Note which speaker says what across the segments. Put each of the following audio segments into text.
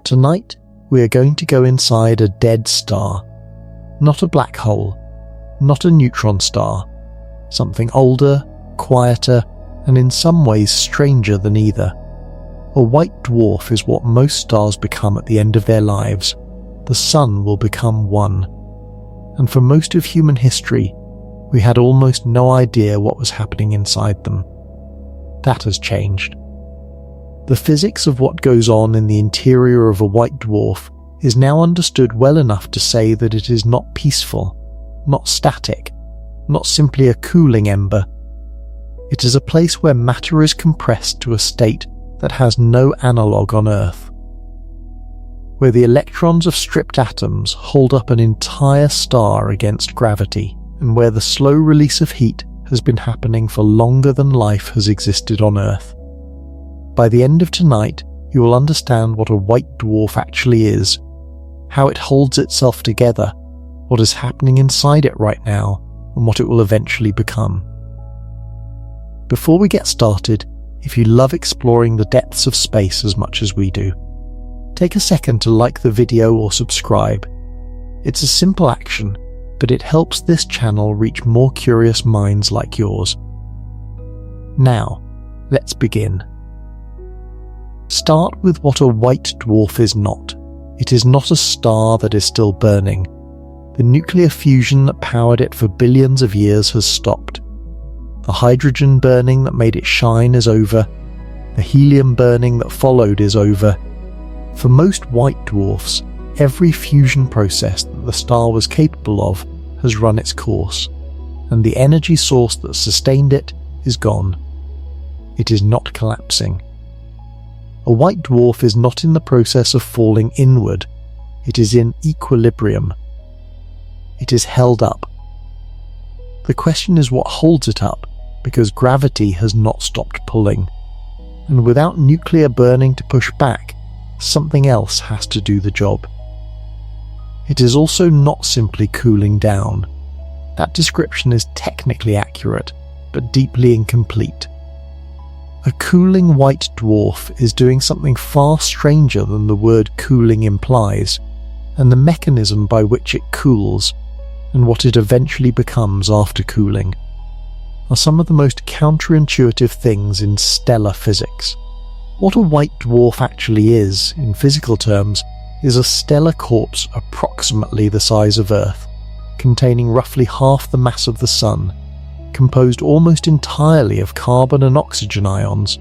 Speaker 1: Tonight, we are going to go inside a dead star. Not a black hole, not a neutron star, something older, quieter, and in some ways stranger than either. A white dwarf is what most stars become at the end of their lives. The sun will become one. And for most of human history, we had almost no idea what was happening inside them. That has changed. The physics of what goes on in the interior of a white dwarf is now understood well enough to say that it is not peaceful, not static, not simply a cooling ember. It is a place where matter is compressed to a state that has no analogue on Earth, where the electrons of stripped atoms hold up an entire star against gravity, and where the slow release of heat has been happening for longer than life has existed on Earth. By the end of tonight, you will understand what a white dwarf actually is, how it holds itself together, what is happening inside it right now, and what it will eventually become. Before we get started, if you love exploring the depths of space as much as we do, take a second to like the video or subscribe. It's a simple action, but it helps this channel reach more curious minds like yours. Now, let's begin. Start with what a white dwarf is not. It is not a star that is still burning. The nuclear fusion that powered it for billions of years has stopped. The hydrogen burning that made it shine is over. The helium burning that followed is over. For most white dwarfs, every fusion process that the star was capable of has run its course, and the energy source that sustained it is gone. It is not collapsing. A white dwarf is not in the process of falling inward. It is in equilibrium. It is held up. The question is what holds it up, because gravity has not stopped pulling. And without nuclear burning to push back, something else has to do the job. It is also not simply cooling down. That description is technically accurate, but deeply incomplete. A cooling white dwarf is doing something far stranger than the word cooling implies, and the mechanism by which it cools, and what it eventually becomes after cooling, are some of the most counterintuitive things in stellar physics. What a white dwarf actually is, in physical terms, is a stellar corpse approximately the size of Earth, containing roughly half the mass of the Sun, composed almost entirely of carbon and oxygen ions,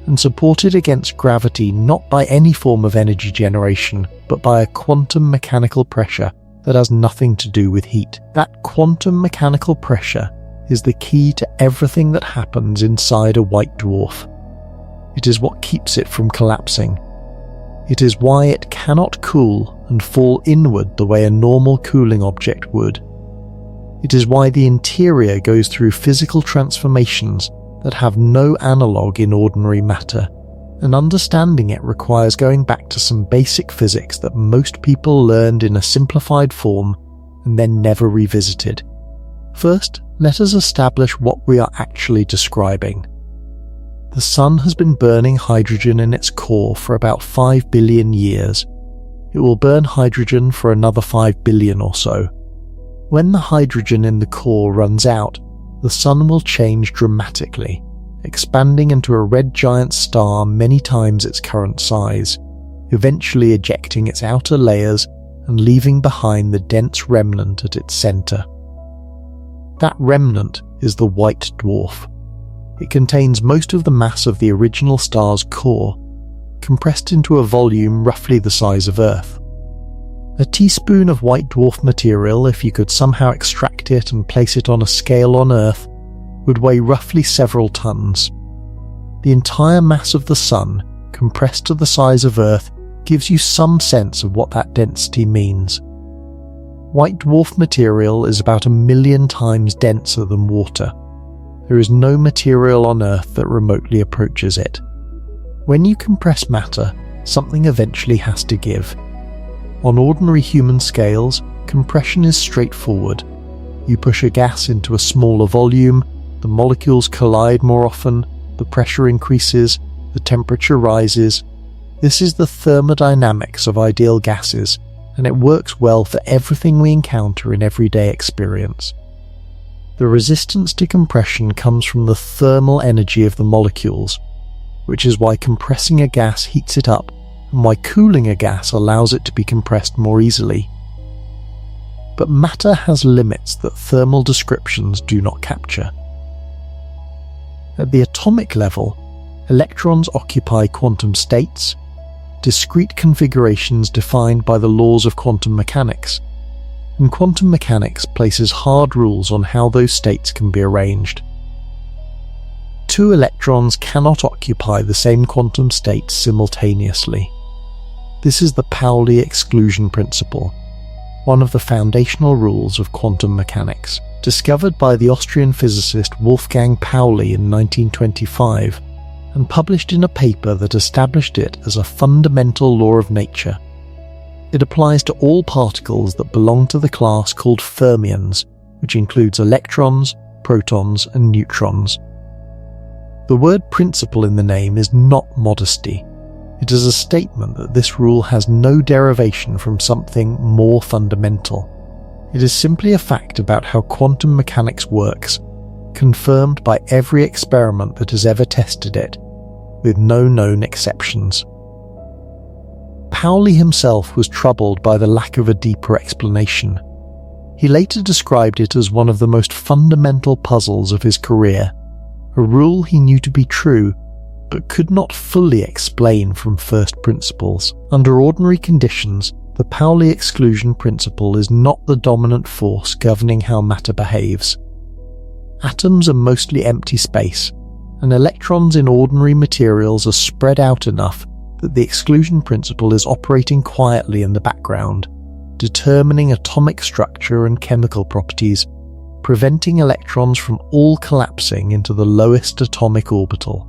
Speaker 1: and supported against gravity not by any form of energy generation, but by a quantum mechanical pressure that has nothing to do with heat. That quantum mechanical pressure is the key to everything that happens inside a white dwarf. It is what keeps it from collapsing. It is why it cannot cool and fall inward the way a normal cooling object would. It is why the interior goes through physical transformations that have no analogue in ordinary matter, and understanding it requires going back to some basic physics that most people learned in a simplified form and then never revisited. First, let us establish what we are actually describing. The Sun has been burning hydrogen in its core for about 5 billion years. It will burn hydrogen for another 5 billion or so. When the hydrogen in the core runs out, the Sun will change dramatically, expanding into a red giant star many times its current size, eventually ejecting its outer layers and leaving behind the dense remnant at its centre. That remnant is the white dwarf. It contains most of the mass of the original star's core, compressed into a volume roughly the size of Earth. A teaspoon of white dwarf material, if you could somehow extract it and place it on a scale on Earth, would weigh roughly several tons. The entire mass of the Sun, compressed to the size of Earth, gives you some sense of what that density means. White dwarf material is about 1 million times denser than water. There is no material on Earth that remotely approaches it. When you compress matter, something eventually has to give. On ordinary human scales, compression is straightforward. You push a gas into a smaller volume, the molecules collide more often, the pressure increases, the temperature rises. This is the thermodynamics of ideal gases, and it works well for everything we encounter in everyday experience. The resistance to compression comes from the thermal energy of the molecules, which is why compressing a gas heats it up, and why cooling a gas allows it to be compressed more easily. But matter has limits that thermal descriptions do not capture. At the atomic level, electrons occupy quantum states, discrete configurations defined by the laws of quantum mechanics, and quantum mechanics places hard rules on how those states can be arranged. Two electrons cannot occupy the same quantum state simultaneously. This is the Pauli exclusion principle, one of the foundational rules of quantum mechanics, discovered by the Austrian physicist Wolfgang Pauli in 1925, and published in a paper that established it as a fundamental law of nature. It applies to all particles that belong to the class called fermions, which includes electrons, protons, and neutrons. The word principle in the name is not modesty. It is a statement that this rule has no derivation from something more fundamental. It is simply a fact about how quantum mechanics works, confirmed by every experiment that has ever tested it, with no known exceptions. Pauli himself was troubled by the lack of a deeper explanation. He later described it as one of the most fundamental puzzles of his career, a rule he knew to be true, but could not fully explain from first principles. Under ordinary conditions, the Pauli exclusion principle is not the dominant force governing how matter behaves. Atoms are mostly empty space, and electrons in ordinary materials are spread out enough that the exclusion principle is operating quietly in the background, determining atomic structure and chemical properties, preventing electrons from all collapsing into the lowest atomic orbital.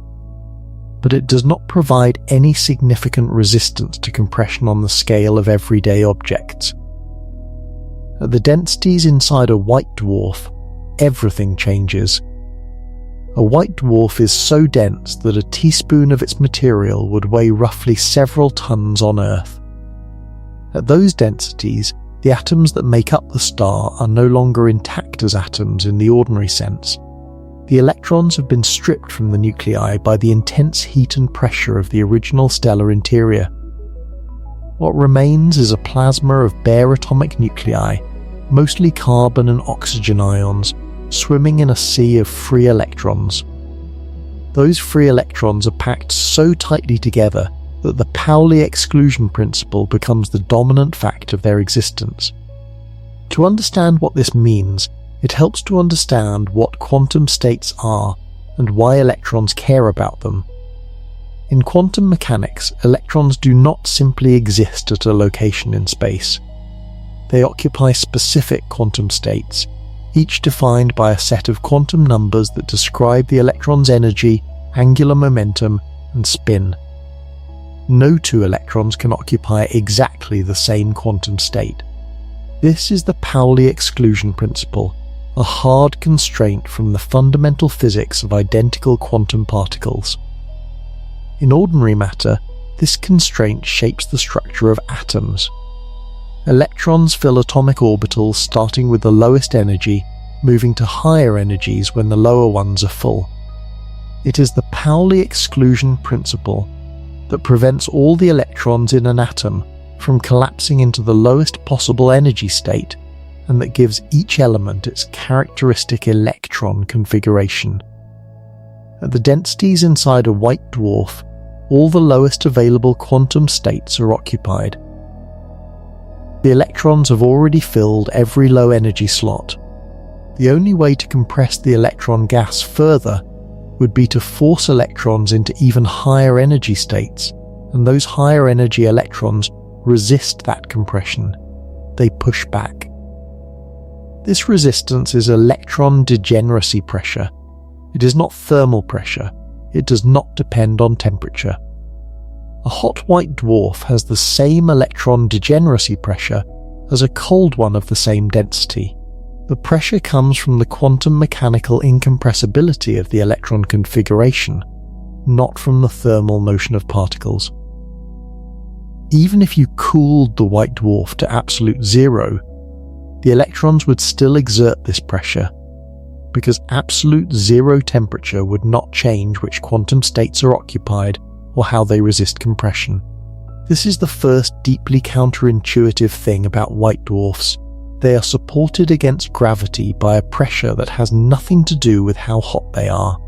Speaker 1: But it does not provide any significant resistance to compression on the scale of everyday objects. At the densities inside a white dwarf, everything changes. A white dwarf is so dense that a teaspoon of its material would weigh roughly several tons on Earth. At those densities, the atoms that make up the star are no longer intact as atoms in the ordinary sense. The electrons have been stripped from the nuclei by the intense heat and pressure of the original stellar interior. What remains is a plasma of bare atomic nuclei, mostly carbon and oxygen ions, swimming in a sea of free electrons. Those free electrons are packed so tightly together that the Pauli exclusion principle becomes the dominant fact of their existence. To understand what this means, it helps to understand what quantum states are and why electrons care about them. In quantum mechanics, electrons do not simply exist at a location in space. They occupy specific quantum states, each defined by a set of quantum numbers that describe the electron's energy, angular momentum, and spin. No two electrons can occupy exactly the same quantum state. This is the Pauli exclusion principle, a hard constraint from the fundamental physics of identical quantum particles. In ordinary matter, this constraint shapes the structure of atoms. Electrons fill atomic orbitals starting with the lowest energy, moving to higher energies when the lower ones are full. It is the Pauli exclusion principle that prevents all the electrons in an atom from collapsing into the lowest possible energy state, and that gives each element its characteristic electron configuration. At the densities inside a white dwarf, all the lowest available quantum states are occupied. The electrons have already filled every low energy slot. The only way to compress the electron gas further would be to force electrons into even higher energy states, and those higher energy electrons resist that compression. They push back. This resistance is electron degeneracy pressure. It is not thermal pressure. It does not depend on temperature. A hot white dwarf has the same electron degeneracy pressure as a cold one of the same density. The pressure comes from the quantum mechanical incompressibility of the electron configuration, not from the thermal motion of particles. Even if you cooled the white dwarf to absolute zero, the electrons would still exert this pressure, because absolute zero temperature would not change which quantum states are occupied or how they resist compression. This is the first deeply counterintuitive thing about white dwarfs. They are supported against gravity by a pressure that has nothing to do with how hot they are.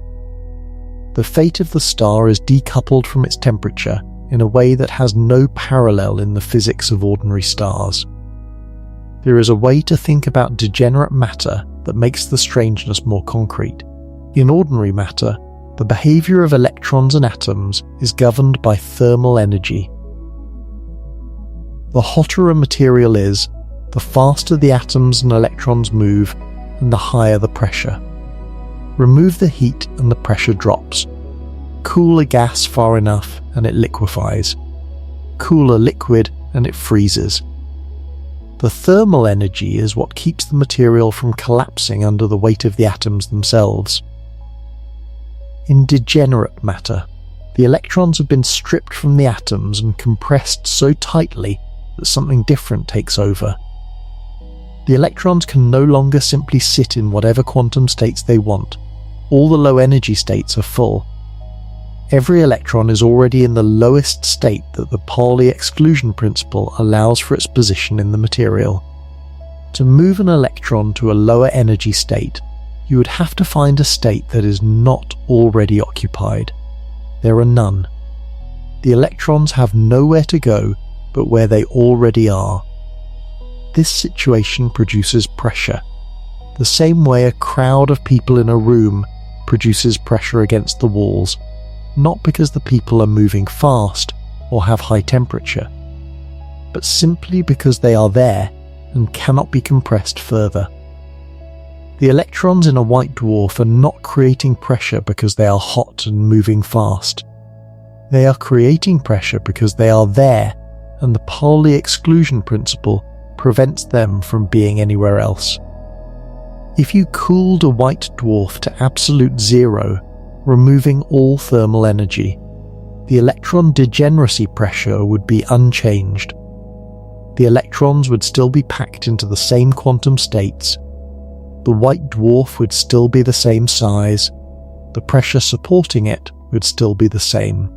Speaker 1: The fate of the star is decoupled from its temperature in a way that has no parallel in the physics of ordinary stars. There is a way to think about degenerate matter that makes the strangeness more concrete. In ordinary matter, the behavior of electrons and atoms is governed by thermal energy. The hotter a material is, the faster the atoms and electrons move, and the higher the pressure. Remove the heat and the pressure drops. Cool a gas far enough and it liquefies. Cool a liquid and it freezes. The thermal energy is what keeps the material from collapsing under the weight of the atoms themselves. In degenerate matter, the electrons have been stripped from the atoms and compressed so tightly that something different takes over. The electrons can no longer simply sit in whatever quantum states they want. All the low energy states are full. Every electron is already in the lowest state that the Pauli exclusion principle allows for its position in the material. To move an electron to a lower energy state, you would have to find a state that is not already occupied. There are none. The electrons have nowhere to go but where they already are. This situation produces pressure, the same way a crowd of people in a room produces pressure against the walls, not because the people are moving fast or have high temperature, but simply because they are there and cannot be compressed further. The electrons in a white dwarf are not creating pressure because they are hot and moving fast. They are creating pressure because they are there, and the Pauli exclusion principle prevents them from being anywhere else. If you cooled a white dwarf to absolute zero, removing all thermal energy, the electron degeneracy pressure would be unchanged. The electrons would still be packed into the same quantum states. The white dwarf would still be the same size. The pressure supporting it would still be the same.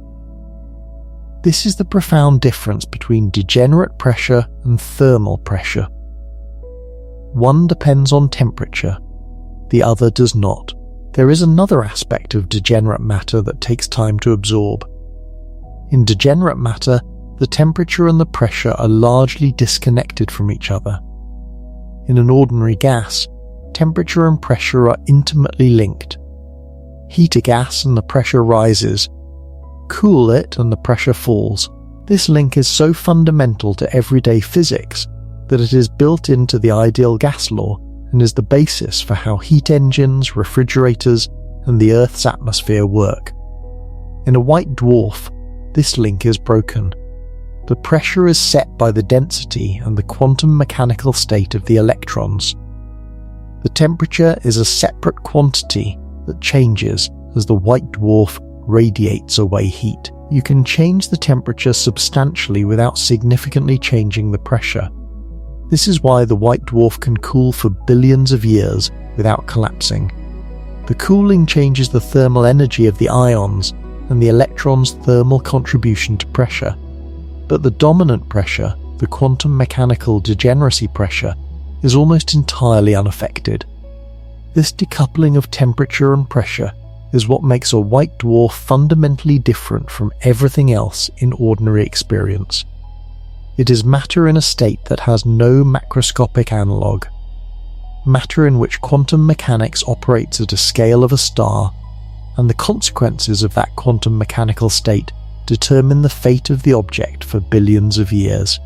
Speaker 1: This is the profound difference between degenerate pressure and thermal pressure. One depends on temperature, the other does not. There is another aspect of degenerate matter that takes time to absorb. In degenerate matter, the temperature and the pressure are largely disconnected from each other. In an ordinary gas, temperature and pressure are intimately linked. Heat a gas and the pressure rises. Cool it and the pressure falls. This link is so fundamental to everyday physics that it is built into the ideal gas law and is the basis for how heat engines, refrigerators, and the Earth's atmosphere work. In a white dwarf, this link is broken. The pressure is set by the density and the quantum mechanical state of the electrons. The temperature is a separate quantity that changes as the white dwarf radiates away heat. You can change the temperature substantially without significantly changing the pressure. This is why the white dwarf can cool for billions of years without collapsing. The cooling changes the thermal energy of the ions and the electron's thermal contribution to pressure. But the dominant pressure, the quantum mechanical degeneracy pressure, is almost entirely unaffected. This decoupling of temperature and pressure is what makes a white dwarf fundamentally different from everything else in ordinary experience. It is matter in a state that has no macroscopic analogue. Matter in which quantum mechanics operates at a scale of a star, and the consequences of that quantum mechanical state determine the fate of the object for billions of years.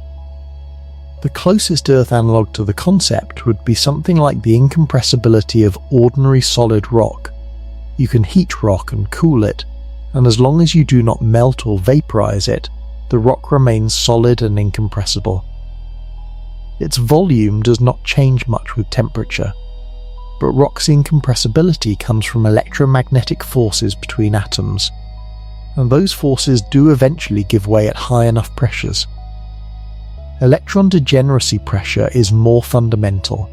Speaker 1: The closest Earth analogue to the concept would be something like the incompressibility of ordinary solid rock. You can heat rock and cool it, and as long as you do not melt or vaporize it, the rock remains solid and incompressible. Its volume does not change much with temperature, but rock's incompressibility comes from electromagnetic forces between atoms, and those forces do eventually give way at high enough pressures. Electron degeneracy pressure is more fundamental.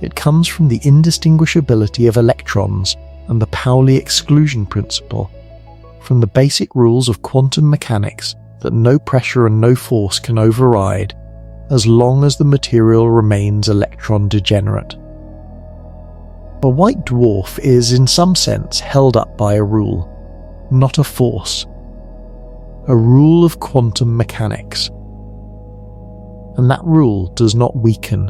Speaker 1: It comes from the indistinguishability of electrons and the Pauli exclusion principle, from the basic rules of quantum mechanics that no pressure and no force can override as long as the material remains electron degenerate. A white dwarf is in some sense held up by a rule, not a force. A rule of quantum mechanics. And that rule does not weaken.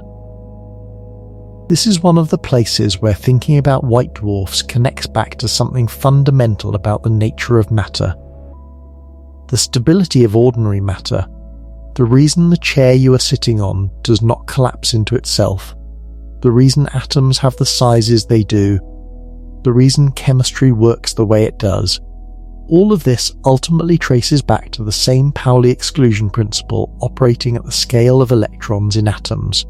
Speaker 1: This is one of the places where thinking about white dwarfs connects back to something fundamental about the nature of matter. The stability of ordinary matter, the reason the chair you are sitting on does not collapse into itself, the reason atoms have the sizes they do, the reason chemistry works the way it does, all of this ultimately traces back to the same Pauli exclusion principle operating at the scale of electrons in atoms.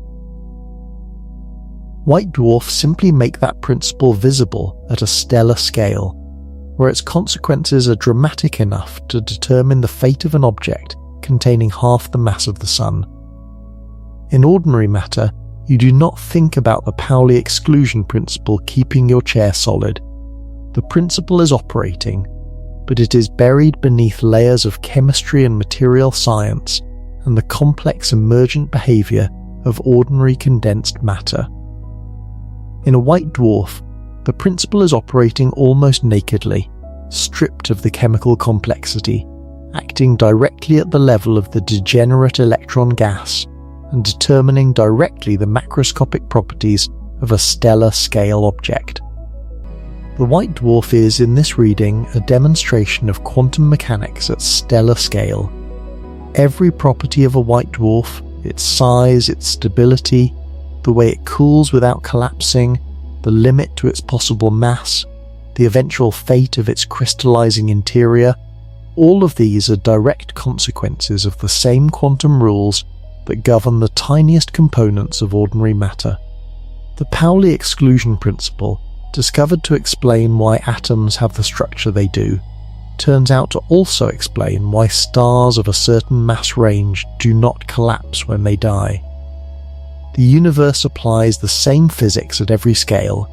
Speaker 1: White dwarfs simply make that principle visible at a stellar scale, where its consequences are dramatic enough to determine the fate of an object containing half the mass of the Sun. In ordinary matter, you do not think about the Pauli exclusion principle keeping your chair solid. The principle is operating, but it is buried beneath layers of chemistry and material science and the complex emergent behavior of ordinary condensed matter. In a white dwarf, the principle is operating almost nakedly, stripped of the chemical complexity, acting directly at the level of the degenerate electron gas and determining directly the macroscopic properties of a stellar scale object. The white dwarf is, in this reading, a demonstration of quantum mechanics at stellar scale. Every property of a white dwarf, its size, its stability, the way it cools without collapsing, the limit to its possible mass, the eventual fate of its crystallizing interior, all of these are direct consequences of the same quantum rules that govern the tiniest components of ordinary matter. The Pauli exclusion principle, discovered to explain why atoms have the structure they do, turns out to also explain why stars of a certain mass range do not collapse when they die. The universe applies the same physics at every scale,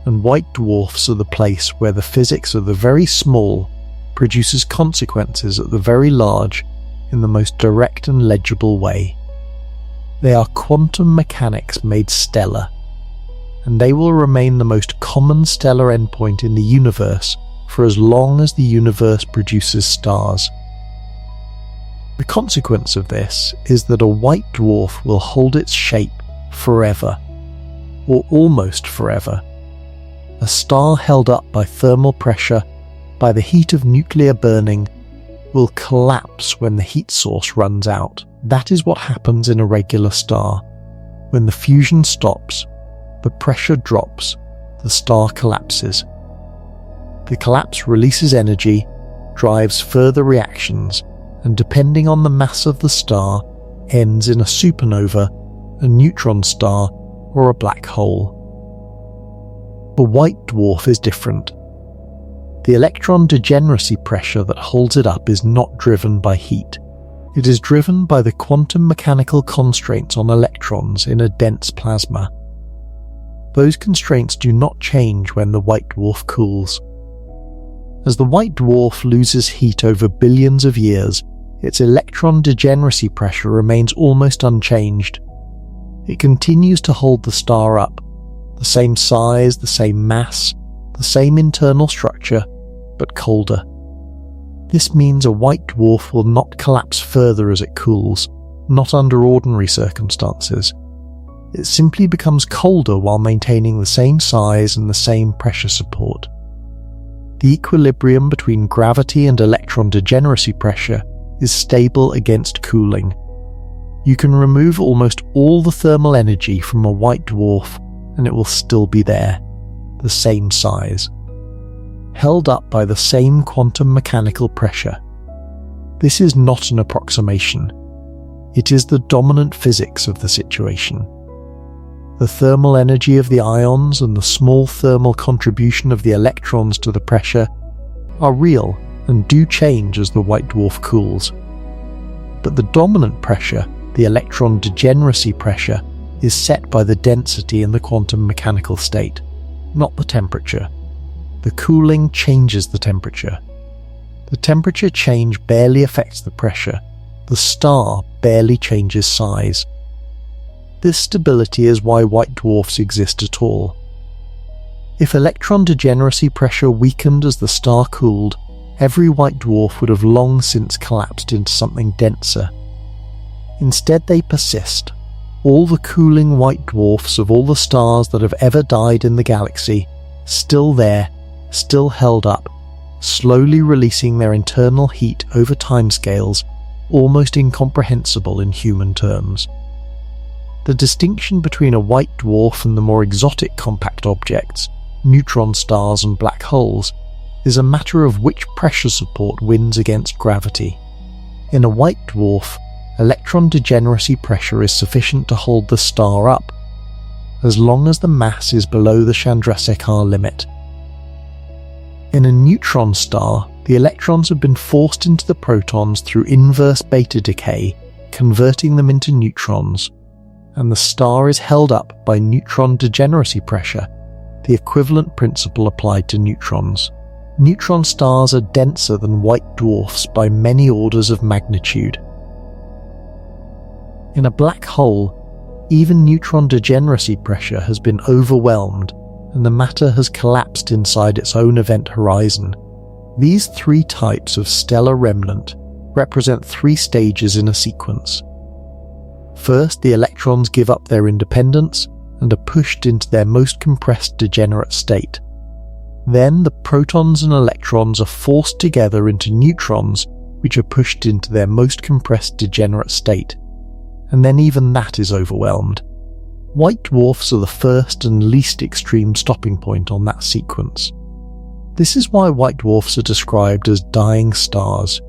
Speaker 1: and white dwarfs are the place where the physics of the very small produces consequences at the very large in the most direct and legible way. They are quantum mechanics made stellar, and they will remain the most common stellar endpoint in the universe for as long as the universe produces stars. The consequence of this is that a white dwarf will hold its shape forever, or almost forever. A star held up by thermal pressure, by the heat of nuclear burning, will collapse when the heat source runs out. That is what happens in a regular star. When the fusion stops, the pressure drops, the star collapses. The collapse releases energy, drives further reactions, and depending on the mass of the star, ends in a supernova, a neutron star, or a black hole. The white dwarf is different. The electron degeneracy pressure that holds it up is not driven by heat. It is driven by the quantum mechanical constraints on electrons in a dense plasma. Those constraints do not change when the white dwarf cools. As the white dwarf loses heat over billions of years, its electron degeneracy pressure remains almost unchanged. It continues to hold the star up, the same size, the same mass, the same internal structure, but colder. This means a white dwarf will not collapse further as it cools, not under ordinary circumstances. It simply becomes colder while maintaining the same size and the same pressure support. The equilibrium between gravity and electron degeneracy pressure is stable against cooling. You can remove almost all the thermal energy from a white dwarf and it will still be there, the same size, held up by the same quantum mechanical pressure. This is not an approximation. It is the dominant physics of the situation. The thermal energy of the ions and the small thermal contribution of the electrons to the pressure are real and do change as the white dwarf cools. But the dominant pressure, the electron degeneracy pressure, is set by the density in the quantum mechanical state, not the temperature. The cooling changes the temperature. The temperature change barely affects the pressure. The star barely changes size. This stability is why white dwarfs exist at all. If electron degeneracy pressure weakened as the star cooled, every white dwarf would have long since collapsed into something denser. Instead, they persist. All the cooling white dwarfs of all the stars that have ever died in the galaxy, still there, still held up, slowly releasing their internal heat over timescales almost incomprehensible in human terms. The distinction between a white dwarf and the more exotic compact objects, neutron stars and black holes, is a matter of which pressure support wins against gravity. In a white dwarf, electron degeneracy pressure is sufficient to hold the star up, as long as the mass is below the Chandrasekhar limit. In a neutron star, the electrons have been forced into the protons through inverse beta decay, converting them into neutrons, and the star is held up by neutron degeneracy pressure, the equivalent principle applied to neutrons. Neutron stars are denser than white dwarfs by many orders of magnitude. In a black hole, even neutron degeneracy pressure has been overwhelmed and the matter has collapsed inside its own event horizon. These three types of stellar remnant represent three stages in a sequence. First, the electrons give up their independence and are pushed into their most compressed degenerate state. Then the protons and electrons are forced together into neutrons, which are pushed into their most compressed degenerate state. And then even that is overwhelmed. White dwarfs are the first and least extreme stopping point on that sequence. This is why white dwarfs are described as dying stars.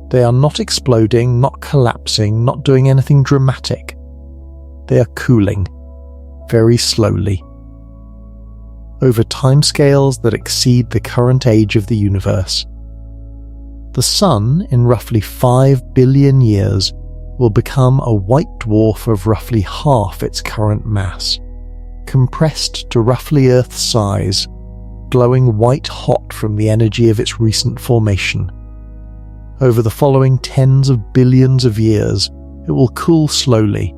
Speaker 1: They are not exploding, not collapsing, not doing anything dramatic. They are cooling, very slowly, over timescales that exceed the current age of the universe. The Sun, in roughly 5 billion years, will become a white dwarf of roughly half its current mass, compressed to roughly Earth's size, glowing white hot from the energy of its recent formation. Over the following tens of billions of years, it will cool slowly,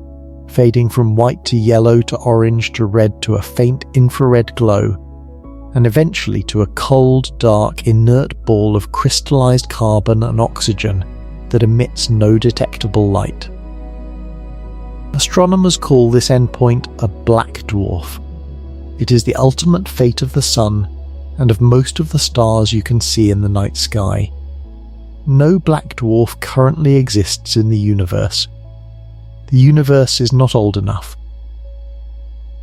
Speaker 1: fading from white to yellow to orange to red to a faint infrared glow, and eventually to a cold, dark, inert ball of crystallized carbon and oxygen that emits no detectable light. Astronomers call this endpoint a black dwarf. It is the ultimate fate of the Sun and of most of the stars you can see in the night sky. No black dwarf currently exists in the universe. The universe is not old enough.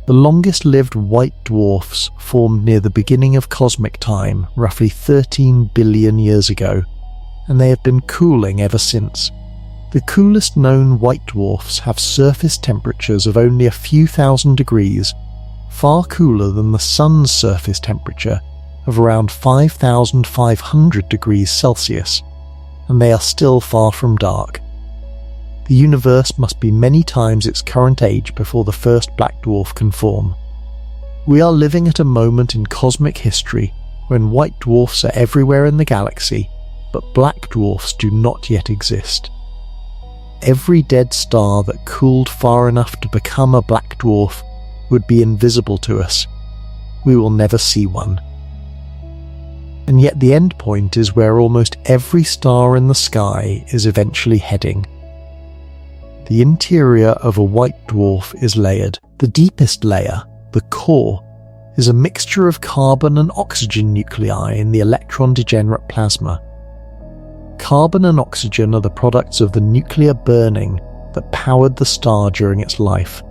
Speaker 1: The longest-lived white dwarfs formed near the beginning of cosmic time, roughly 13 billion years ago, and they have been cooling ever since. The coolest known white dwarfs have surface temperatures of only a few thousand degrees, far cooler than the Sun's surface temperature of around 5,500 degrees Celsius, and they are still far from dark. The universe must be many times its current age before the first black dwarf can form. We are living at a moment in cosmic history when white dwarfs are everywhere in the galaxy, but black dwarfs do not yet exist. Every dead star that cooled far enough to become a black dwarf would be invisible to us. We will never see one. And yet the end point is where almost every star in the sky is eventually heading. The interior of a white dwarf is layered. The deepest layer, the core, is a mixture of carbon and oxygen nuclei in the electron-degenerate plasma. Carbon and oxygen are the products of the nuclear burning that powered the star during its life.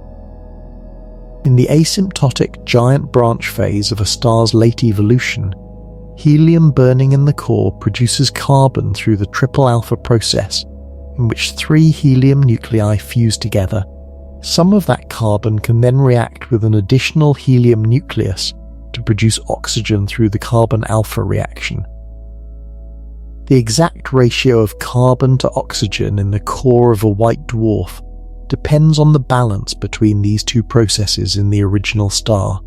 Speaker 1: In the asymptotic giant branch phase of a star's late evolution, helium burning in the core produces carbon through the triple alpha process, in which 3 helium nuclei fuse together. Some of that carbon can then react with an additional helium nucleus to produce oxygen through the carbon alpha reaction. The exact ratio of carbon to oxygen in the core of a white dwarf depends on the balance between these two processes in the original star.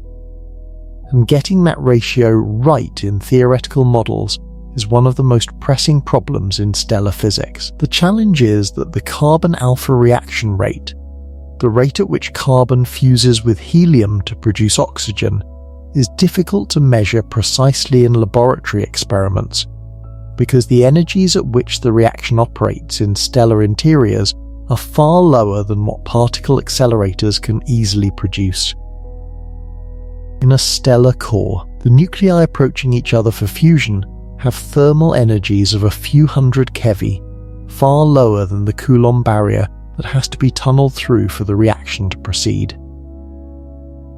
Speaker 1: And getting that ratio right in theoretical models is one of the most pressing problems in stellar physics. The challenge is that the carbon alpha reaction rate, the rate at which carbon fuses with helium to produce oxygen, is difficult to measure precisely in laboratory experiments, because the energies at which the reaction operates in stellar interiors are far lower than what particle accelerators can easily produce. In a stellar core, the nuclei approaching each other for fusion have thermal energies of a few hundred keV, far lower than the Coulomb barrier that has to be tunneled through for the reaction to proceed.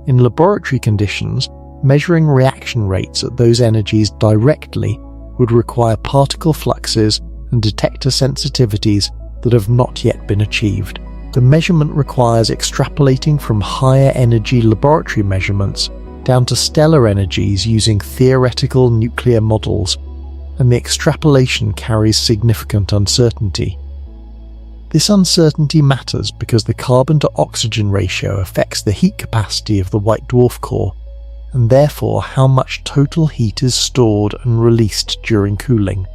Speaker 1: In laboratory conditions, measuring reaction rates at those energies directly would require particle fluxes and detector sensitivities that have not yet been achieved. The measurement requires extrapolating from higher energy laboratory measurements down to stellar energies using theoretical nuclear models, and the extrapolation carries significant uncertainty. This uncertainty matters because the carbon to oxygen ratio affects the heat capacity of the white dwarf core, and therefore how much total heat is stored and released during cooling.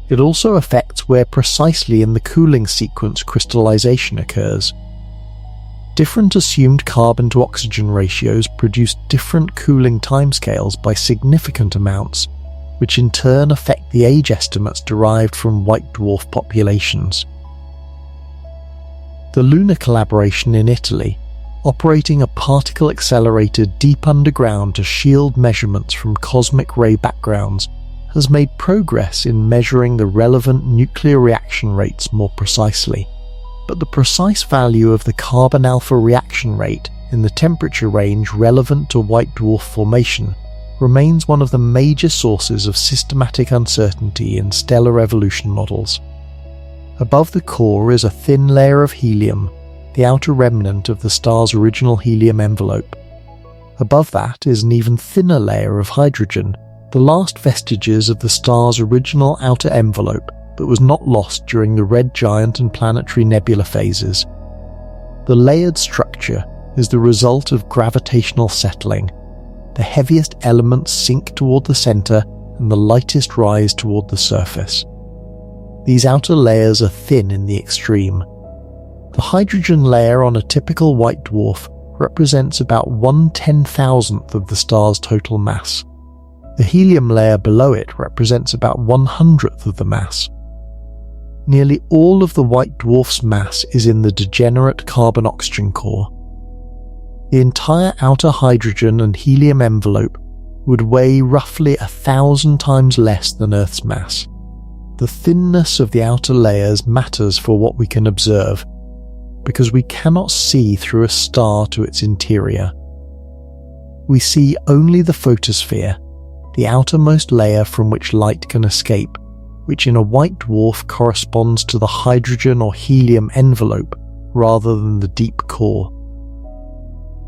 Speaker 1: It also affects where precisely in the cooling sequence crystallization occurs. Different assumed carbon to oxygen ratios produce different cooling timescales by significant amounts, which in turn affect the age estimates derived from white dwarf populations. The Lunar Collaboration in Italy, operating a particle accelerator deep underground to shield measurements from cosmic ray backgrounds, has made progress in measuring the relevant nuclear reaction rates more precisely. But the precise value of the carbon alpha reaction rate in the temperature range relevant to white dwarf formation remains one of the major sources of systematic uncertainty in stellar evolution models. Above the core is a thin layer of helium, the outer remnant of the star's original helium envelope. Above that is an even thinner layer of hydrogen, the last vestiges of the star's original outer envelope that was not lost during the red giant and planetary nebula phases. The layered structure is the result of gravitational settling. The heaviest elements sink toward the center and the lightest rise toward the surface. These outer layers are thin in the extreme. The hydrogen layer on a typical white dwarf represents about 1/10,000th of the star's total mass. The helium layer below it represents about 1/100th of the mass. Nearly all of the white dwarf's mass is in the degenerate carbon-oxygen core. The entire outer hydrogen and helium envelope would weigh roughly 1,000 times less than Earth's mass. The thinness of the outer layers matters for what we can observe, because we cannot see through a star to its interior. We see only the photosphere, the outermost layer from which light can escape, which in a white dwarf corresponds to the hydrogen or helium envelope rather than the deep core.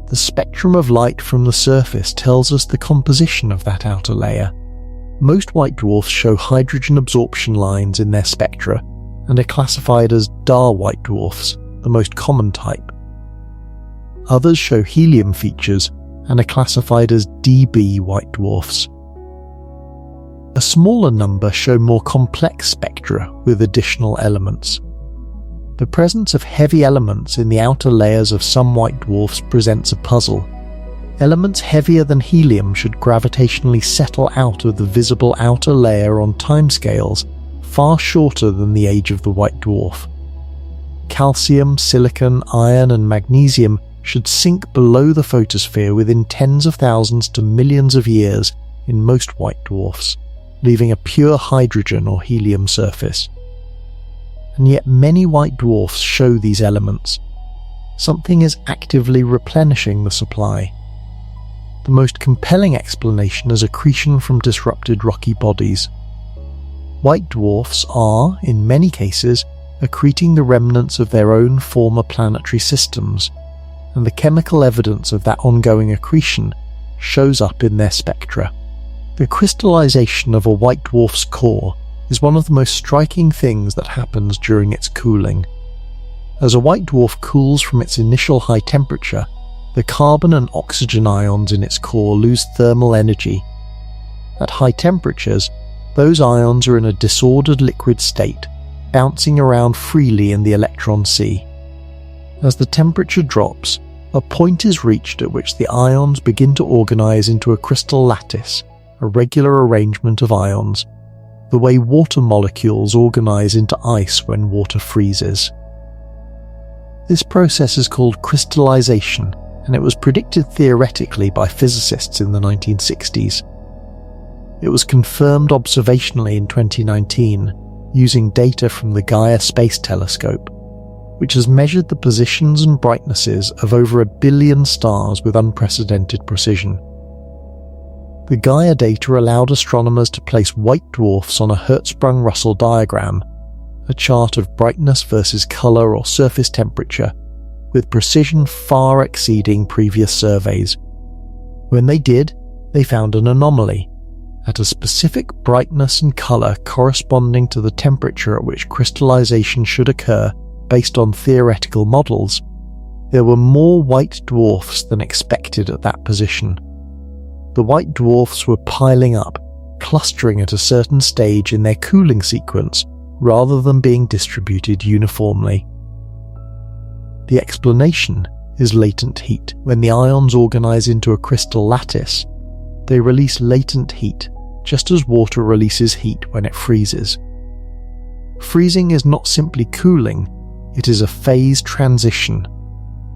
Speaker 1: The spectrum of light from the surface tells us the composition of that outer layer. Most white dwarfs show hydrogen absorption lines in their spectra and are classified as Dar white dwarfs, the most common type. Others show helium features and are classified as Db white dwarfs. A smaller number show more complex spectra with additional elements. The presence of heavy elements in the outer layers of some white dwarfs presents a puzzle. Elements heavier than helium should gravitationally settle out of the visible outer layer on timescales far shorter than the age of the white dwarf. Calcium, silicon, iron and magnesium should sink below the photosphere within tens of thousands to millions of years in most white dwarfs, leaving a pure hydrogen or helium surface. And yet many white dwarfs show these elements. Something is actively replenishing the supply. The most compelling explanation is accretion from disrupted rocky bodies. White dwarfs are, in many cases, accreting the remnants of their own former planetary systems, and the chemical evidence of that ongoing accretion shows up in their spectra. The crystallization of a white dwarf's core is one of the most striking things that happens during its cooling. As a white dwarf cools from its initial high temperature, the carbon and oxygen ions in its core lose thermal energy. At high temperatures, those ions are in a disordered liquid state, bouncing around freely in the electron sea. As the temperature drops, a point is reached at which the ions begin to organize into a crystal lattice, a regular arrangement of ions, the way water molecules organize into ice when water freezes. This process is called crystallization, and it was predicted theoretically by physicists in the 1960s. It was confirmed observationally in 2019 using data from the Gaia Space Telescope, which has measured the positions and brightnesses of over 1 billion stars with unprecedented precision. The Gaia data allowed astronomers to place white dwarfs on a Hertzsprung-Russell diagram, a chart of brightness versus colour or surface temperature, with precision far exceeding previous surveys. When they did, they found an anomaly. At a specific brightness and colour corresponding to the temperature at which crystallization should occur based on theoretical models, there were more white dwarfs than expected at that position. The white dwarfs were piling up, clustering at a certain stage in their cooling sequence rather than being distributed uniformly. The explanation is latent heat. When the ions organize into a crystal lattice, they release latent heat, just as water releases heat when it freezes. Freezing is not simply cooling, it is a phase transition,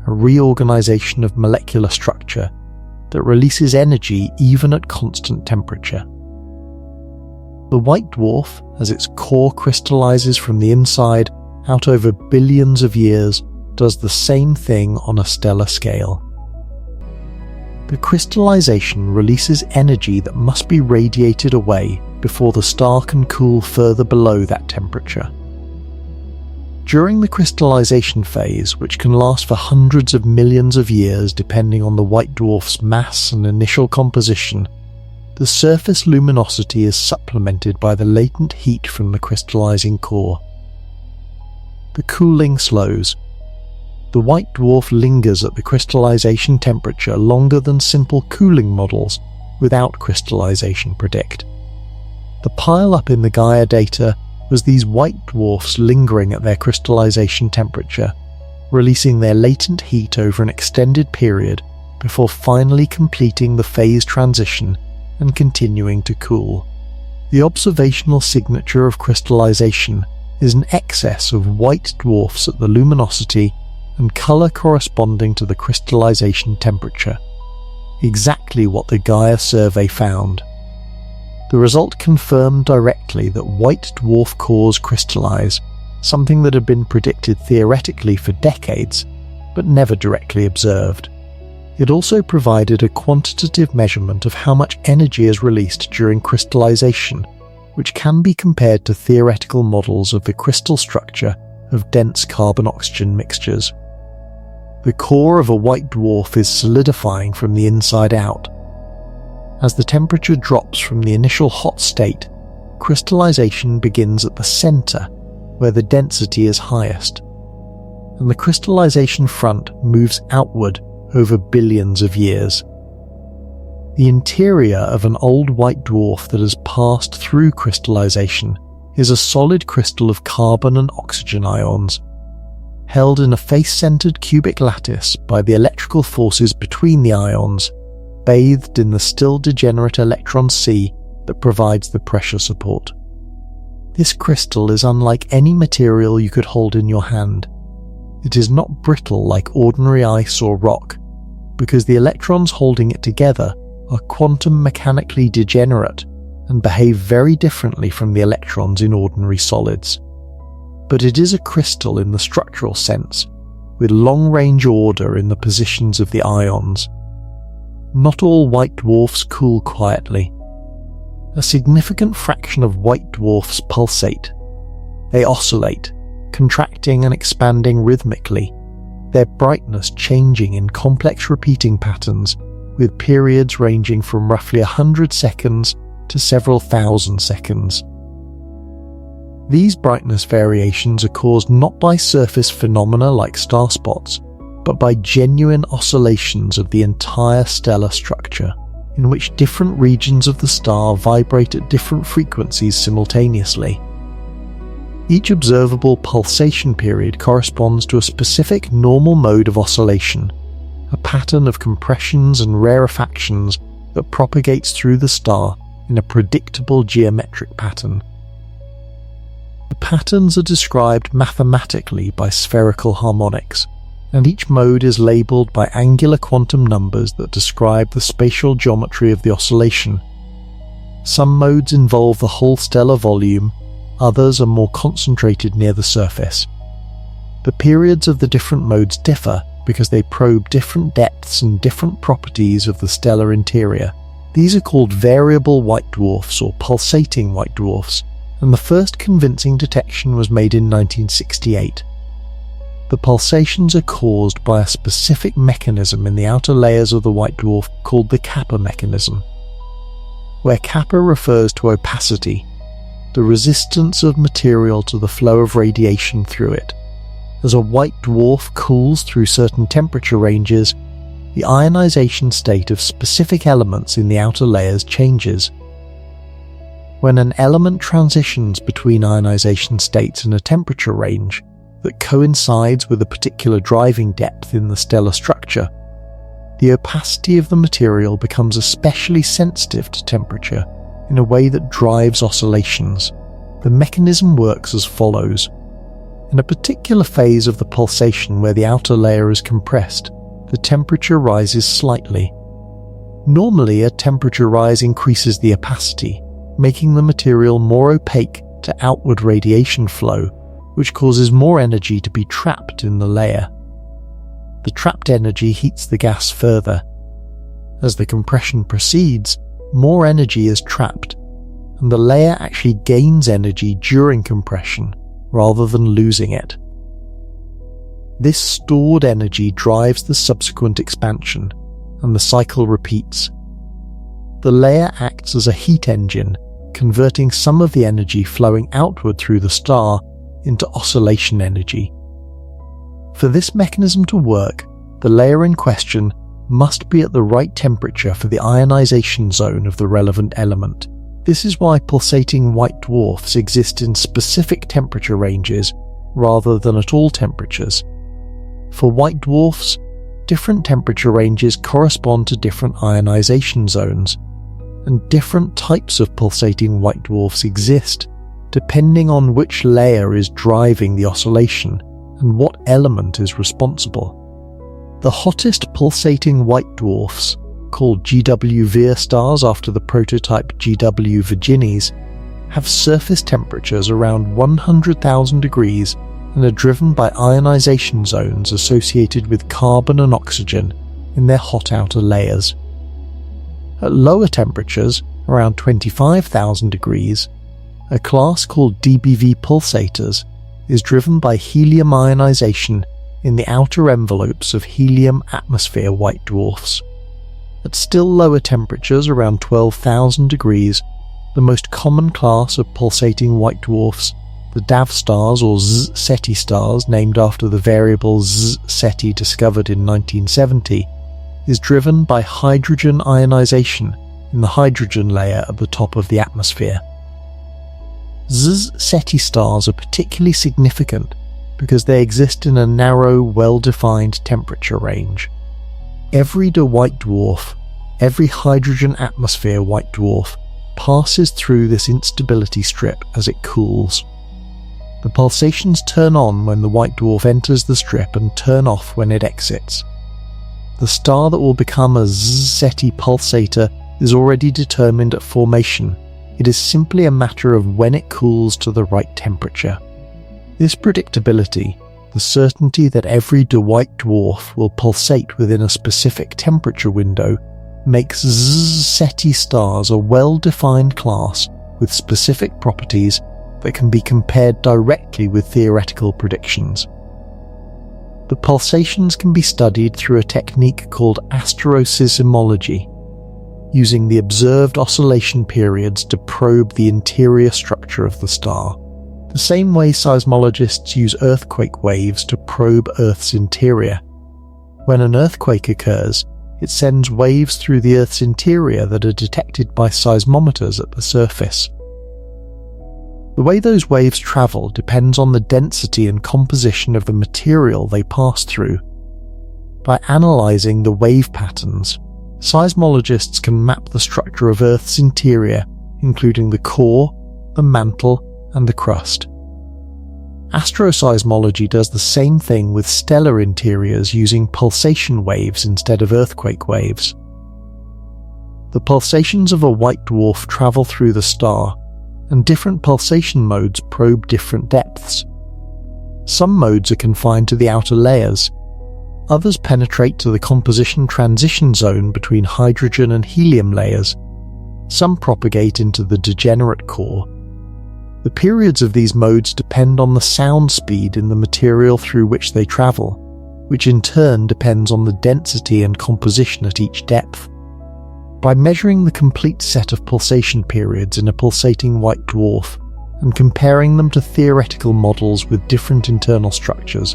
Speaker 1: a reorganization of molecular structure that releases energy even at constant temperature. The white dwarf, as its core crystallizes from the inside out over billions of years, does the same thing on a stellar scale. The crystallization releases energy that must be radiated away before the star can cool further below that temperature. During the crystallization phase, which can last for hundreds of millions of years depending on the white dwarf's mass and initial composition, the surface luminosity is supplemented by the latent heat from the crystallizing core. The cooling slows. The white dwarf lingers at the crystallization temperature longer than simple cooling models without crystallization predict. The pile-up in the Gaia data was these white dwarfs lingering at their crystallization temperature, releasing their latent heat over an extended period before finally completing the phase transition and continuing to cool. The observational signature of crystallization is an excess of white dwarfs at the luminosity and colour corresponding to the crystallization temperature, exactly what the Gaia survey found. The result confirmed directly that white dwarf cores crystallize, something that had been predicted theoretically for decades, but never directly observed. It also provided a quantitative measurement of how much energy is released during crystallization, which can be compared to theoretical models of the crystal structure of dense carbon-oxygen mixtures. The core of a white dwarf is solidifying from the inside out. As the temperature drops from the initial hot state, crystallization begins at the center, where the density is highest, and the crystallization front moves outward over billions of years. The interior of an old white dwarf that has passed through crystallization is a solid crystal of carbon and oxygen ions, held in a face-centered cubic lattice by the electrical forces between the ions, bathed in the still degenerate electron sea that provides the pressure support. This crystal is unlike any material you could hold in your hand. It is not brittle like ordinary ice or rock, because the electrons holding it together are quantum mechanically degenerate and behave very differently from the electrons in ordinary solids. But it is a crystal in the structural sense, with long-range order in the positions of the ions. Not all white dwarfs cool quietly. A significant fraction of white dwarfs pulsate. They oscillate, contracting and expanding rhythmically, their brightness changing in complex repeating patterns, with periods ranging from roughly 100 seconds to several thousand seconds. These brightness variations are caused not by surface phenomena like star spots, but by genuine oscillations of the entire stellar structure, in which different regions of the star vibrate at different frequencies simultaneously. Each observable pulsation period corresponds to a specific normal mode of oscillation, a pattern of compressions and rarefactions that propagates through the star in a predictable geometric pattern. The patterns are described mathematically by spherical harmonics, and each mode is labelled by angular quantum numbers that describe the spatial geometry of the oscillation. Some modes involve the whole stellar volume, others are more concentrated near the surface. The periods of the different modes differ because they probe different depths and different properties of the stellar interior. These are called variable white dwarfs or pulsating white dwarfs, and the first convincing detection was made in 1968. The pulsations are caused by a specific mechanism in the outer layers of the white dwarf called the kappa mechanism, where kappa refers to opacity, the resistance of material to the flow of radiation through it. As a white dwarf cools through certain temperature ranges, the ionization state of specific elements in the outer layers changes. When an element transitions between ionization states in a temperature range that coincides with a particular driving depth in the stellar structure, the opacity of the material becomes especially sensitive to temperature in a way that drives oscillations. The mechanism works as follows. In a particular phase of the pulsation where the outer layer is compressed, the temperature rises slightly. Normally, a temperature rise increases the opacity, making the material more opaque to outward radiation flow, which causes more energy to be trapped in the layer. The trapped energy heats the gas further. As the compression proceeds, more energy is trapped, and the layer actually gains energy during compression rather than losing it. This stored energy drives the subsequent expansion, and the cycle repeats. The layer acts as a heat engine, converting some of the energy flowing outward through the star into oscillation energy. For this mechanism to work, the layer in question must be at the right temperature for the ionization zone of the relevant element. This is why pulsating white dwarfs exist in specific temperature ranges rather than at all temperatures. For white dwarfs, different temperature ranges correspond to different ionization zones, and different types of pulsating white dwarfs exist depending on which layer is driving the oscillation and what element is responsible. The hottest pulsating white dwarfs, called GW Vir stars after the prototype GW Virginis, have surface temperatures around 100,000 degrees and are driven by ionization zones associated with carbon and oxygen in their hot outer layers. At lower temperatures, around 25,000 degrees, a class called DBV pulsators is driven by helium ionization in the outer envelopes of helium atmosphere white dwarfs. At still lower temperatures, around 12,000 degrees, the most common class of pulsating white dwarfs, the DAV stars or Z Ceti stars named after the variable Z Ceti discovered in 1970, is driven by hydrogen ionization in the hydrogen layer at the top of the atmosphere. Z Ceti stars are particularly significant because they exist in a narrow, well-defined temperature range. Every white dwarf, every hydrogen atmosphere white dwarf, passes through this instability strip as it cools. The pulsations turn on when the white dwarf enters the strip and turn off when it exits. The star that will become a Z Ceti pulsator is already determined at formation. It is simply a matter of when it cools to the right temperature. This predictability, the certainty that every white dwarf will pulsate within a specific temperature window, makes Z Ceti stars a well-defined class with specific properties that can be compared directly with theoretical predictions. The pulsations can be studied through a technique called Asteroseismology, using the observed oscillation periods to probe the interior structure of the star. the same way seismologists use earthquake waves to probe Earth's interior. When an earthquake occurs, it sends waves through the Earth's interior that are detected by seismometers at the surface. The way those waves travel depends on the density and composition of the material they pass through. By analysing the wave patterns, seismologists can map the structure of Earth's interior, including the core, the mantle, and the crust. Asteroseismology does the same thing with stellar interiors using pulsation waves instead of earthquake waves. The pulsations of a white dwarf travel through the star, and different pulsation modes probe different depths. Some modes are confined to the outer layers. Others penetrate to the composition transition zone between hydrogen and helium layers. Some propagate into the degenerate core. The periods of these modes depend on the sound speed in the material through which they travel, which in turn depends on the density and composition at each depth. By measuring the complete set of pulsation periods in a pulsating white dwarf and comparing them to theoretical models with different internal structures,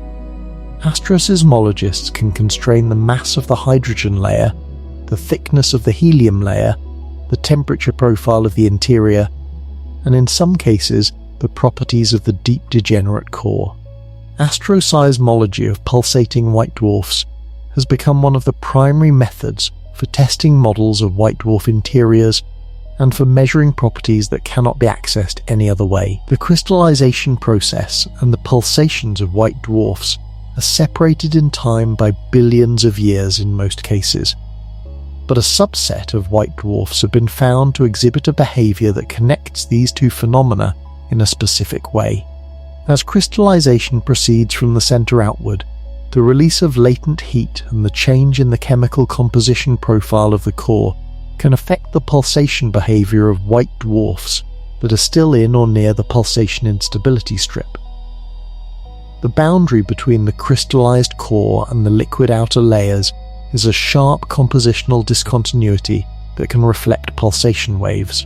Speaker 1: astroseismologists can constrain the mass of the hydrogen layer, the thickness of the helium layer, the temperature profile of the interior, and in some cases, the properties of the deep degenerate core. Asteroseismology of pulsating white dwarfs has become one of the primary methods for testing models of white dwarf interiors and for measuring properties that cannot be accessed any other way. The crystallization process and the pulsations of white dwarfs are separated in time by billions of years in most cases, but a subset of white dwarfs have been found to exhibit a behavior that connects these two phenomena in a specific way. As crystallization proceeds from the center outward, the release of latent heat and the change in the chemical composition profile of the core can affect the pulsation behavior of white dwarfs that are still in or near the pulsation instability strip. The boundary between the crystallized core and the liquid outer layers is a sharp compositional discontinuity that can reflect pulsation waves,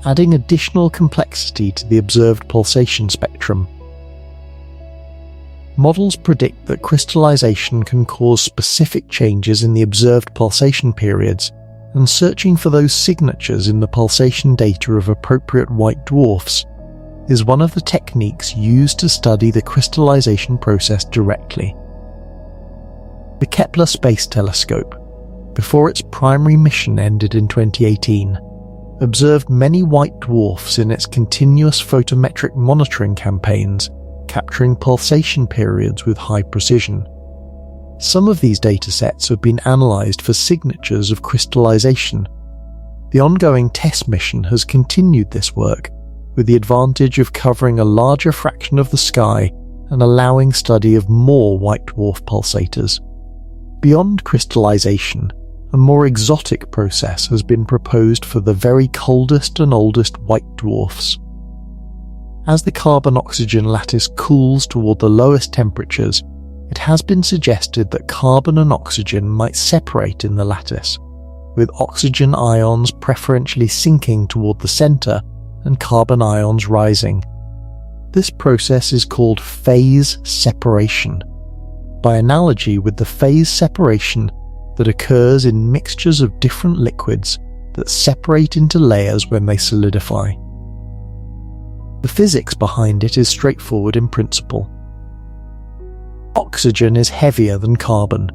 Speaker 1: adding additional complexity to the observed pulsation spectrum. Models predict that crystallization can cause specific changes in the observed pulsation periods, and searching for those signatures in the pulsation data of appropriate white dwarfs is one of the techniques used to study the crystallization process directly. The Kepler Space Telescope, before its primary mission ended in 2018, observed many white dwarfs in its continuous photometric monitoring campaigns, capturing pulsation periods with high precision. Some of these datasets have been analysed for signatures of crystallization. The ongoing TESS mission has continued this work, with the advantage of covering a larger fraction of the sky and allowing study of more white dwarf pulsators. Beyond crystallization, a more exotic process has been proposed for the very coldest and oldest white dwarfs. As the carbon-oxygen lattice cools toward the lowest temperatures, it has been suggested that carbon and oxygen might separate in the lattice, with oxygen ions preferentially sinking toward the center and carbon ions rising. This process is called phase separation, by analogy with the phase separation that occurs in mixtures of different liquids that separate into layers when they solidify. The physics behind it is straightforward in principle. Oxygen is heavier than carbon.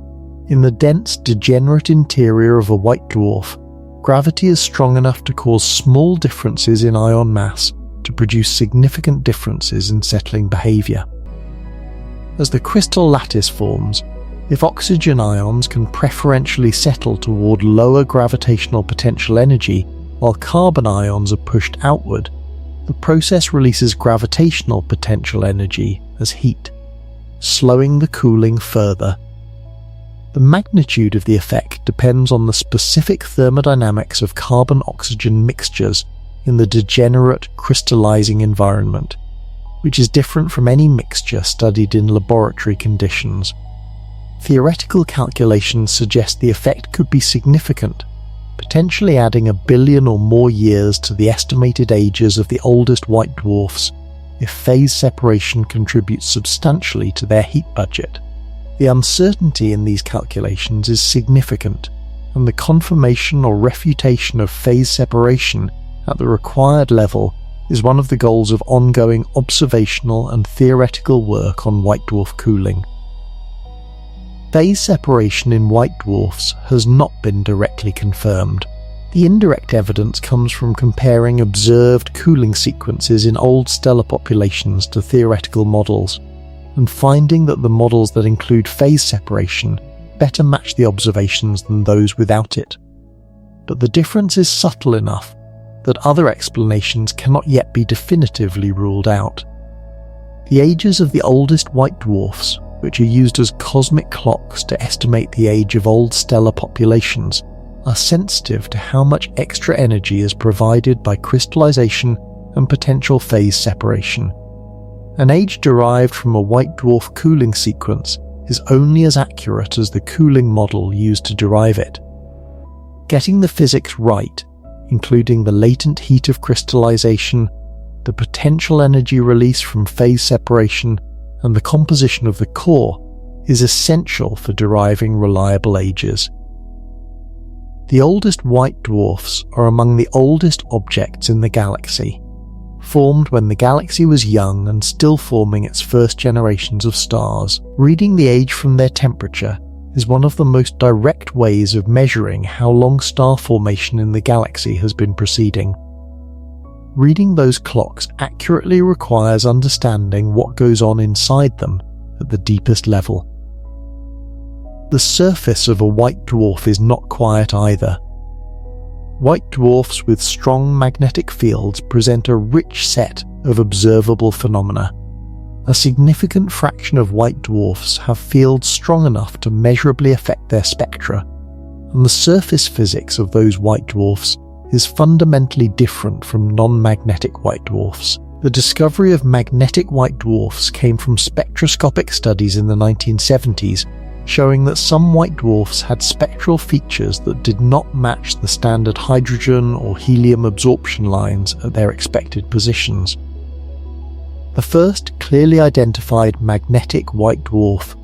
Speaker 1: In the dense, degenerate interior of a white dwarf, gravity is strong enough to cause small differences in ion mass to produce significant differences in settling behavior. As the crystal lattice forms, if oxygen ions can preferentially settle toward lower gravitational potential energy while carbon ions are pushed outward, the process releases gravitational potential energy as heat, slowing the cooling further. The magnitude of the effect depends on the specific thermodynamics of carbon-oxygen mixtures in the degenerate crystallizing environment, which is different from any mixture studied in laboratory conditions. Theoretical calculations suggest the effect could be significant, potentially adding 1 billion or more years to the estimated ages of the oldest white dwarfs if phase separation contributes substantially to their heat budget. The uncertainty in these calculations is significant, and the confirmation or refutation of phase separation at the required level is one of the goals of ongoing observational and theoretical work on white dwarf cooling. Phase separation in white dwarfs has not been directly confirmed. The indirect evidence comes from comparing observed cooling sequences in old stellar populations to theoretical models, and finding that the models that include phase separation better match the observations than those without it. But the difference is subtle enough that other explanations cannot yet be definitively ruled out. The ages of the oldest white dwarfs, which are used as cosmic clocks to estimate the age of old stellar populations, are sensitive to how much extra energy is provided by crystallization and potential phase separation. An age derived from a white dwarf cooling sequence is only as accurate as the cooling model used to derive it. Getting the physics right, including the latent heat of crystallization, the potential energy release from phase separation, and the composition of the core, is essential for deriving reliable ages. The oldest white dwarfs are among the oldest objects in the galaxy, formed when the galaxy was young and still forming its first generations of stars. Reading the age from their temperature is one of the most direct ways of measuring how long star formation in the galaxy has been proceeding. Reading those clocks accurately requires understanding what goes on inside them at the deepest level. The surface of a white dwarf is not quiet either. White dwarfs with strong magnetic fields present a rich set of observable phenomena. A significant fraction of white dwarfs have fields strong enough to measurably affect their spectra, and the surface physics of those white dwarfs is fundamentally different from non-magnetic white dwarfs. The discovery of magnetic white dwarfs came from spectroscopic studies in the 1970s, showing that some white dwarfs had spectral features that did not match the standard hydrogen or helium absorption lines at their expected positions. The first clearly identified magnetic white dwarf,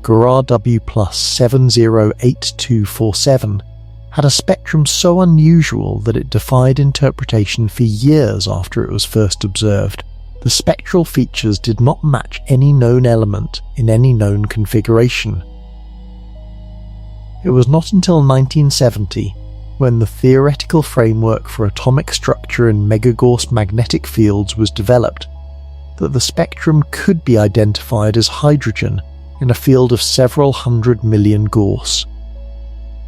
Speaker 1: Gaia W+ 708247, had a spectrum so unusual that it defied interpretation for years after it was first observed. The spectral features did not match any known element in any known configuration. It was not until 1970, when the theoretical framework for atomic structure in megagauss magnetic fields was developed, that the spectrum could be identified as hydrogen in a field of several 100 million Gauss.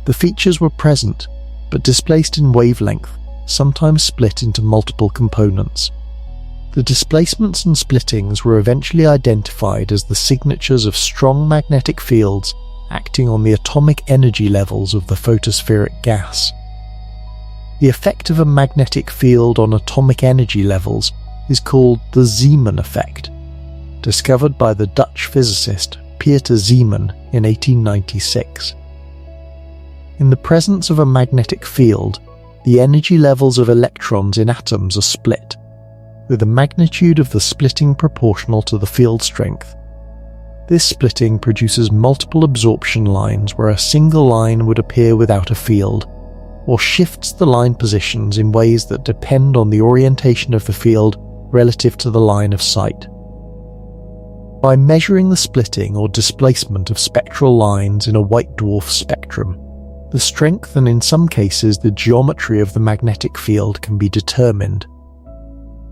Speaker 1: The features were present, but displaced in wavelength, sometimes split into multiple components. The displacements and splittings were eventually identified as the signatures of strong magnetic fields acting on the atomic energy levels of the photospheric gas. The effect of a magnetic field on atomic energy levels is called the Zeeman effect, discovered by the Dutch physicist Pieter Zeeman in 1896. In the presence of a magnetic field, the energy levels of electrons in atoms are split, with the magnitude of the splitting proportional to the field strength. This splitting produces multiple absorption lines where a single line would appear without a field, or shifts the line positions in ways that depend on the orientation of the field relative to the line of sight. By measuring the splitting or displacement of spectral lines in a white dwarf spectrum, the strength and in some cases the geometry of the magnetic field can be determined.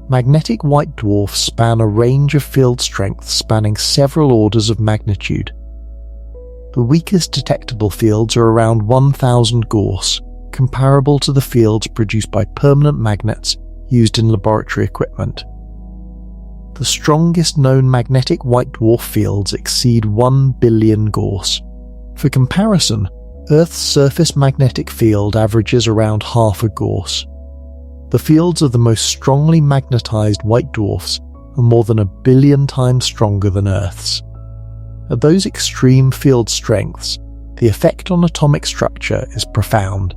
Speaker 1: Magnetic white dwarfs span a range of field strengths spanning several orders of magnitude. The weakest detectable fields are around 1000 Gauss, comparable to the fields produced by permanent magnets used in laboratory equipment. The strongest known magnetic white dwarf fields exceed 1 billion Gauss. For comparison, Earth's surface magnetic field averages around half a Gauss. The fields of the most strongly magnetized white dwarfs are more than 1 billion times stronger than Earth's. At those extreme field strengths, the effect on atomic structure is profound.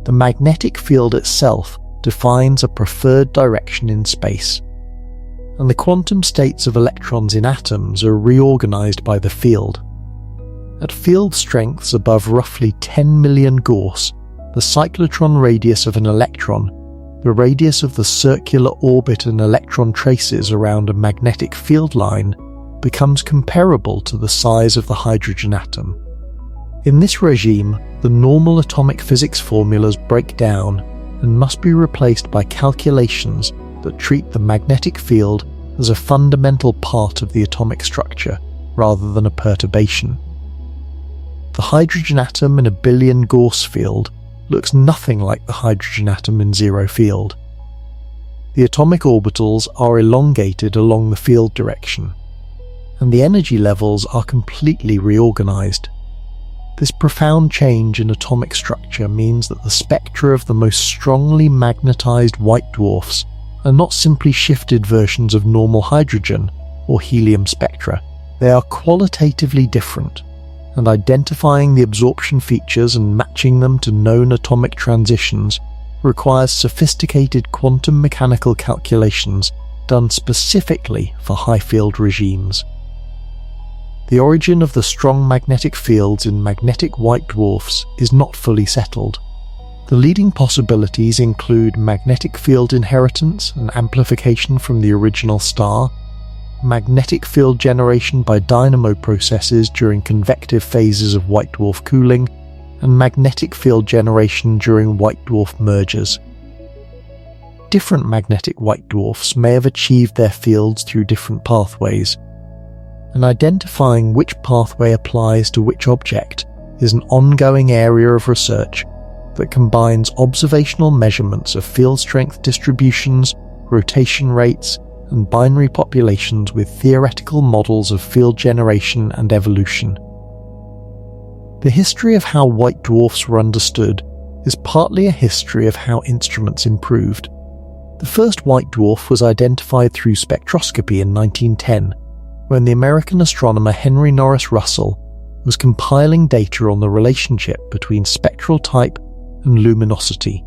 Speaker 1: The magnetic field itself defines a preferred direction in space. and the quantum states of electrons in atoms are reorganized by the field. At field strengths above roughly 10 million Gauss, the cyclotron radius of an electron, the radius of the circular orbit an electron traces around a magnetic field line, becomes comparable to the size of the hydrogen atom. In this regime, the normal atomic physics formulas break down and must be replaced by calculations that treat the magnetic field as a fundamental part of the atomic structure rather than a perturbation. The hydrogen atom in a billion Gauss field looks nothing like the hydrogen atom in zero field. The atomic orbitals are elongated along the field direction, and the energy levels are completely reorganized. This profound change in atomic structure means that the spectra of the most strongly magnetized white dwarfs are not simply shifted versions of normal hydrogen or helium spectra. They are qualitatively different, and identifying the absorption features and matching them to known atomic transitions requires sophisticated quantum mechanical calculations done specifically for high-field regimes. The origin of the strong magnetic fields in magnetic white dwarfs is not fully settled. The leading possibilities include magnetic field inheritance and amplification from the original star, magnetic field generation by dynamo processes during convective phases of white dwarf cooling, and magnetic field generation during white dwarf mergers. Different magnetic white dwarfs may have achieved their fields through different pathways, and identifying which pathway applies to which object is an ongoing area of research that combines observational measurements of field strength distributions, rotation rates, and binary populations with theoretical models of field generation and evolution. The history of how white dwarfs were understood is partly a history of how instruments improved. The first white dwarf was identified through spectroscopy in 1910, when the American astronomer Henry Norris Russell was compiling data on the relationship between spectral type and luminosity.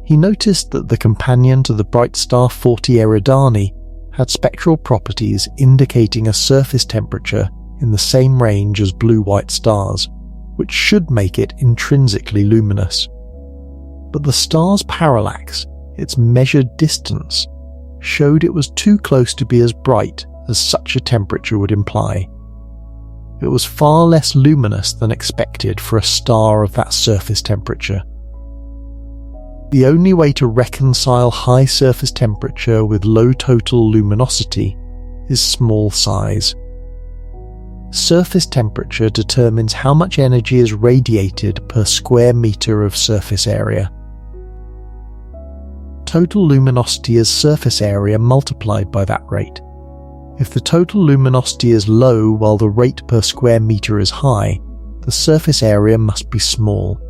Speaker 1: He noticed that the companion to the bright star 40 Eridani had spectral properties indicating a surface temperature in the same range as blue-white stars, which should make it intrinsically luminous. But the star's parallax, its measured distance, showed it was too close to be as bright as such a temperature would imply. It was far less luminous than expected for a star of that surface temperature. The only way to reconcile high surface temperature with low total luminosity is small size. Surface temperature determines how much energy is radiated per square meter of surface area. Total luminosity is surface area multiplied by that rate. If the total luminosity is low while the rate per square meter is high, the surface area must be small.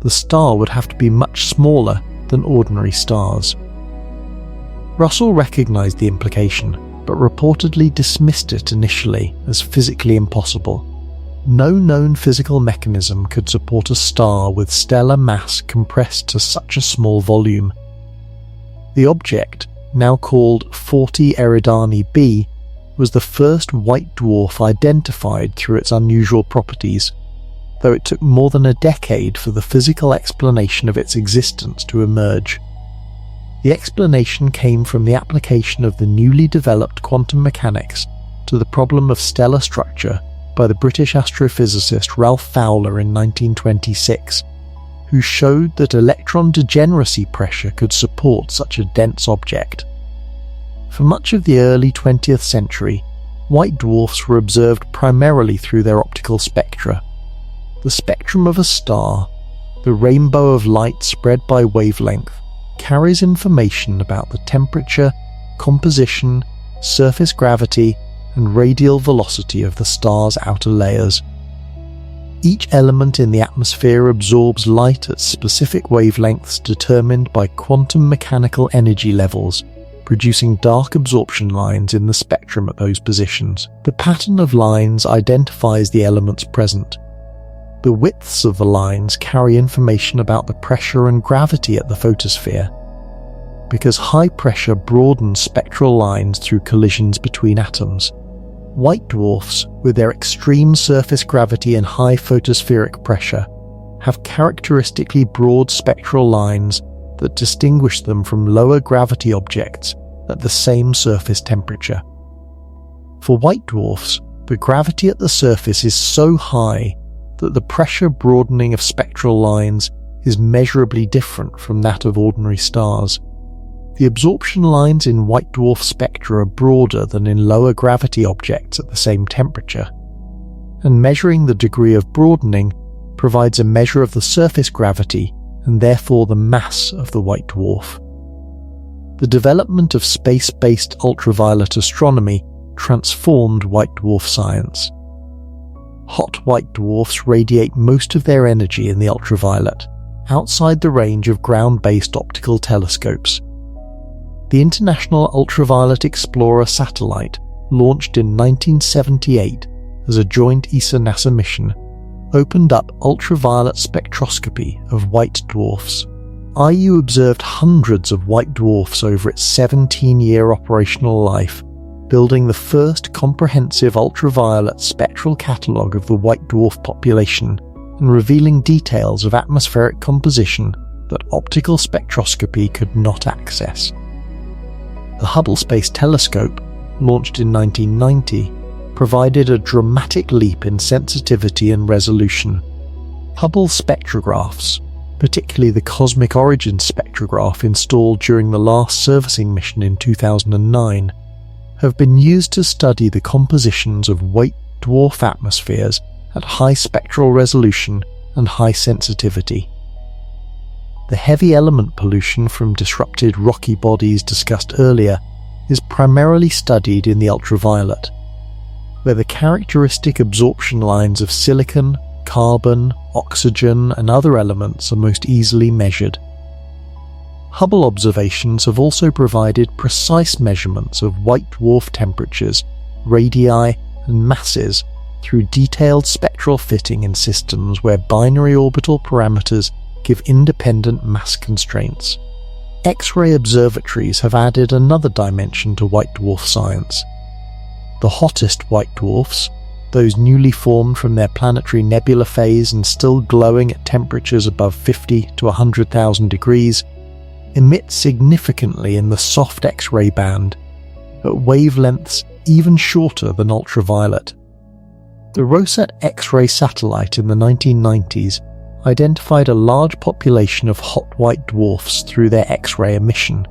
Speaker 1: The star would have to be much smaller than ordinary stars. Russell recognized the implication, but reportedly dismissed it initially as physically impossible. No known physical mechanism could support a star with stellar mass compressed to such a small volume. The object, now called 40 Eridani b, was the first white dwarf identified through its unusual properties, though it took more than a decade for the physical explanation of its existence to emerge. The explanation came from the application of the newly developed quantum mechanics to the problem of stellar structure by the British astrophysicist Ralph Fowler in 1926, who showed that electron degeneracy pressure could support such a dense object. For much of the early 20th century, white dwarfs were observed primarily through their optical spectra. The spectrum of a star, the rainbow of light spread by wavelength, carries information about the temperature, composition, surface gravity, and radial velocity of the star's outer layers. Each element in the atmosphere absorbs light at specific wavelengths determined by quantum mechanical energy levels, producing dark absorption lines in the spectrum at those positions. The pattern of lines identifies the elements present. The widths of the lines carry information about the pressure and gravity at the photosphere. because high pressure broadens spectral lines through collisions between atoms. White dwarfs, with their extreme surface gravity and high photospheric pressure, have characteristically broad spectral lines that distinguish them from lower gravity objects at the same surface temperature. For white dwarfs, the gravity at the surface is so high that the pressure broadening of spectral lines is measurably different from that of ordinary stars. The absorption lines in white dwarf spectra are broader than in lower gravity objects at the same temperature, and measuring the degree of broadening provides a measure of the surface gravity and therefore the mass of the white dwarf. The development of space-based ultraviolet astronomy transformed white dwarf science. Hot white dwarfs radiate most of their energy in the ultraviolet, outside the range of ground-based optical telescopes. The International Ultraviolet Explorer satellite, launched in 1978 as a joint ESA-NASA mission, opened up ultraviolet spectroscopy of white dwarfs. IU observed hundreds of white dwarfs over its 17-year operational life, building the first comprehensive ultraviolet spectral catalogue of the white dwarf population and revealing details of atmospheric composition that optical spectroscopy could not access. The Hubble Space Telescope, launched in 1990, provided a dramatic leap in sensitivity and resolution. Hubble spectrographs, particularly the Cosmic Origin spectrograph installed during the last servicing mission in 2009, have been used to study the compositions of white dwarf atmospheres at high spectral resolution and high sensitivity. The heavy element pollution from disrupted rocky bodies discussed earlier is primarily studied in the ultraviolet, where the characteristic absorption lines of silicon, carbon, oxygen, and other elements are most easily measured. Hubble observations have also provided precise measurements of white dwarf temperatures, radii, and masses through detailed spectral fitting in systems where binary orbital parameters give independent mass constraints. X-ray observatories have added another dimension to white dwarf science. The hottest white dwarfs, those newly formed from their planetary nebula phase and still glowing at temperatures above 50 to 100,000 degrees, emit significantly in the soft X-ray band, at wavelengths even shorter than ultraviolet. The Rosette X-ray satellite in the 1990s identified a large population of hot white dwarfs through their X-ray emission,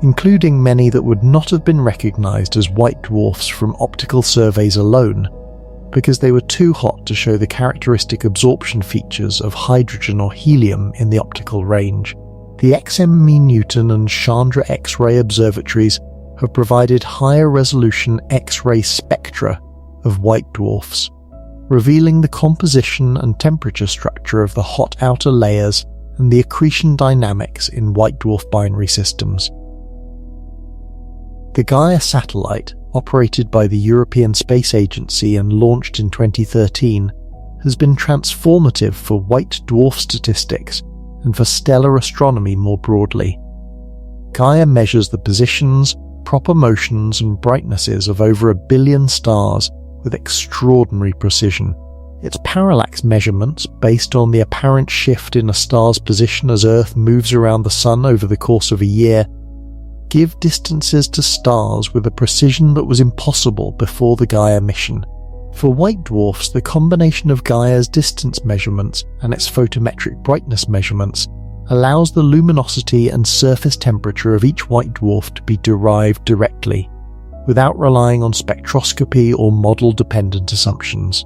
Speaker 1: including many that would not have been recognized as white dwarfs from optical surveys alone, because they were too hot to show the characteristic absorption features of hydrogen or helium in the optical range. The XME Newton and Chandra X-ray observatories have provided higher resolution X-ray spectra of white dwarfs, revealing the composition and temperature structure of the hot outer layers and the accretion dynamics in white dwarf binary systems. The Gaia satellite, operated by the European Space Agency and launched in 2013, has been transformative for white dwarf statistics and for stellar astronomy more broadly. Gaia measures the positions, proper motions, and brightnesses of over 1 billion stars with extraordinary precision. Its parallax measurements, based on the apparent shift in a star's position as Earth moves around the Sun over the course of a year, give distances to stars with a precision that was impossible before the Gaia mission. For white dwarfs, the combination of Gaia's distance measurements and its photometric brightness measurements allows the luminosity and surface temperature of each white dwarf to be derived directly, without relying on spectroscopy or model-dependent assumptions.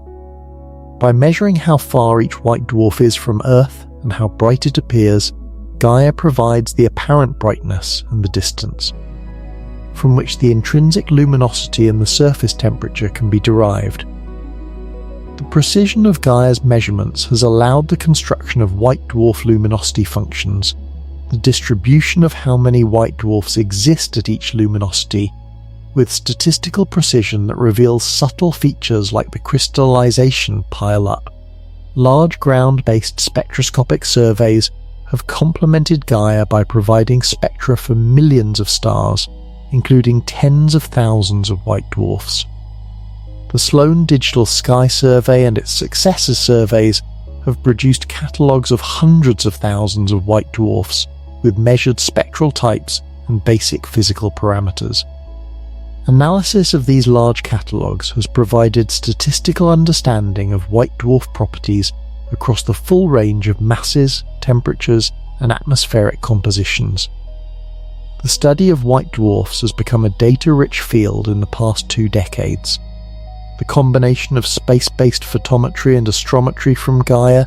Speaker 1: By measuring how far each white dwarf is from Earth and how bright it appears, Gaia provides the apparent brightness and the distance, from which the intrinsic luminosity and the surface temperature can be derived. The precision of Gaia's measurements has allowed the construction of white dwarf luminosity functions, the distribution of how many white dwarfs exist at each luminosity, with statistical precision that reveals subtle features like the crystallization pile-up. Large ground-based spectroscopic surveys have complemented Gaia by providing spectra for millions of stars, including tens of thousands of white dwarfs. The Sloan Digital Sky Survey and its successor surveys have produced catalogues of hundreds of thousands of white dwarfs with measured spectral types and basic physical parameters. Analysis of these large catalogues has provided statistical understanding of white dwarf properties across the full range of masses, temperatures, and atmospheric compositions. The study of white dwarfs has become a data-rich field in the past 2 decades. The combination of space-based photometry and astrometry from Gaia,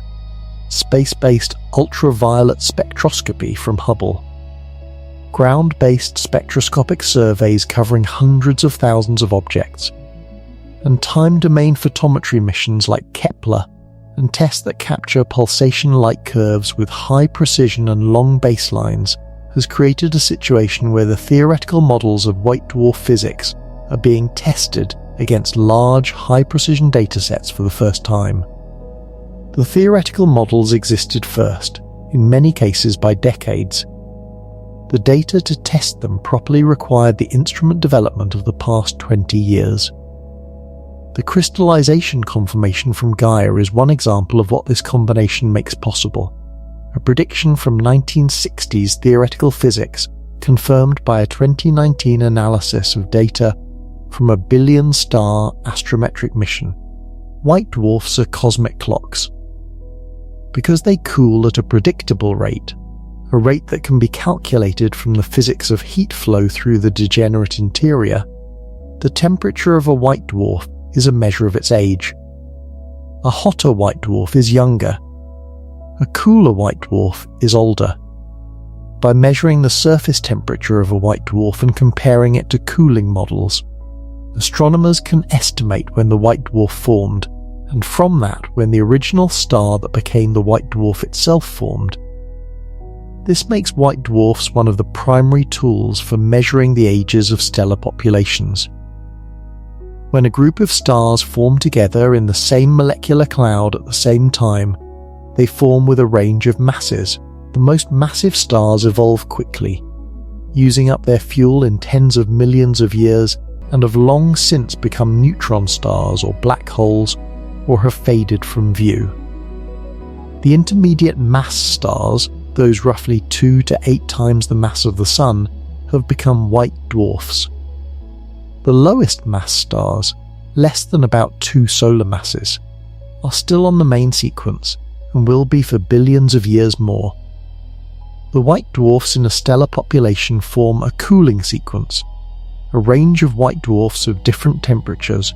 Speaker 1: space-based ultraviolet spectroscopy from Hubble, ground-based spectroscopic surveys covering hundreds of thousands of objects, and time-domain photometry missions like Kepler and tests that capture pulsation-like curves with high precision and long baselines has created a situation where the theoretical models of white dwarf physics are being tested against large, high-precision datasets for the first time. The theoretical models existed first, in many cases by decades. The data to test them properly required the instrument development of the past 20 years. The crystallization confirmation from Gaia is one example of what this combination makes possible, a prediction from 1960s theoretical physics confirmed by a 2019 analysis of data from a billion-star astrometric mission. White dwarfs are cosmic clocks. Because they cool at a predictable rate, a rate that can be calculated from the physics of heat flow through the degenerate interior, the temperature of a white dwarf is a measure of its age. A hotter white dwarf is younger. A cooler white dwarf is older. By measuring the surface temperature of a white dwarf and comparing it to cooling models, astronomers can estimate when the white dwarf formed, and from that when the original star that became the white dwarf itself formed. This makes white dwarfs one of the primary tools for measuring the ages of stellar populations. When a group of stars form together in the same molecular cloud at the same time, they form with a range of masses. The most massive stars evolve quickly, using up their fuel in tens of millions of years, and have long since become neutron stars or black holes, or have faded from view. The intermediate mass stars, those roughly 2 to 8 times the mass of the Sun, have become white dwarfs. The lowest mass stars, less than about 2 solar masses, are still on the main sequence and will be for billions of years more. The white dwarfs in a stellar population form a cooling sequence, a range of white dwarfs of different temperatures,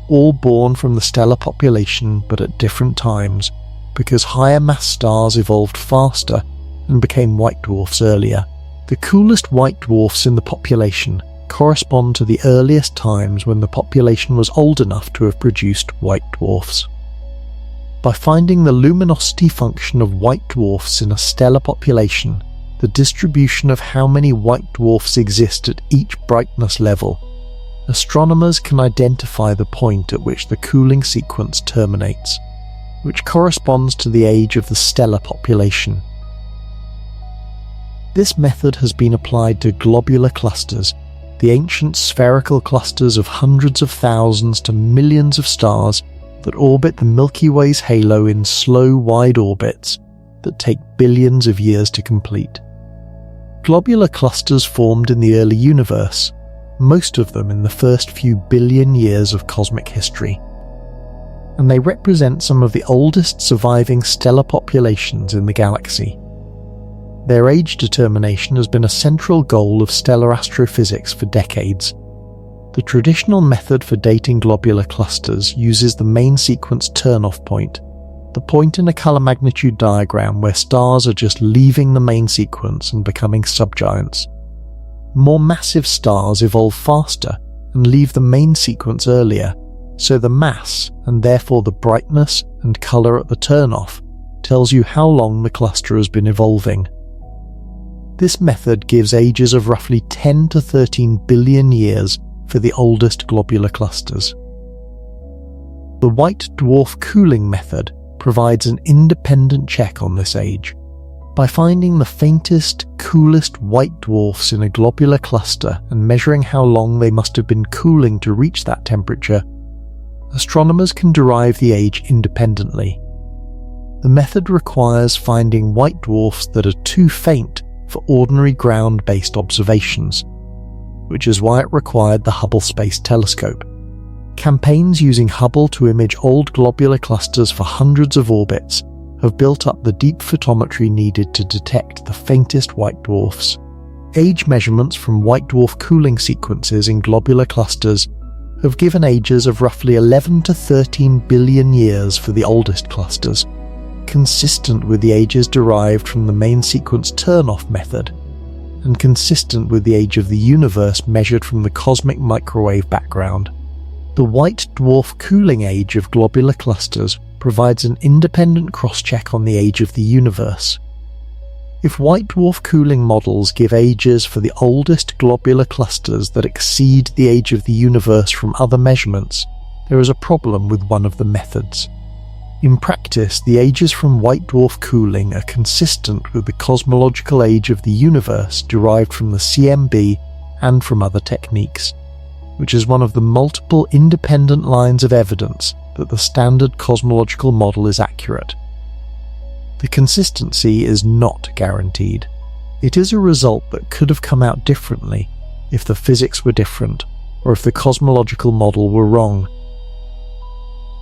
Speaker 1: all born from the stellar population but at different times, because higher mass stars evolved faster and became white dwarfs earlier. The coolest white dwarfs in the population correspond to the earliest times when the population was old enough to have produced white dwarfs. By finding the luminosity function of white dwarfs in a stellar population, the distribution of how many white dwarfs exist at each brightness level, astronomers can identify the point at which the cooling sequence terminates, which corresponds to the age of the stellar population. This method has been applied to globular clusters, the ancient spherical clusters of hundreds of thousands to millions of stars that orbit the Milky Way's halo in slow, wide orbits that take billions of years to complete. Globular clusters formed in the early universe, most of them in the first few billion years of cosmic history, and they represent some of the oldest surviving stellar populations in the galaxy. Their age determination has been a central goal of stellar astrophysics for decades. The traditional method for dating globular clusters uses the main sequence turn-off point, the point in a color magnitude diagram where stars are just leaving the main sequence and becoming subgiants. More massive stars evolve faster and leave the main sequence earlier, so the mass, and therefore the brightness and color at the turn-off, tells you how long the cluster has been evolving. This method gives ages of roughly 10 to 13 billion years for the oldest globular clusters. The white dwarf cooling method provides an independent check on this age. By finding the faintest, coolest white dwarfs in a globular cluster and measuring how long they must have been cooling to reach that temperature, astronomers can derive the age independently. The method requires finding white dwarfs that are too faint for ordinary ground-based observations, which is why it required the Hubble Space Telescope. Campaigns using Hubble to image old globular clusters for hundreds of orbits have built up the deep photometry needed to detect the faintest white dwarfs. Age measurements from white dwarf cooling sequences in globular clusters have given ages of roughly 11 to 13 billion years for the oldest clusters, consistent with the ages derived from the main sequence turn-off method, and consistent with the age of the universe measured from the cosmic microwave background. The white dwarf cooling age of globular clusters provides an independent cross-check on the age of the universe. If white dwarf cooling models give ages for the oldest globular clusters that exceed the age of the universe from other measurements, there is a problem with one of the methods. In practice, the ages from white dwarf cooling are consistent with the cosmological age of the universe derived from the CMB and from other techniques, which is one of the multiple independent lines of evidence that the standard cosmological model is accurate. The consistency is not guaranteed. It is a result that could have come out differently if the physics were different or if the cosmological model were wrong.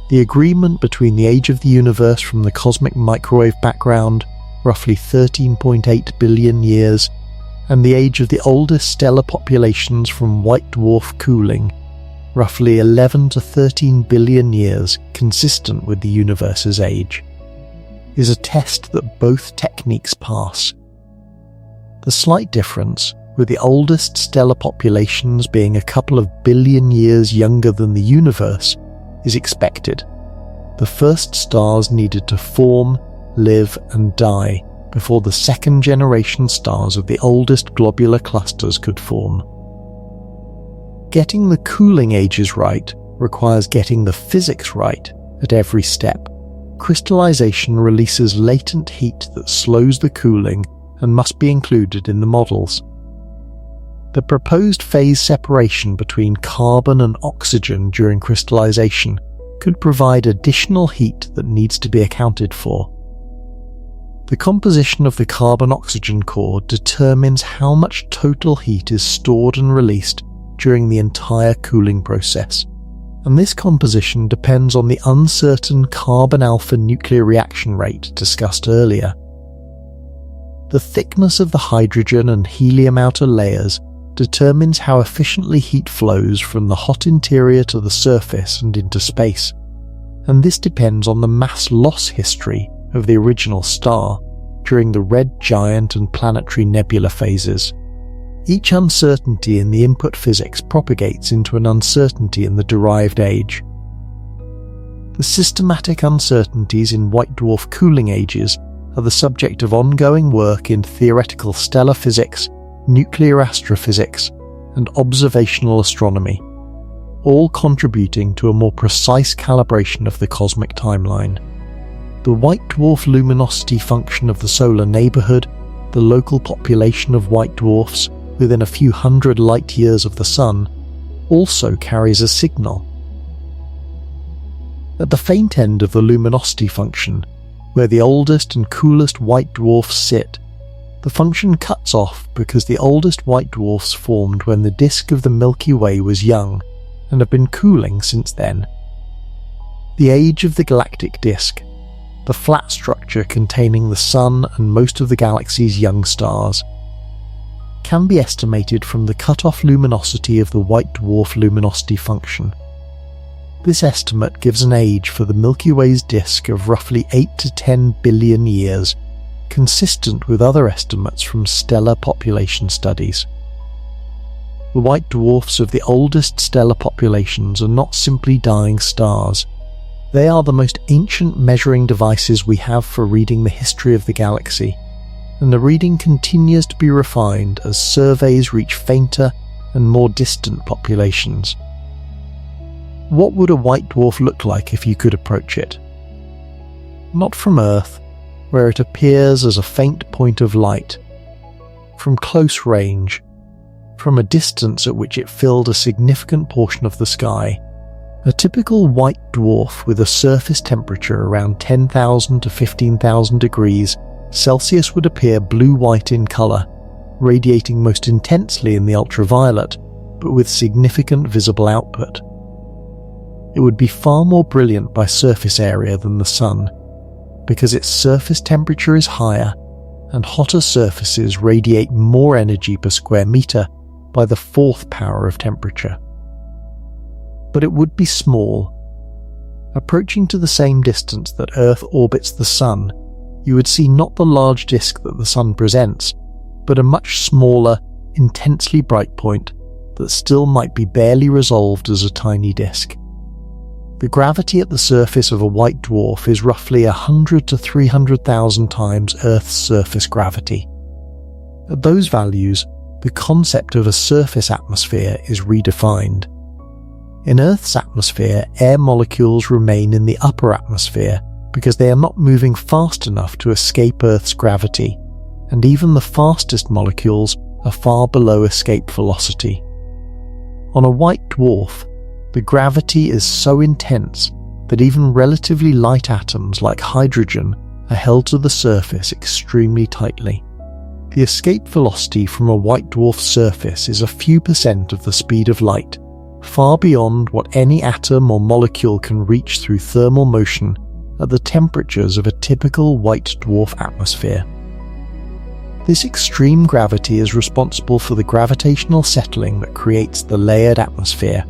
Speaker 1: The agreement between the age of the universe from the cosmic microwave background, roughly 13.8 billion years, and the age of the oldest stellar populations from white dwarf cooling, roughly 11 to 13 billion years consistent with the universe's age, is a test that both techniques pass. The slight difference, with the oldest stellar populations being a couple of billion years younger than the universe, is expected. The first stars needed to form, live and die before the second generation stars of the oldest globular clusters could form. Getting the cooling ages right requires getting the physics right at every step. Crystallization releases latent heat that slows the cooling and must be included in the models. The proposed phase separation between carbon and oxygen during crystallization could provide additional heat that needs to be accounted for. The composition of the carbon-oxygen core determines how much total heat is stored and released during the entire cooling process, and this composition depends on the uncertain carbon-alpha nuclear reaction rate discussed earlier. The thickness of the hydrogen and helium outer layers determines how efficiently heat flows from the hot interior to the surface and into space, and this depends on the mass loss history of the original star during the red giant and planetary nebula phases. Each uncertainty in the input physics propagates into an uncertainty in the derived age. The systematic uncertainties in white dwarf cooling ages are the subject of ongoing work in theoretical stellar physics, nuclear astrophysics, and observational astronomy, all contributing to a more precise calibration of the cosmic timeline. The white dwarf luminosity function of the solar neighbourhood, the local population of white dwarfs within a few hundred light-years of the Sun, also carries a signal. At the faint end of the luminosity function, where the oldest and coolest white dwarfs sit, the function cuts off because the oldest white dwarfs formed when the disk of the Milky Way was young and have been cooling since then. The age of the galactic disk, the flat structure containing the Sun and most of the galaxy's young stars, can be estimated from the cut-off luminosity of the white dwarf luminosity function. This estimate gives an age for the Milky Way's disk of roughly 8 to 10 billion years, consistent with other estimates from stellar population studies. The white dwarfs of the oldest stellar populations are not simply dying stars. They are the most ancient measuring devices we have for reading the history of the galaxy, and the reading continues to be refined as surveys reach fainter and more distant populations. What would a white dwarf look like if you could approach it? Not from Earth, where it appears as a faint point of light. From close range, from a distance at which it filled a significant portion of the sky, a typical white dwarf with a surface temperature around 10,000 to 15,000 degrees Celsius would appear blue-white in colour, radiating most intensely in the ultraviolet, but with significant visible output. It would be far more brilliant by surface area than the Sun, because its surface temperature is higher, and hotter surfaces radiate more energy per square metre by the fourth power of temperature. But it would be small. Approaching to the same distance that Earth orbits the Sun, you would see not the large disk that the Sun presents, but a much smaller, intensely bright point that still might be barely resolved as a tiny disk. The gravity at the surface of a white dwarf is roughly 100 to 300,000 times Earth's surface gravity. At those values, the concept of a surface atmosphere is redefined. In Earth's atmosphere, air molecules remain in the upper atmosphere because they are not moving fast enough to escape Earth's gravity, and even the fastest molecules are far below escape velocity. On a white dwarf, the gravity is so intense that even relatively light atoms like hydrogen are held to the surface extremely tightly. The escape velocity from a white dwarf's surface is a few % of the speed of light, far beyond what any atom or molecule can reach through thermal motion at the temperatures of a typical white dwarf atmosphere. This extreme gravity is responsible for the gravitational settling that creates the layered atmosphere.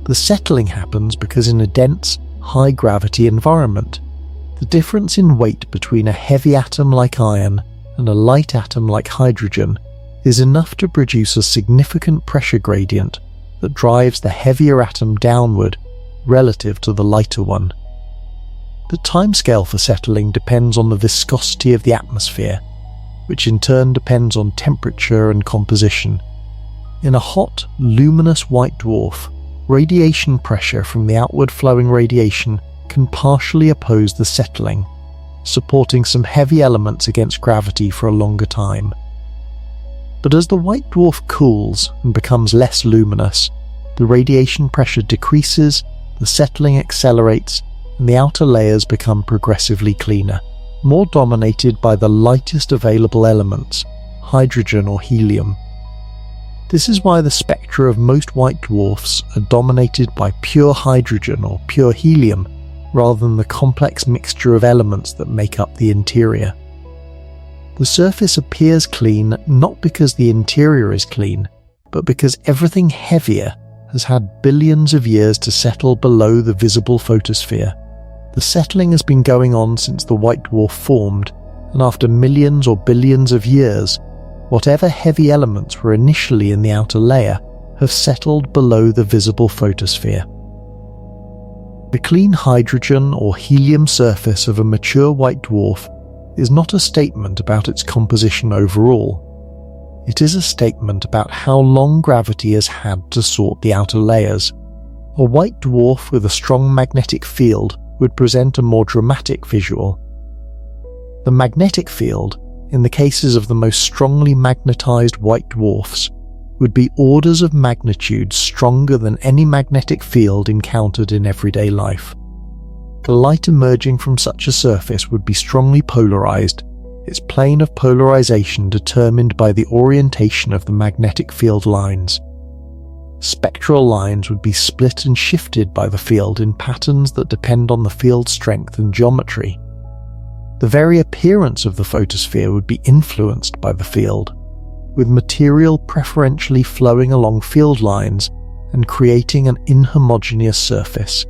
Speaker 1: The settling happens because in a dense, high-gravity environment, the difference in weight between a heavy atom like iron and a light atom like hydrogen is enough to produce a significant pressure gradient that drives the heavier atom downward relative to the lighter one. The timescale for settling depends on the viscosity of the atmosphere, which in turn depends on temperature and composition. In a hot, luminous white dwarf, radiation pressure from the outward flowing radiation can partially oppose the settling, supporting some heavy elements against gravity for a longer time. But as the white dwarf cools and becomes less luminous, the radiation pressure decreases, the settling accelerates, and the outer layers become progressively cleaner, more dominated by the lightest available elements, hydrogen or helium. This is why the spectra of most white dwarfs are dominated by pure hydrogen or pure helium, rather than the complex mixture of elements that make up the interior. The surface appears clean not because the interior is clean, but because everything heavier has had billions of years to settle below the visible photosphere. The settling has been going on since the white dwarf formed, and after millions or billions of years, whatever heavy elements were initially in the outer layer have settled below the visible photosphere. The clean hydrogen or helium surface of a mature white dwarf is not a statement about its composition overall. It is a statement about how long gravity has had to sort the outer layers. A white dwarf with a strong magnetic field would present a more dramatic visual. The magnetic field, in the cases of the most strongly magnetized white dwarfs, would be orders of magnitude stronger than any magnetic field encountered in everyday life. The light emerging from such a surface would be strongly polarized, its plane of polarization determined by the orientation of the magnetic field lines. Spectral lines would be split and shifted by the field in patterns that depend on the field strength and geometry. The very appearance of the photosphere would be influenced by the field, with material preferentially flowing along field lines and creating an inhomogeneous surface.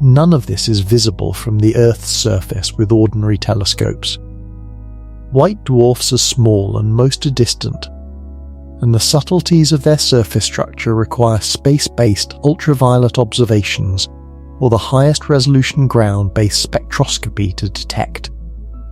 Speaker 1: None of this is visible from the Earth's surface with ordinary telescopes. White dwarfs are small and most are distant, and the subtleties of their surface structure require space-based ultraviolet observations or the highest resolution ground-based spectroscopy to detect.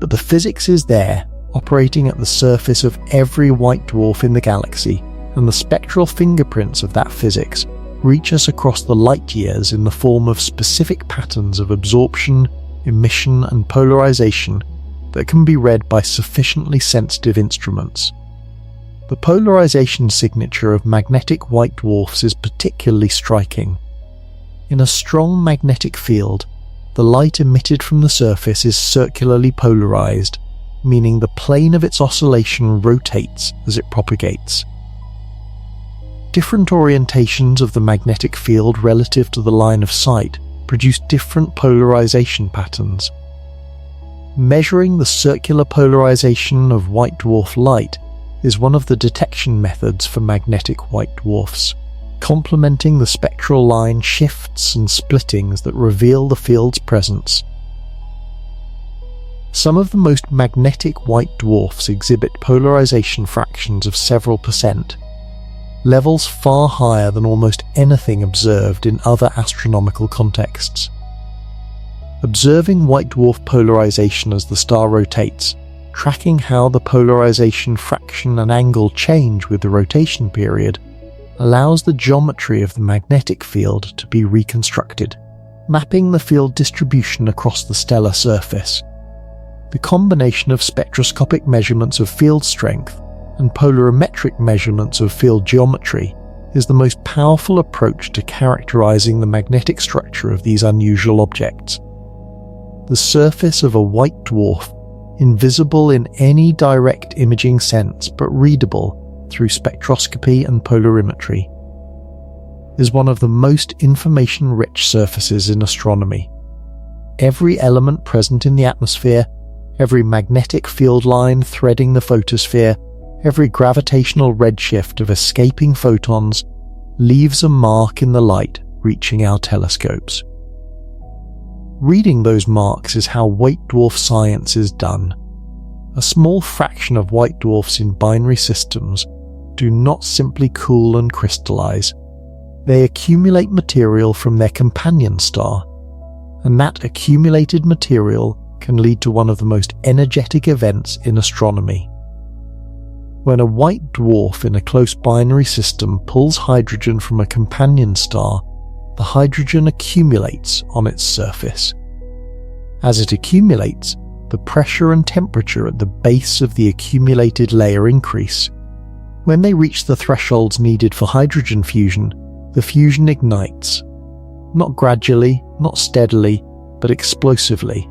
Speaker 1: But the physics is there, operating at the surface of every white dwarf in the galaxy, and the spectral fingerprints of that physics reach us across the light years in the form of specific patterns of absorption, emission and polarization that can be read by sufficiently sensitive instruments. The polarization signature of magnetic white dwarfs is particularly striking. In a strong magnetic field, the light emitted from the surface is circularly polarized, meaning the plane of its oscillation rotates as it propagates. Different orientations of the magnetic field relative to the line of sight produce different polarization patterns. Measuring the circular polarization of white dwarf light is one of the detection methods for magnetic white dwarfs, complementing the spectral line shifts and splittings that reveal the field's presence. Some of the most magnetic white dwarfs exhibit polarization fractions of several percent, levels far higher than almost anything observed in other astronomical contexts. Observing white dwarf polarization as the star rotates, tracking how the polarization fraction and angle change with the rotation period, allows the geometry of the magnetic field to be reconstructed, mapping the field distribution across the stellar surface. The combination of spectroscopic measurements of field strength and polarimetric measurements of field geometry is the most powerful approach to characterizing the magnetic structure of these unusual objects. The surface of a white dwarf, invisible in any direct imaging sense but readable through spectroscopy and polarimetry, is one of the most information-rich surfaces in astronomy. Every element present in the atmosphere, every magnetic field line threading the photosphere, every gravitational redshift of escaping photons leaves a mark in the light reaching our telescopes. Reading those marks is how white dwarf science is done. A small fraction of white dwarfs in binary systems do not simply cool and crystallize. They accumulate material from their companion star, and that accumulated material can lead to one of the most energetic events in astronomy. When a white dwarf in a close binary system pulls hydrogen from a companion star, the hydrogen accumulates on its surface. As it accumulates, the pressure and temperature at the base of the accumulated layer increase. When they reach the thresholds needed for hydrogen fusion, the fusion ignites. Not gradually, not steadily, but explosively.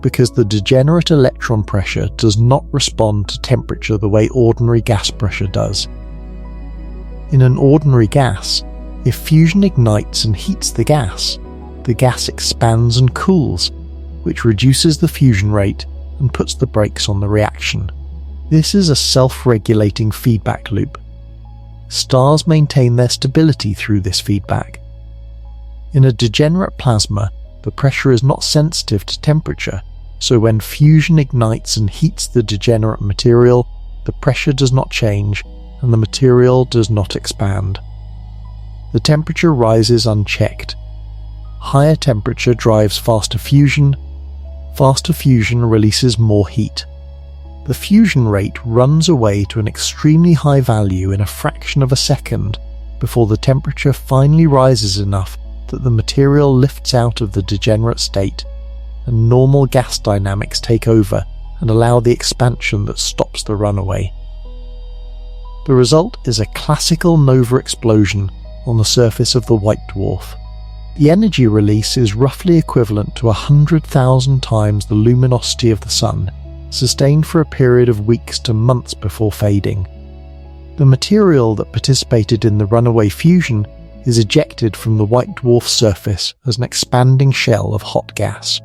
Speaker 1: Because the degenerate electron pressure does not respond to temperature the way ordinary gas pressure does. In an ordinary gas, if fusion ignites and heats the gas expands and cools, which reduces the fusion rate and puts the brakes on the reaction. This is a self-regulating feedback loop. Stars maintain their stability through this feedback. In a degenerate plasma, the pressure is not sensitive to temperature, so when fusion ignites and heats the degenerate material, the pressure does not change and the material does not expand. The temperature rises unchecked. Higher temperature drives faster fusion releases more heat. The fusion rate runs away to an extremely high value in a fraction of a second before the temperature finally rises enough that the material lifts out of the degenerate state and normal gas dynamics take over and allow the expansion that stops the runaway. The result is a classical nova explosion on the surface of the white dwarf. The energy release is roughly equivalent to 100,000 times the luminosity of the Sun, sustained for a period of weeks to months before fading. The material that participated in the runaway fusion is ejected from the white dwarf's surface as an expanding shell of hot gas.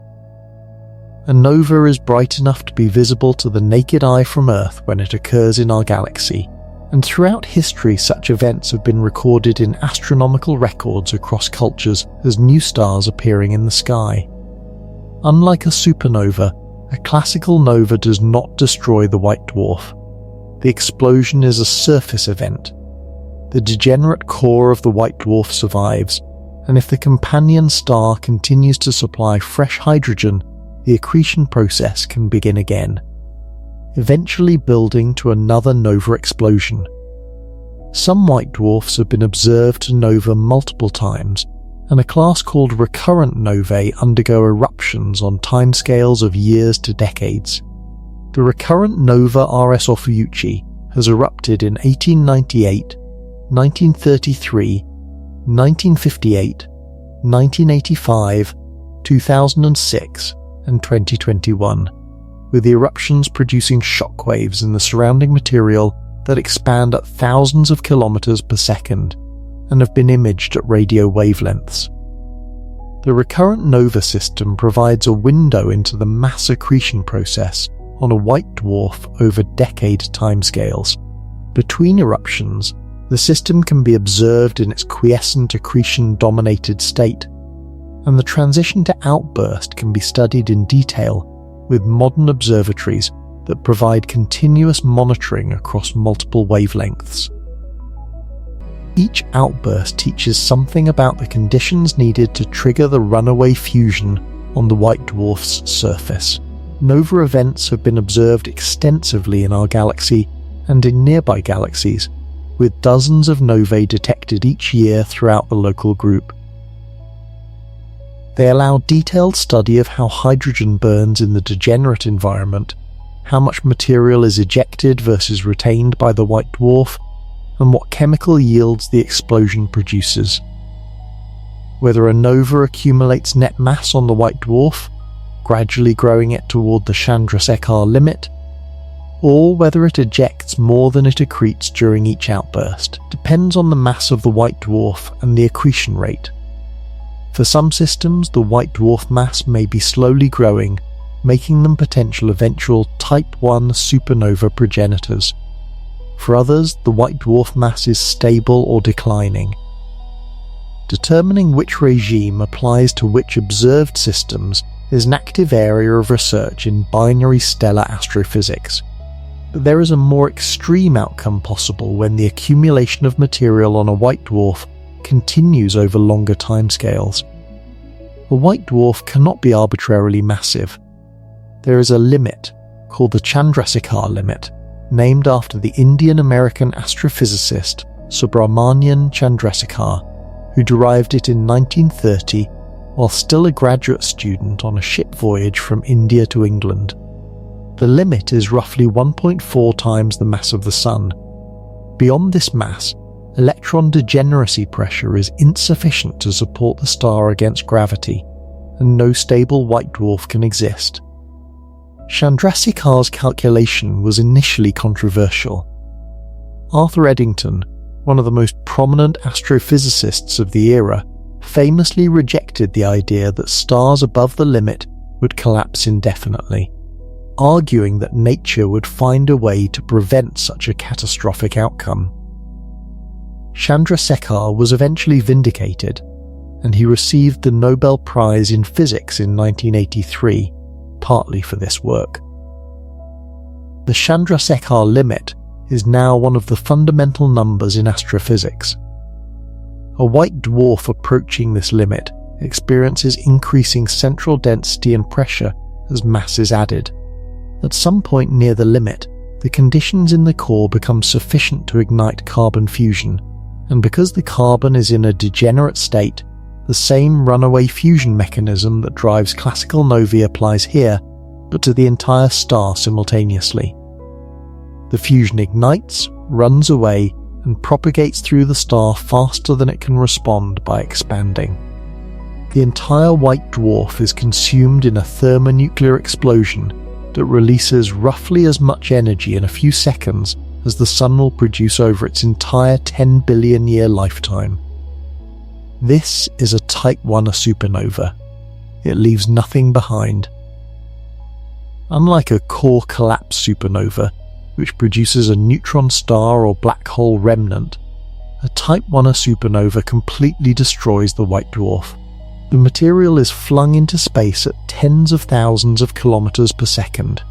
Speaker 1: A nova is bright enough to be visible to the naked eye from Earth when it occurs in our galaxy, and throughout history such events have been recorded in astronomical records across cultures as new stars appearing in the sky. Unlike a supernova, a classical nova does not destroy the white dwarf. The explosion is a surface event. The degenerate core of the white dwarf survives, and if the companion star continues to supply fresh hydrogen, the accretion process can begin again, eventually building to another nova explosion. Some white dwarfs have been observed to nova multiple times, and a class called recurrent novae undergo eruptions on timescales of years to decades. The recurrent nova RS Ophiuchi has erupted in 1898, 1933, 1958, 1985, 2006, and 2021, with the eruptions producing shockwaves in the surrounding material that expand at thousands of kilometers per second and have been imaged at radio wavelengths. The recurrent nova system provides a window into the mass accretion process on a white dwarf over decade timescales. Between eruptions, the system can be observed in its quiescent accretion-dominated state, and the transition to outburst can be studied in detail with modern observatories that provide continuous monitoring across multiple wavelengths. Each outburst teaches something about the conditions needed to trigger the runaway fusion on the white dwarf's surface. Nova events have been observed extensively in our galaxy and in nearby galaxies, with dozens of novae detected each year throughout the local group. They allow detailed study of how hydrogen burns in the degenerate environment, how much material is ejected versus retained by the white dwarf, and what chemical yields the explosion produces. Whether a nova accumulates net mass on the white dwarf, gradually growing it toward the Chandrasekhar limit, or whether it ejects more than it accretes during each outburst, depends on the mass of the white dwarf and the accretion rate. For some systems, the white dwarf mass may be slowly growing, making them potential eventual Type 1 supernova progenitors. For others, the white dwarf mass is stable or declining. Determining which regime applies to which observed systems is an active area of research in binary stellar astrophysics. But there is a more extreme outcome possible when the accumulation of material on a white dwarf continues over longer timescales. A white dwarf cannot be arbitrarily massive. There is a limit, called the Chandrasekhar limit, named after the Indian-American astrophysicist Subrahmanyan Chandrasekhar, who derived it in 1930 while still a graduate student on a ship voyage from India to England. The limit is roughly 1.4 times the mass of the Sun. Beyond this mass, electron degeneracy pressure is insufficient to support the star against gravity, and no stable white dwarf can exist. Chandrasekhar's calculation was initially controversial. Arthur Eddington, one of the most prominent astrophysicists of the era, famously rejected the idea that stars above the limit would collapse indefinitely, arguing that nature would find a way to prevent such a catastrophic outcome. Chandrasekhar was eventually vindicated, and he received the Nobel Prize in Physics in 1983, partly for this work. The Chandrasekhar limit is now one of the fundamental numbers in astrophysics. A white dwarf approaching this limit experiences increasing central density and pressure as mass is added. At some point near the limit, the conditions in the core become sufficient to ignite carbon fusion, and because the carbon is in a degenerate state, the same runaway fusion mechanism that drives classical novae applies here, but to the entire star simultaneously. The fusion ignites, runs away, and propagates through the star faster than it can respond by expanding. The entire white dwarf is consumed in a thermonuclear explosion that releases roughly as much energy in a few seconds as the Sun will produce over its entire 10 billion year lifetime. This is a Type 1 supernova. It leaves nothing behind. Unlike a core collapse supernova, which produces a neutron star or black hole remnant, a Type 1 supernova completely destroys the white dwarf. The material is flung into space at tens of thousands of kilometers per second,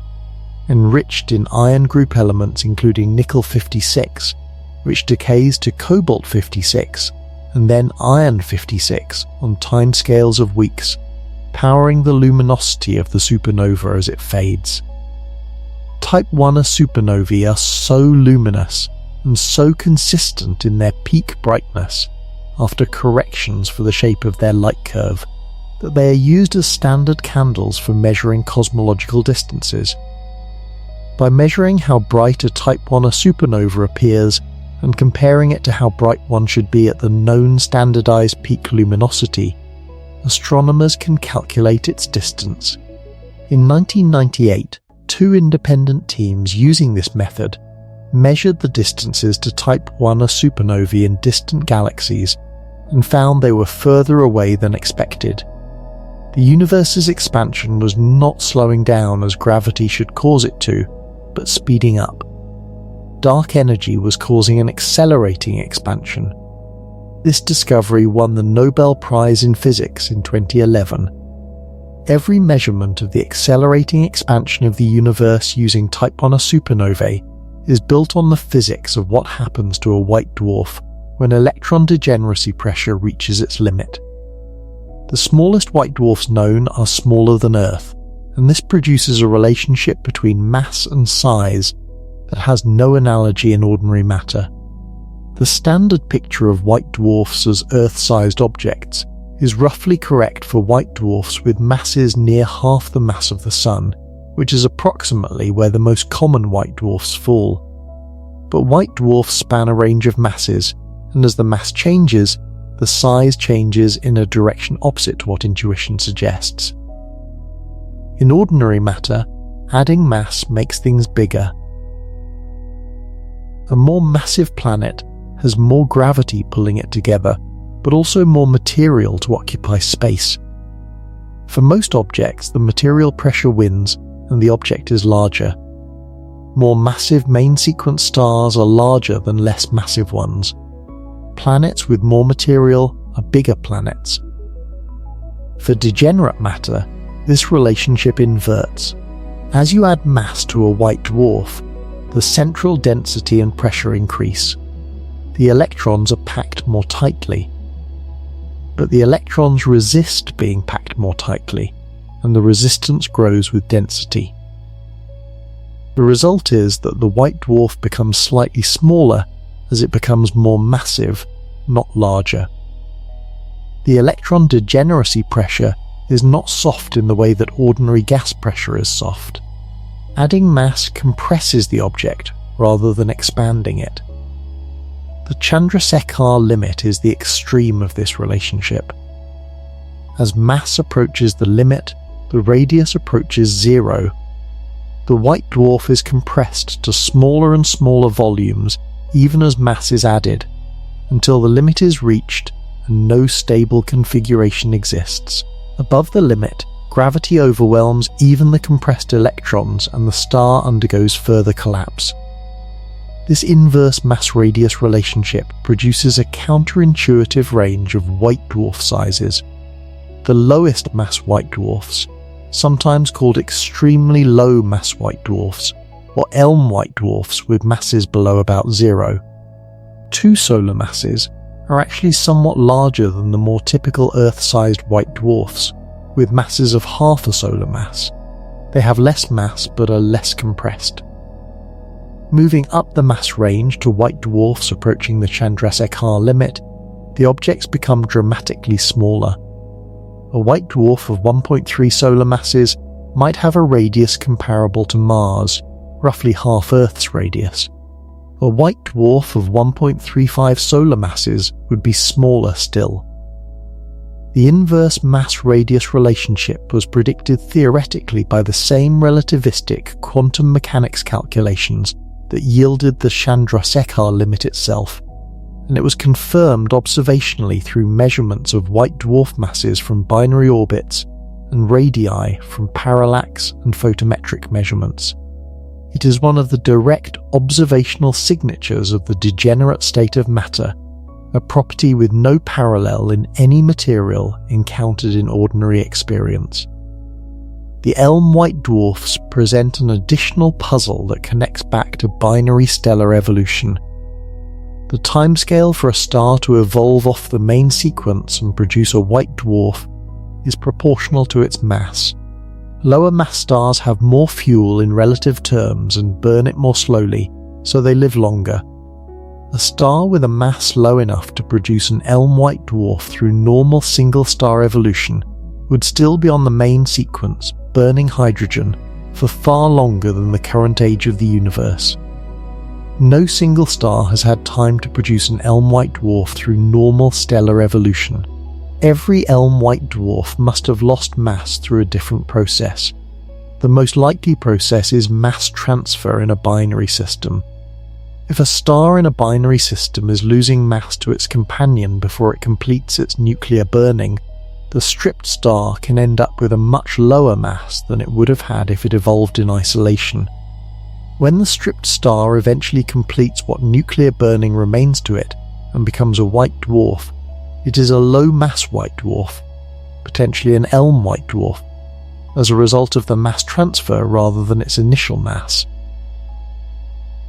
Speaker 1: enriched in iron group elements including nickel-56, which decays to cobalt-56, and then iron-56 on timescales of weeks, powering the luminosity of the supernova as it fades. Type 1 supernovae are so luminous and so consistent in their peak brightness, after corrections for the shape of their light curve, that they are used as standard candles for measuring cosmological distances. By measuring how bright a Type 1a supernova appears and comparing it to how bright one should be at the known standardized peak luminosity, astronomers can calculate its distance. In 1998, 2 independent teams using this method measured the distances to Type 1a supernovae in distant galaxies and found they were further away than expected. The universe's expansion was not slowing down as gravity should cause it to, but speeding up. Dark energy was causing an accelerating expansion. This discovery won the Nobel Prize in Physics in 2011. Every measurement of the accelerating expansion of the universe using Type 1a supernovae is built on the physics of what happens to a white dwarf when electron degeneracy pressure reaches its limit. The smallest white dwarfs known are smaller than Earth, and this produces a relationship between mass and size that has no analogy in ordinary matter. The standard picture of white dwarfs as Earth-sized objects is roughly correct for white dwarfs with masses near half the mass of the Sun, which is approximately where the most common white dwarfs fall. But white dwarfs span a range of masses, and as the mass changes, the size changes in a direction opposite to what intuition suggests. In ordinary matter, adding mass makes things bigger. A more massive planet has more gravity pulling it together, but also more material to occupy space. For most objects, the material pressure wins and the object is larger. More massive main sequence stars are larger than less massive ones. Planets with more material are bigger planets. For degenerate matter, this relationship inverts. As you add mass to a white dwarf, the central density and pressure increase. The electrons are packed more tightly. But the electrons resist being packed more tightly, and the resistance grows with density. The result is that the white dwarf becomes slightly smaller as it becomes more massive, not larger. The electron degeneracy pressure is not soft in the way that ordinary gas pressure is soft. Adding mass compresses the object rather than expanding it. The Chandrasekhar limit is the extreme of this relationship. As mass approaches the limit, the radius approaches zero. The white dwarf is compressed to smaller and smaller volumes even as mass is added, until the limit is reached and no stable configuration exists. Above the limit, gravity overwhelms even the compressed electrons and the star undergoes further collapse. This inverse mass-radius relationship produces a counterintuitive range of white dwarf sizes. The lowest mass white dwarfs, sometimes called extremely low mass white dwarfs, or elm white dwarfs with masses below about zero. 2 solar masses are actually somewhat larger than the more typical Earth-sized white dwarfs, with masses of half a solar mass. They have less mass but are less compressed. Moving up the mass range to white dwarfs approaching the Chandrasekhar limit, the objects become dramatically smaller. A white dwarf of 1.3 solar masses might have a radius comparable to Mars, roughly half Earth's radius. A white dwarf of 1.35 solar masses would be smaller still. The inverse mass-radius relationship was predicted theoretically by the same relativistic quantum mechanics calculations that yielded the Chandrasekhar limit itself, and it was confirmed observationally through measurements of white dwarf masses from binary orbits and radii from parallax and photometric measurements. It is one of the direct observational signatures of the degenerate state of matter, a property with no parallel in any material encountered in ordinary experience. The elm white dwarfs present an additional puzzle that connects back to binary stellar evolution. The timescale for a star to evolve off the main sequence and produce a white dwarf is proportional to its mass. Lower mass stars have more fuel in relative terms and burn it more slowly, so they live longer. A star with a mass low enough to produce an Elm white dwarf through normal single-star evolution would still be on the main sequence, burning hydrogen, for far longer than the current age of the universe. No single star has had time to produce an Elm white dwarf through normal stellar evolution. Every Elm white dwarf must have lost mass through a different process. The most likely process is mass transfer in a binary system. If a star in a binary system is losing mass to its companion before it completes its nuclear burning, the stripped star can end up with a much lower mass than it would have had if it evolved in isolation. When the stripped star eventually completes what nuclear burning remains to it and becomes a white dwarf, it is a low-mass white dwarf, potentially an Elm white dwarf, as a result of the mass transfer rather than its initial mass.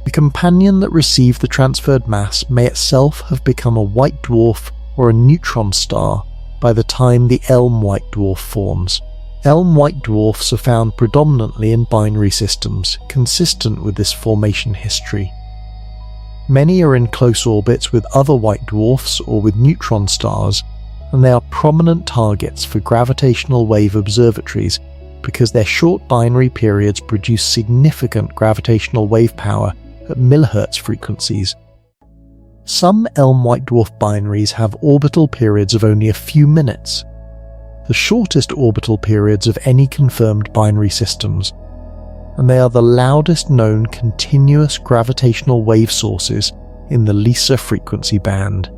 Speaker 1: The companion that received the transferred mass may itself have become a white dwarf or a neutron star by the time the Elm white dwarf forms. Elm white dwarfs are found predominantly in binary systems, consistent with this formation history. Many are in close orbits with other white dwarfs or with neutron stars, and they are prominent targets for gravitational wave observatories because their short binary periods produce significant gravitational wave power at millihertz frequencies. Some Elm white dwarf binaries have orbital periods of only a few minutes, the shortest orbital periods of any confirmed binary systems, and they are the loudest known continuous gravitational wave sources in the LISA frequency band.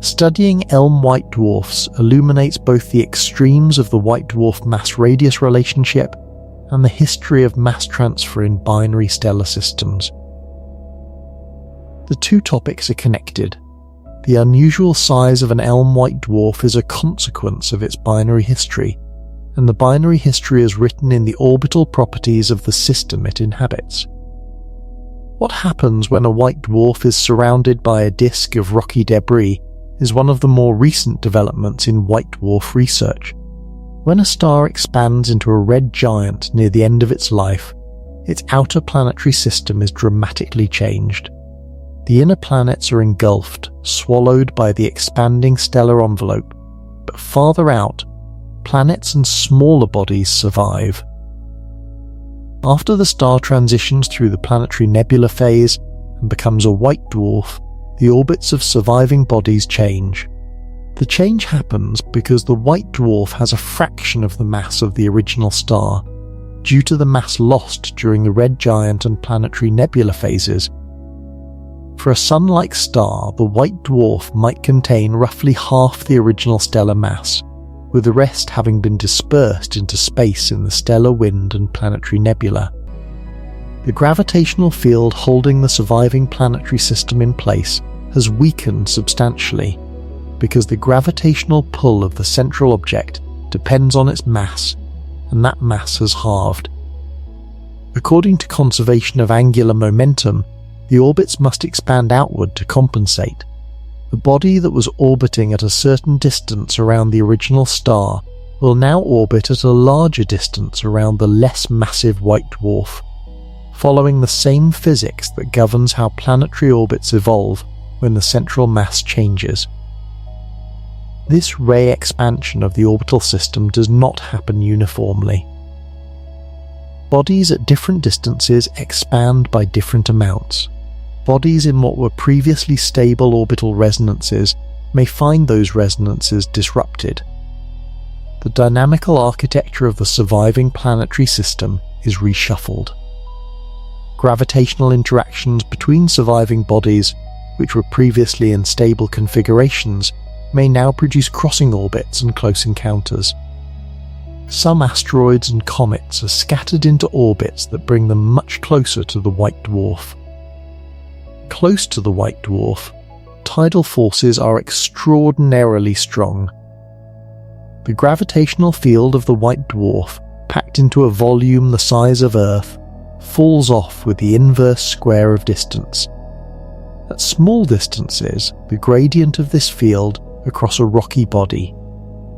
Speaker 1: Studying Elm white dwarfs illuminates both the extremes of the white dwarf mass-radius relationship and the history of mass transfer in binary stellar systems. The two topics are connected. The unusual size of an Elm white dwarf is a consequence of its binary history, and the binary history is written in the orbital properties of the system it inhabits. What happens when a white dwarf is surrounded by a disk of rocky debris is one of the more recent developments in white dwarf research. When a star expands into a red giant near the end of its life, its outer planetary system is dramatically changed. The inner planets are engulfed, swallowed by the expanding stellar envelope, but farther out, planets and smaller bodies survive. After the star transitions through the planetary nebula phase and becomes a white dwarf, the orbits of surviving bodies change. The change happens because the white dwarf has a fraction of the mass of the original star, due to the mass lost during the red giant and planetary nebula phases. For a Sun-like star, the white dwarf might contain roughly half the original stellar mass, with the rest having been dispersed into space in the stellar wind and planetary nebula. The gravitational field holding the surviving planetary system in place has weakened substantially, because the gravitational pull of the central object depends on its mass, and that mass has halved. According to conservation of angular momentum, the orbits must expand outward to compensate. The body that was orbiting at a certain distance around the original star will now orbit at a larger distance around the less massive white dwarf, following the same physics that governs how planetary orbits evolve when the central mass changes. This ray expansion of the orbital system does not happen uniformly. Bodies at different distances expand by different amounts. Bodies in what were previously stable orbital resonances may find those resonances disrupted. The dynamical architecture of the surviving planetary system is reshuffled. Gravitational interactions between surviving bodies, which were previously in stable configurations, may now produce crossing orbits and close encounters. Some asteroids and comets are scattered into orbits that bring them much closer to the white dwarf. Close to the white dwarf, tidal forces are extraordinarily strong. The gravitational field of the white dwarf, packed into a volume the size of Earth, falls off with the inverse square of distance. At small distances, the gradient of this field across a rocky body,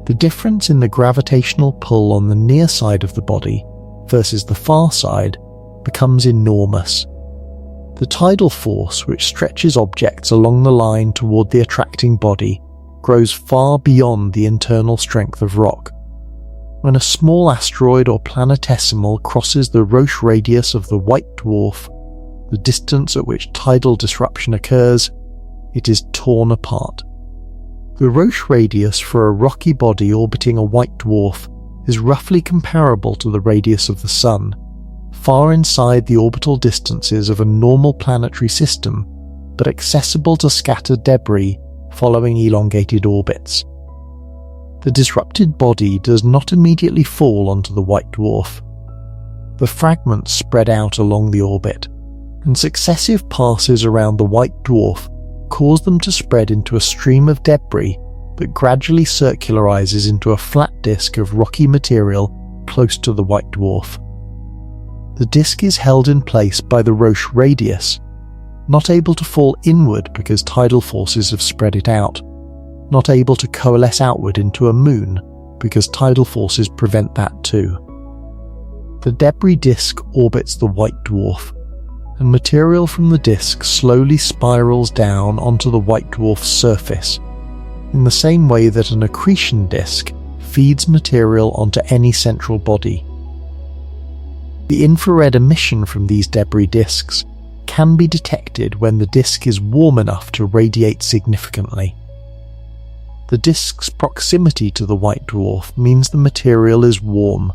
Speaker 1: the difference in the gravitational pull on the near side of the body versus the far side becomes enormous. The tidal force which stretches objects along the line toward the attracting body grows far beyond the internal strength of rock. When a small asteroid or planetesimal crosses the Roche radius of the white dwarf, the distance at which tidal disruption occurs, it is torn apart. The Roche radius for a rocky body orbiting a white dwarf is roughly comparable to the radius of the Sun, far inside the orbital distances of a normal planetary system, but accessible to scattered debris following elongated orbits. The disrupted body does not immediately fall onto the white dwarf. The fragments spread out along the orbit, and successive passes around the white dwarf cause them to spread into a stream of debris that gradually circularizes into a flat disk of rocky material close to the white dwarf. The disk is held in place by the Roche radius, not able to fall inward because tidal forces have spread it out, not able to coalesce outward into a moon because tidal forces prevent that too. The debris disk orbits the white dwarf, and material from the disk slowly spirals down onto the white dwarf's surface, in the same way that an accretion disk feeds material onto any central body. The infrared emission from these debris disks can be detected when the disk is warm enough to radiate significantly. The disk's proximity to the white dwarf means the material is warm,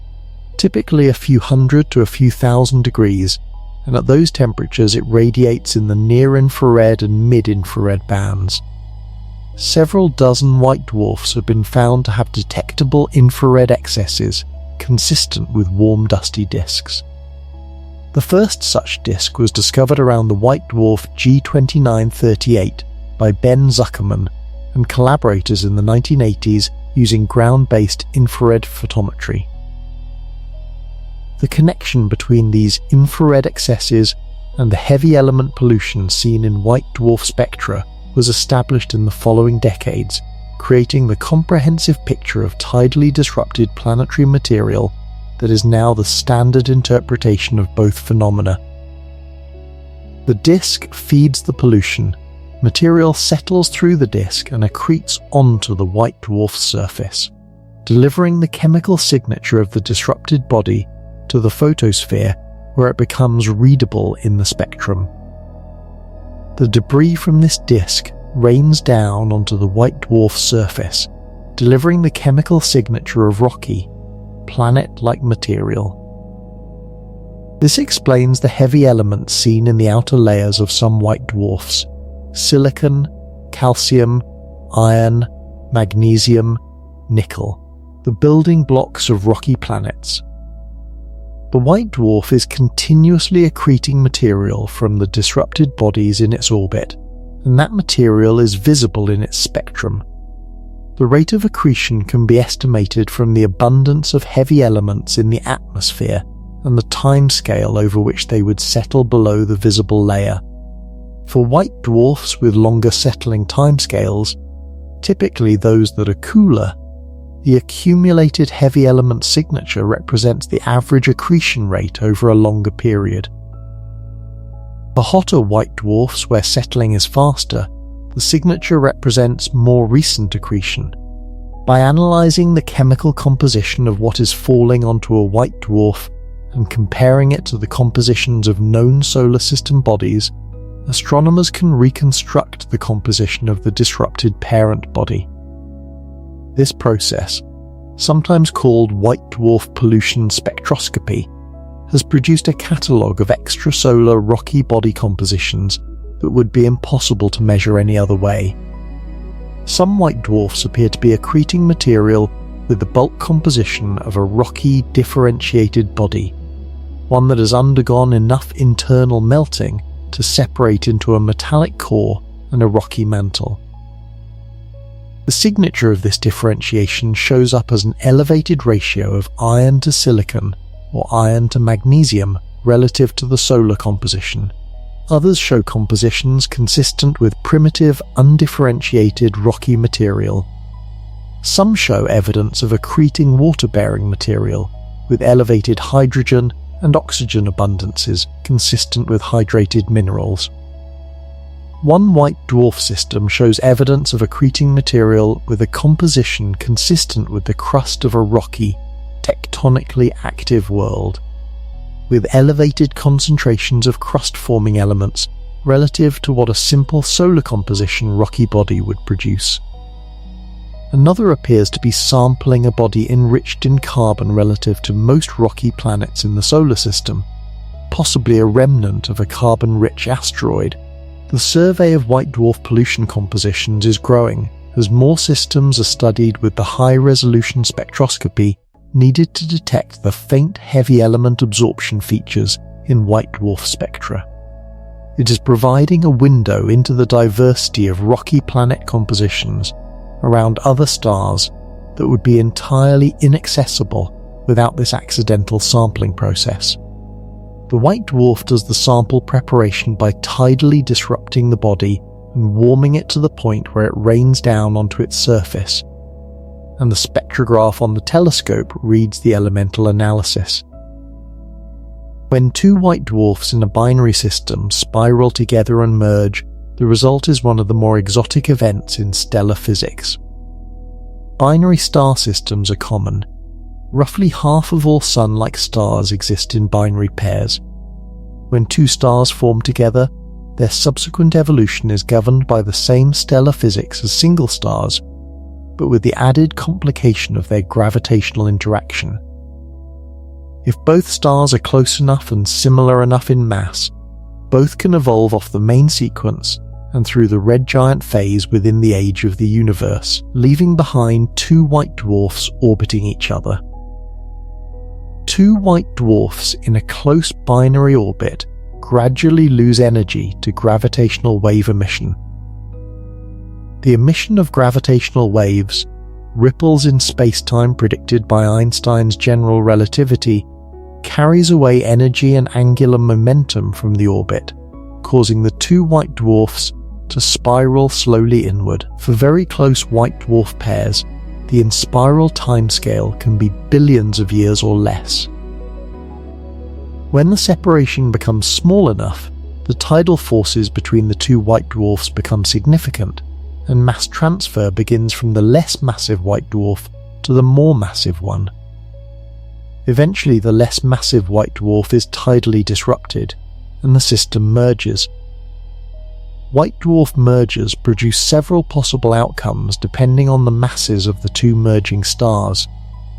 Speaker 1: typically a few hundred to a few thousand degrees, and at those temperatures it radiates in the near-infrared and mid-infrared bands. Several dozen white dwarfs have been found to have detectable infrared excesses consistent with warm dusty disks. The first such disk was discovered around the white dwarf G2938 by Ben Zuckerman and collaborators in the 1980s using ground-based infrared photometry. The connection between these infrared excesses and the heavy element pollution seen in white dwarf spectra was established in the following decades, creating the comprehensive picture of tidally disrupted planetary material that is now the standard interpretation of both phenomena. The disk feeds the pollution, material settles through the disk and accretes onto the white dwarf's surface, delivering the chemical signature of the disrupted body to the photosphere where it becomes readable in the spectrum. The debris from this disk rains down onto the white dwarf's surface, delivering the chemical signature of rocky, planet-like material. This explains the heavy elements seen in the outer layers of some white dwarfs: silicon, calcium, iron, magnesium, nickel, the building blocks of rocky planets. The white dwarf is continuously accreting material from the disrupted bodies in its orbit, and that material is visible in its spectrum. The rate of accretion can be estimated from the abundance of heavy elements in the atmosphere and the time scale over which they would settle below the visible layer. For white dwarfs with longer settling timescales, typically those that are cooler, the accumulated heavy element signature represents the average accretion rate over a longer period. For hotter white dwarfs where settling is faster, the signature represents more recent accretion. By analysing the chemical composition of what is falling onto a white dwarf and comparing it to the compositions of known solar system bodies, astronomers can reconstruct the composition of the disrupted parent body. This process, sometimes called white dwarf pollution spectroscopy, has produced a catalogue of extrasolar rocky body compositions that would be impossible to measure any other way. Some white dwarfs appear to be accreting material with the bulk composition of a rocky, differentiated body, one that has undergone enough internal melting to separate into a metallic core and a rocky mantle. The signature of this differentiation shows up as an elevated ratio of iron to silicon or iron to magnesium relative to the solar composition. Others show compositions consistent with primitive, undifferentiated rocky material. Some show evidence of accreting water-bearing material with elevated hydrogen and oxygen abundances consistent with hydrated minerals. One white dwarf system shows evidence of accreting material with a composition consistent with the crust of a rocky, tectonically active world, with elevated concentrations of crust-forming elements relative to what a simple solar composition rocky body would produce. Another appears to be sampling a body enriched in carbon relative to most rocky planets in the solar system, possibly a remnant of a carbon-rich asteroid. The survey of white dwarf pollution compositions is growing as more systems are studied with the high-resolution spectroscopy needed to detect the faint heavy element absorption features in white dwarf spectra. It is providing a window into the diversity of rocky planet compositions around other stars that would be entirely inaccessible without this accidental sampling process. The white dwarf does the sample preparation by tidally disrupting the body and warming it to the point where it rains down onto its surface, and the spectrograph on the telescope reads the elemental analysis. When two white dwarfs in a binary system spiral together and merge, the result is one of the more exotic events in stellar physics. Binary star systems are common. Roughly half of all Sun-like stars exist in binary pairs. When two stars form together, their subsequent evolution is governed by the same stellar physics as single stars, but with the added complication of their gravitational interaction. If both stars are close enough and similar enough in mass, both can evolve off the main sequence and through the red giant phase within the age of the universe, leaving behind two white dwarfs orbiting each other. Two white dwarfs in a close binary orbit gradually lose energy to gravitational wave emission. The emission of gravitational waves, ripples in spacetime predicted by Einstein's general relativity, carries away energy and angular momentum from the orbit, causing the two white dwarfs to spiral slowly inward. For very close white dwarf pairs, the in-spiral timescale can be billions of years or less. When the separation becomes small enough, the tidal forces between the two white dwarfs become significant, and mass transfer begins from the less massive white dwarf to the more massive one. Eventually, the less massive white dwarf is tidally disrupted, and the system merges. White dwarf mergers produce several possible outcomes depending on the masses of the two merging stars.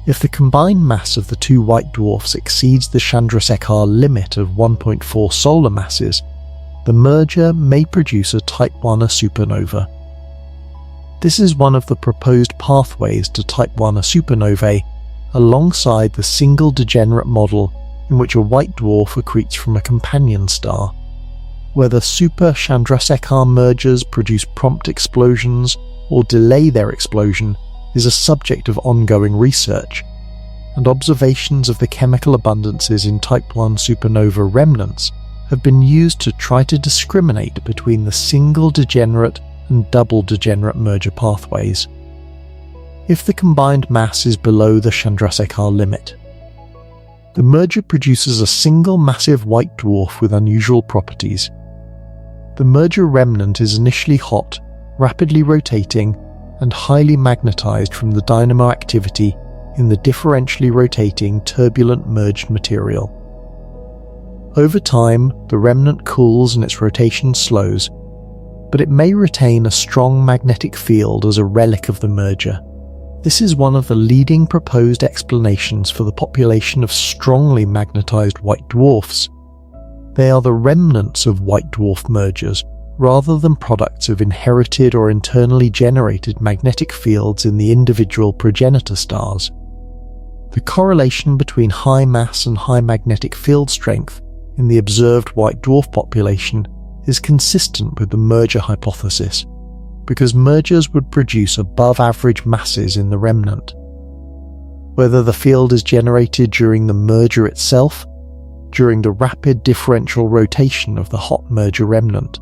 Speaker 1: If the combined mass of the two white dwarfs exceeds the Chandrasekhar limit of 1.4 solar masses, the merger may produce a Type 1a supernova. This is one of the proposed pathways to Type 1a supernovae, alongside the single degenerate model in which a white dwarf accretes from a companion star. Whether super Chandrasekhar mergers produce prompt explosions or delay their explosion is a subject of ongoing research, and observations of the chemical abundances in Type 1 supernova remnants have been used to try to discriminate between the single degenerate and double degenerate merger pathways. If the combined mass is below the Chandrasekhar limit, the merger produces a single massive white dwarf with unusual properties. The merger remnant is initially hot, rapidly rotating, and highly magnetized from the dynamo activity in the differentially rotating turbulent merged material. Over time, the remnant cools and its rotation slows, but it may retain a strong magnetic field as a relic of the merger. This is one of the leading proposed explanations for the population of strongly magnetized white dwarfs. They are the remnants of white dwarf mergers, rather than products of inherited or internally generated magnetic fields in the individual progenitor stars. The correlation between high mass and high magnetic field strength in the observed white dwarf population is consistent with the merger hypothesis, because mergers would produce above average masses in the remnant. Whether the field is generated during the merger itself, during the rapid differential rotation of the hot merger remnant,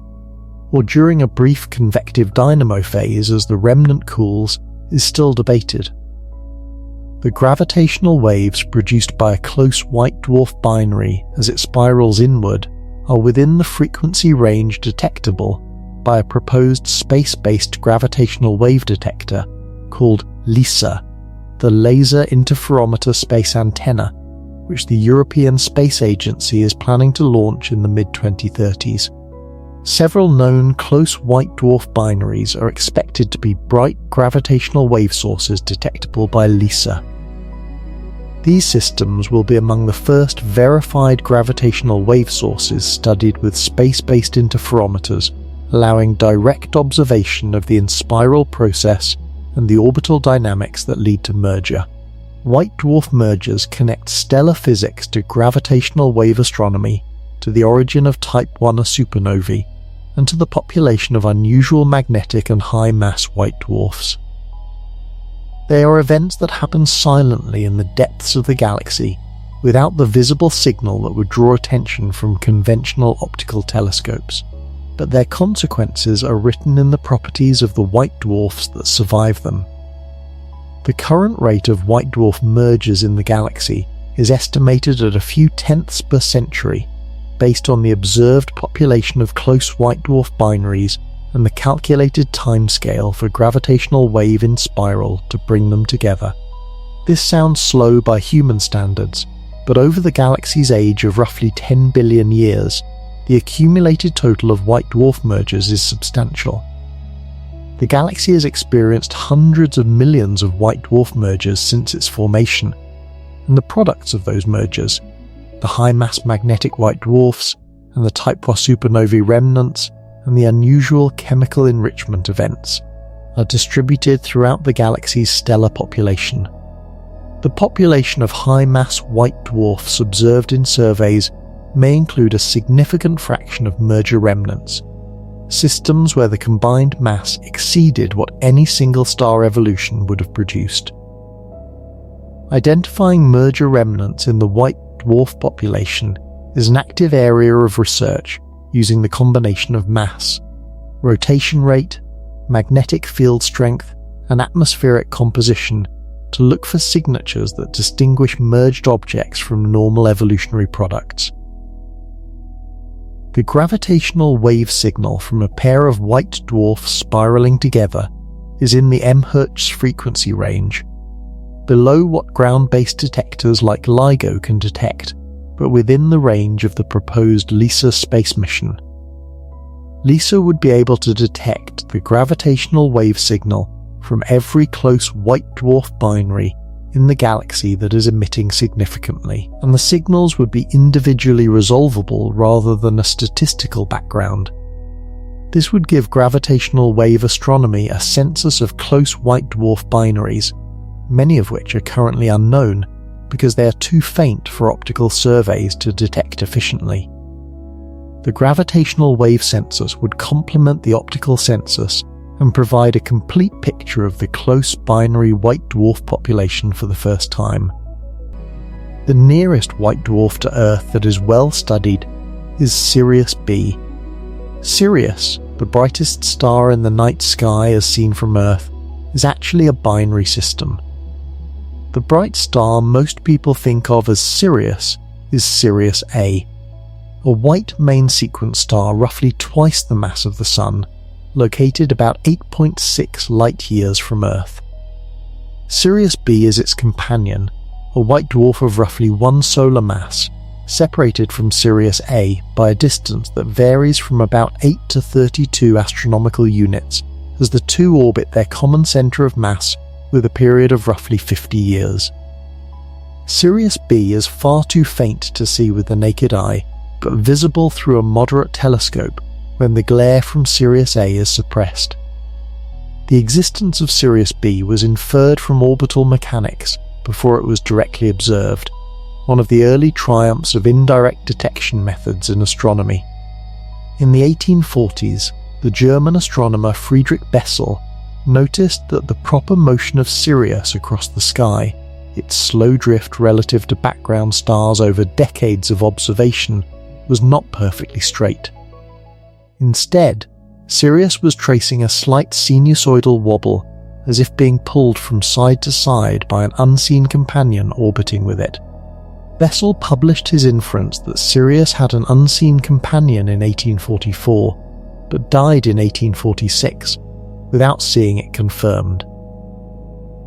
Speaker 1: or during a brief convective dynamo phase as the remnant cools, is still debated. The gravitational waves produced by a close white dwarf binary as it spirals inward are within the frequency range detectable by a proposed space-based gravitational wave detector called LISA, the Laser Interferometer Space Antenna, which the European Space Agency is planning to launch in the mid-2030s. Several known close white dwarf binaries are expected to be bright gravitational wave sources detectable by LISA. These systems will be among the first verified gravitational wave sources studied with space-based interferometers, allowing direct observation of the inspiral process and the orbital dynamics that lead to merger. White dwarf mergers connect stellar physics to gravitational wave astronomy, to the origin of Type I supernovae, and to the population of unusual magnetic and high-mass white dwarfs. They are events that happen silently in the depths of the galaxy, without the visible signal that would draw attention from conventional optical telescopes, but their consequences are written in the properties of the white dwarfs that survive them. The current rate of white dwarf mergers in the galaxy is estimated at a few tenths per century, based on the observed population of close white dwarf binaries and the calculated timescale for gravitational wave in spiral to bring them together. This sounds slow by human standards, but over the galaxy's age of roughly 10 billion years, the accumulated total of white dwarf mergers is substantial. The galaxy has experienced hundreds of millions of white dwarf mergers since its formation, and the products of those mergers, the high-mass magnetic white dwarfs and the Type I supernovae remnants and the unusual chemical enrichment events, are distributed throughout the galaxy's stellar population. The population of high-mass white dwarfs observed in surveys may include a significant fraction of merger remnants, systems where the combined mass exceeded what any single star evolution would have produced. Identifying merger remnants in the white dwarf population is an active area of research using the combination of mass, rotation rate, magnetic field strength, and atmospheric composition to look for signatures that distinguish merged objects from normal evolutionary products. The gravitational wave signal from a pair of white dwarfs spiraling together is in the MHz frequency range, below what ground-based detectors like LIGO can detect, but within the range of the proposed LISA space mission. LISA would be able to detect the gravitational wave signal from every close white dwarf binary in the galaxy that is emitting significantly, and the signals would be individually resolvable rather than a statistical background. This would give gravitational wave astronomy a census of close white dwarf binaries, many of which are currently unknown because they are too faint for optical surveys to detect efficiently. The gravitational wave census would complement the optical census and provide a complete picture of the close binary white dwarf population for the first time. The nearest white dwarf to Earth that is well studied is Sirius B. Sirius, the brightest star in the night sky as seen from Earth, is actually a binary system. The bright star most people think of as Sirius is Sirius A, a white main sequence star roughly twice the mass of the Sun, located about 8.6 light-years from Earth. Sirius B is its companion, a white dwarf of roughly 1 solar mass, separated from Sirius A by a distance that varies from about 8 to 32 astronomical units as the two orbit their common centre of mass with a period of roughly 50 years. Sirius B is far too faint to see with the naked eye, but visible through a moderate telescope when the glare from Sirius A is suppressed. The existence of Sirius B was inferred from orbital mechanics before it was directly observed, one of the early triumphs of indirect detection methods in astronomy. In the 1840s, the German astronomer Friedrich Bessel noticed that the proper motion of Sirius across the sky, its slow drift relative to background stars over decades of observation, was not perfectly straight. Instead, Sirius was tracing a slight sinusoidal wobble as if being pulled from side to side by an unseen companion orbiting with it. Bessel published his inference that Sirius had an unseen companion in 1844, but died in 1846, without seeing it confirmed.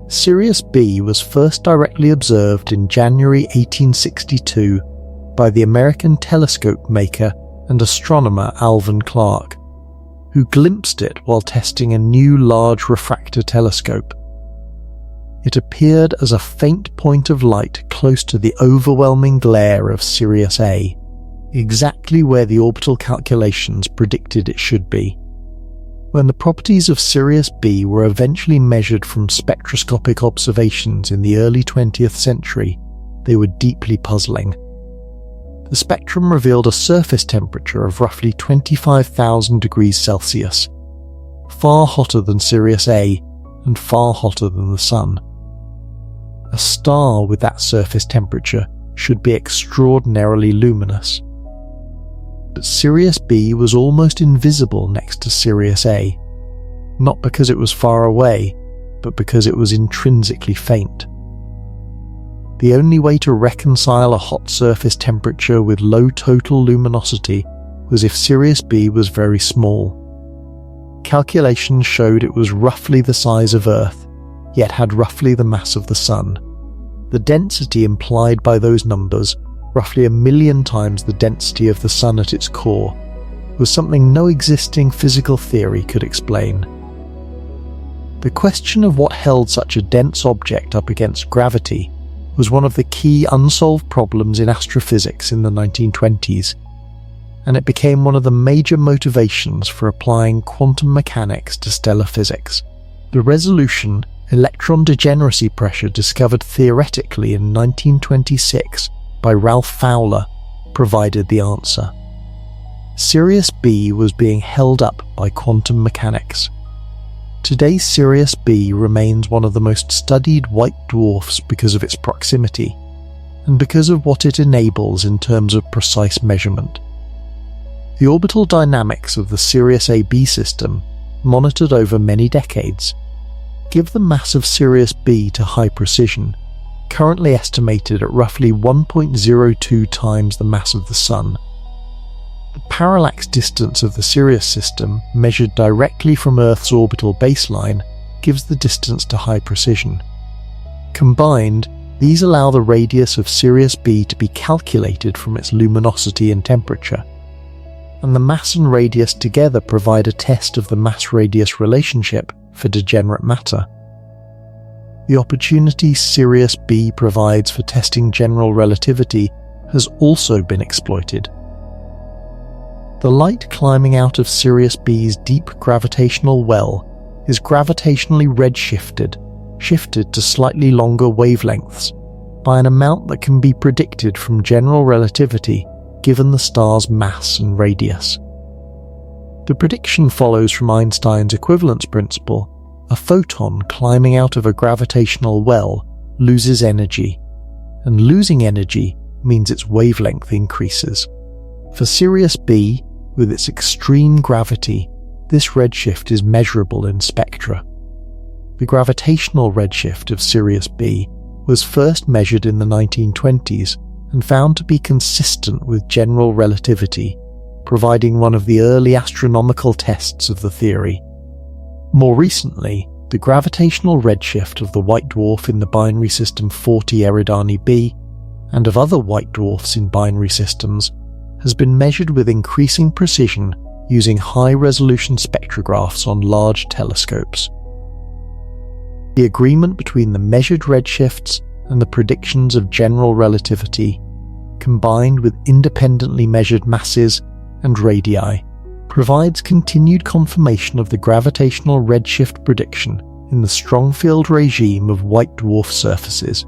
Speaker 1: Sirius B was first directly observed in January 1862 by the American telescope maker and astronomer Alvan Clark, who glimpsed it while testing a new large refractor telescope. It appeared as a faint point of light close to the overwhelming glare of Sirius A, exactly where the orbital calculations predicted it should be. When the properties of Sirius B were eventually measured from spectroscopic observations in the early 20th century, they were deeply puzzling. The spectrum revealed a surface temperature of roughly 25,000 degrees Celsius, far hotter than Sirius A and far hotter than the Sun. A star with that surface temperature should be extraordinarily luminous. But Sirius B was almost invisible next to Sirius A, not because it was far away, but because it was intrinsically faint. The only way to reconcile a hot surface temperature with low total luminosity was if Sirius B was very small. Calculations showed it was roughly the size of Earth, yet had roughly the mass of the Sun. The density implied by those numbers, roughly 1,000,000 times the density of the Sun at its core, was something no existing physical theory could explain. The question of what held such a dense object up against gravity was one of the key unsolved problems in astrophysics in the 1920s, and it became one of the major motivations for applying quantum mechanics to stellar physics. The resolution electron degeneracy pressure discovered theoretically in 1926 by Ralph Fowler provided the answer. Sirius B was being held up by quantum mechanics. Today Sirius B remains one of the most studied white dwarfs because of its proximity, and because of what it enables in terms of precise measurement. The orbital dynamics of the Sirius AB system, monitored over many decades, give the mass of Sirius B to high precision, currently estimated at roughly 1.02 times the mass of the Sun. The parallax distance of the Sirius system, measured directly from Earth's orbital baseline, gives the distance to high precision. Combined, these allow the radius of Sirius B to be calculated from its luminosity and temperature, and the mass and radius together provide a test of the mass-radius relationship for degenerate matter. The opportunity Sirius B provides for testing general relativity has also been exploited. The light climbing out of Sirius B's deep gravitational well is gravitationally redshifted, shifted to slightly longer wavelengths, by an amount that can be predicted from general relativity given the star's mass and radius. The prediction follows from Einstein's equivalence principle. A photon climbing out of a gravitational well loses energy, and losing energy means its wavelength increases. For Sirius B, with its extreme gravity, this redshift is measurable in spectra. The gravitational redshift of Sirius B was first measured in the 1920s and found to be consistent with general relativity, providing one of the early astronomical tests of the theory. More recently, the gravitational redshift of the white dwarf in the binary system 40 Eridani b, and of other white dwarfs in binary systems, has been measured with increasing precision using high-resolution spectrographs on large telescopes. The agreement between the measured redshifts and the predictions of general relativity, combined with independently measured masses and radii, provides continued confirmation of the gravitational redshift prediction in the strong field regime of white dwarf surfaces.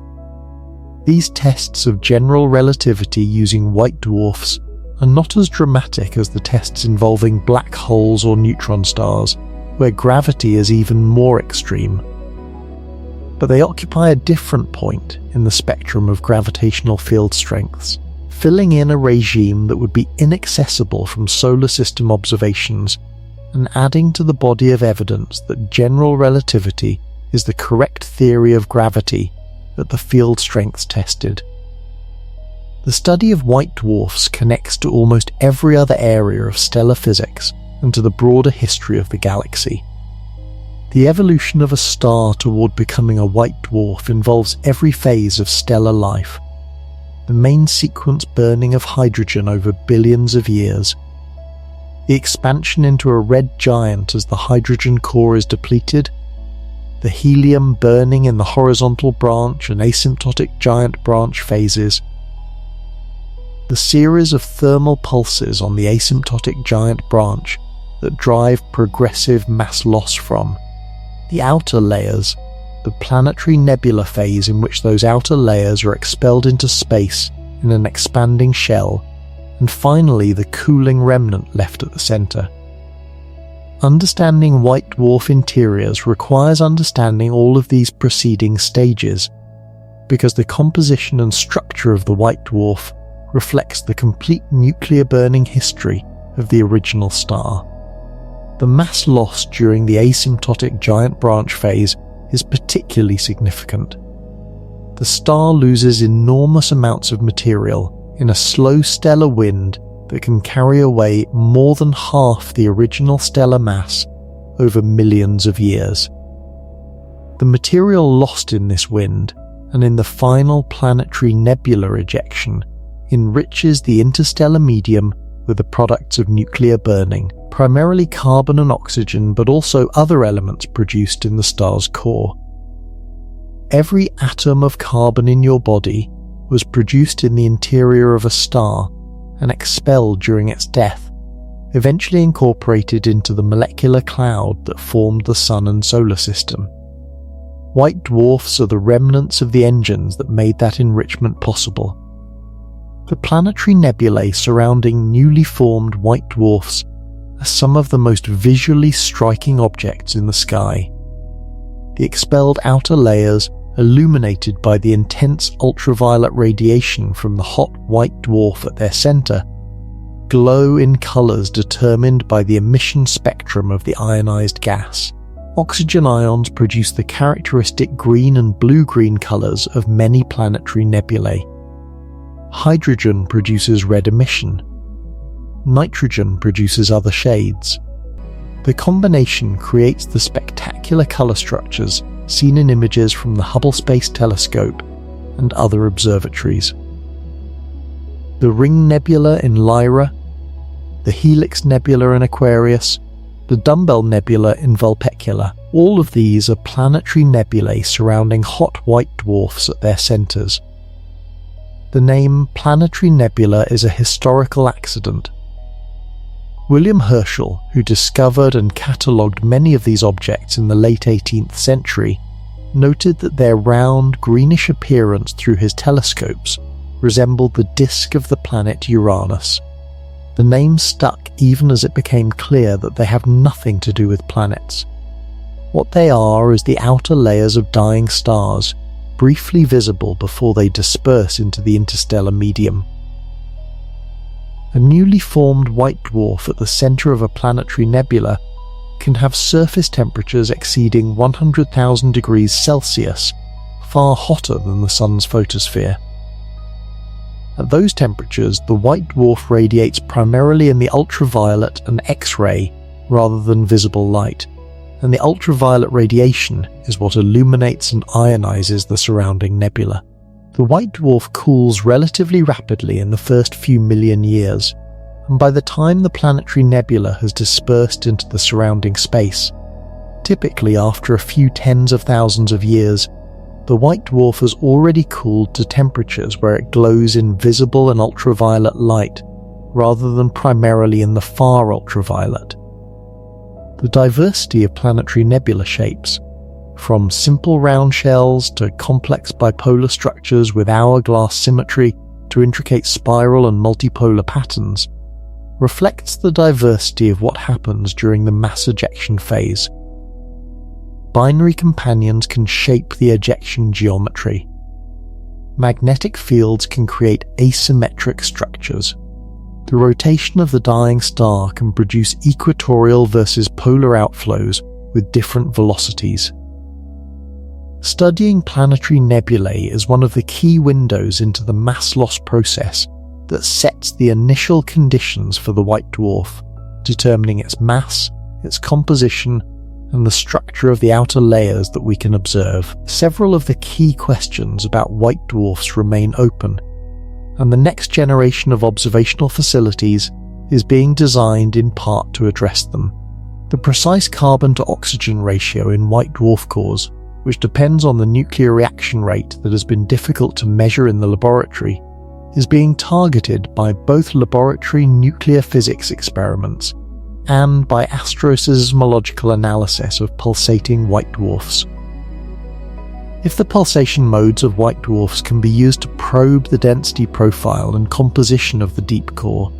Speaker 1: These tests of general relativity using white dwarfs are not as dramatic as the tests involving black holes or neutron stars, where gravity is even more extreme. But they occupy a different point in the spectrum of gravitational field strengths, filling in a regime that would be inaccessible from solar system observations and adding to the body of evidence that general relativity is the correct theory of gravity at the field strengths tested. The study of white dwarfs connects to almost every other area of stellar physics and to the broader history of the galaxy. The evolution of a star toward becoming a white dwarf involves every phase of stellar life. The main sequence burning of hydrogen over billions of years, the expansion into a red giant as the hydrogen core is depleted, the helium burning in the horizontal branch and asymptotic giant branch phases, the series of thermal pulses on the asymptotic giant branch that drive progressive mass loss from, the outer layers, the planetary nebula phase in which those outer layers are expelled into space in an expanding shell, and finally the cooling remnant left at the centre. Understanding white dwarf interiors requires understanding all of these preceding stages, because the composition and structure of the white dwarf reflects the complete nuclear burning history of the original star. The mass loss during the asymptotic giant branch phase is particularly significant. The star loses enormous amounts of material in a slow stellar wind that can carry away more than half the original stellar mass over millions of years. The material lost in this wind and in the final planetary nebula ejection enriches the interstellar medium with the products of nuclear burning, primarily carbon and oxygen, but also other elements produced in the star's core. Every atom of carbon in your body was produced in the interior of a star and expelled during its death, eventually incorporated into the molecular cloud that formed the Sun and Solar System. White dwarfs are the remnants of the engines that made that enrichment possible. The planetary nebulae surrounding newly formed white dwarfs are some of the most visually striking objects in the sky. The expelled outer layers, illuminated by the intense ultraviolet radiation from the hot white dwarf at their centre, glow in colours determined by the emission spectrum of the ionized gas. Oxygen ions produce the characteristic green and blue-green colours of many planetary nebulae. Hydrogen produces red emission. Nitrogen produces other shades. The combination creates the spectacular colour structures seen in images from the Hubble Space Telescope and other observatories. The Ring Nebula in Lyra, the Helix Nebula in Aquarius, the Dumbbell Nebula in Vulpecula, all of these are planetary nebulae surrounding hot white dwarfs at their centres. The name planetary nebula is a historical accident. William Herschel, who discovered and catalogued many of these objects in the late 18th century, noted that their round, greenish appearance through his telescopes resembled the disk of the planet Uranus. The name stuck even as it became clear that they have nothing to do with planets. What they are is the outer layers of dying stars, briefly visible before they disperse into the interstellar medium. A newly formed white dwarf at the centre of a planetary nebula can have surface temperatures exceeding 100,000 degrees Celsius, far hotter than the Sun's photosphere. At those temperatures, the white dwarf radiates primarily in the ultraviolet and X-ray rather than visible light, and the ultraviolet radiation is what illuminates and ionizes the surrounding nebula. The white dwarf cools relatively rapidly in the first few million years, and by the time the planetary nebula has dispersed into the surrounding space, typically after a few tens of thousands of years, the white dwarf has already cooled to temperatures where it glows in visible and ultraviolet light, rather than primarily in the far ultraviolet. The diversity of planetary nebula shapes, from simple round shells to complex bipolar structures with hourglass symmetry to intricate spiral and multipolar patterns, reflects the diversity of what happens during the mass ejection phase. Binary companions can shape the ejection geometry. Magnetic fields can create asymmetric structures. The rotation of the dying star can produce equatorial versus polar outflows with different velocities. Studying planetary nebulae is one of the key windows into the mass loss process that sets the initial conditions for the white dwarf, determining its mass, its composition, and the structure of the outer layers that we can observe. Several of the key questions about white dwarfs remain open, and the next generation of observational facilities is being designed in part to address them. The precise carbon-to-oxygen ratio in white dwarf cores, which depends on the nuclear reaction rate that has been difficult to measure in the laboratory, is being targeted by both laboratory nuclear physics experiments and by asteroseismological analysis of pulsating white dwarfs. If the pulsation modes of white dwarfs can be used to probe the density profile and composition of the deep core,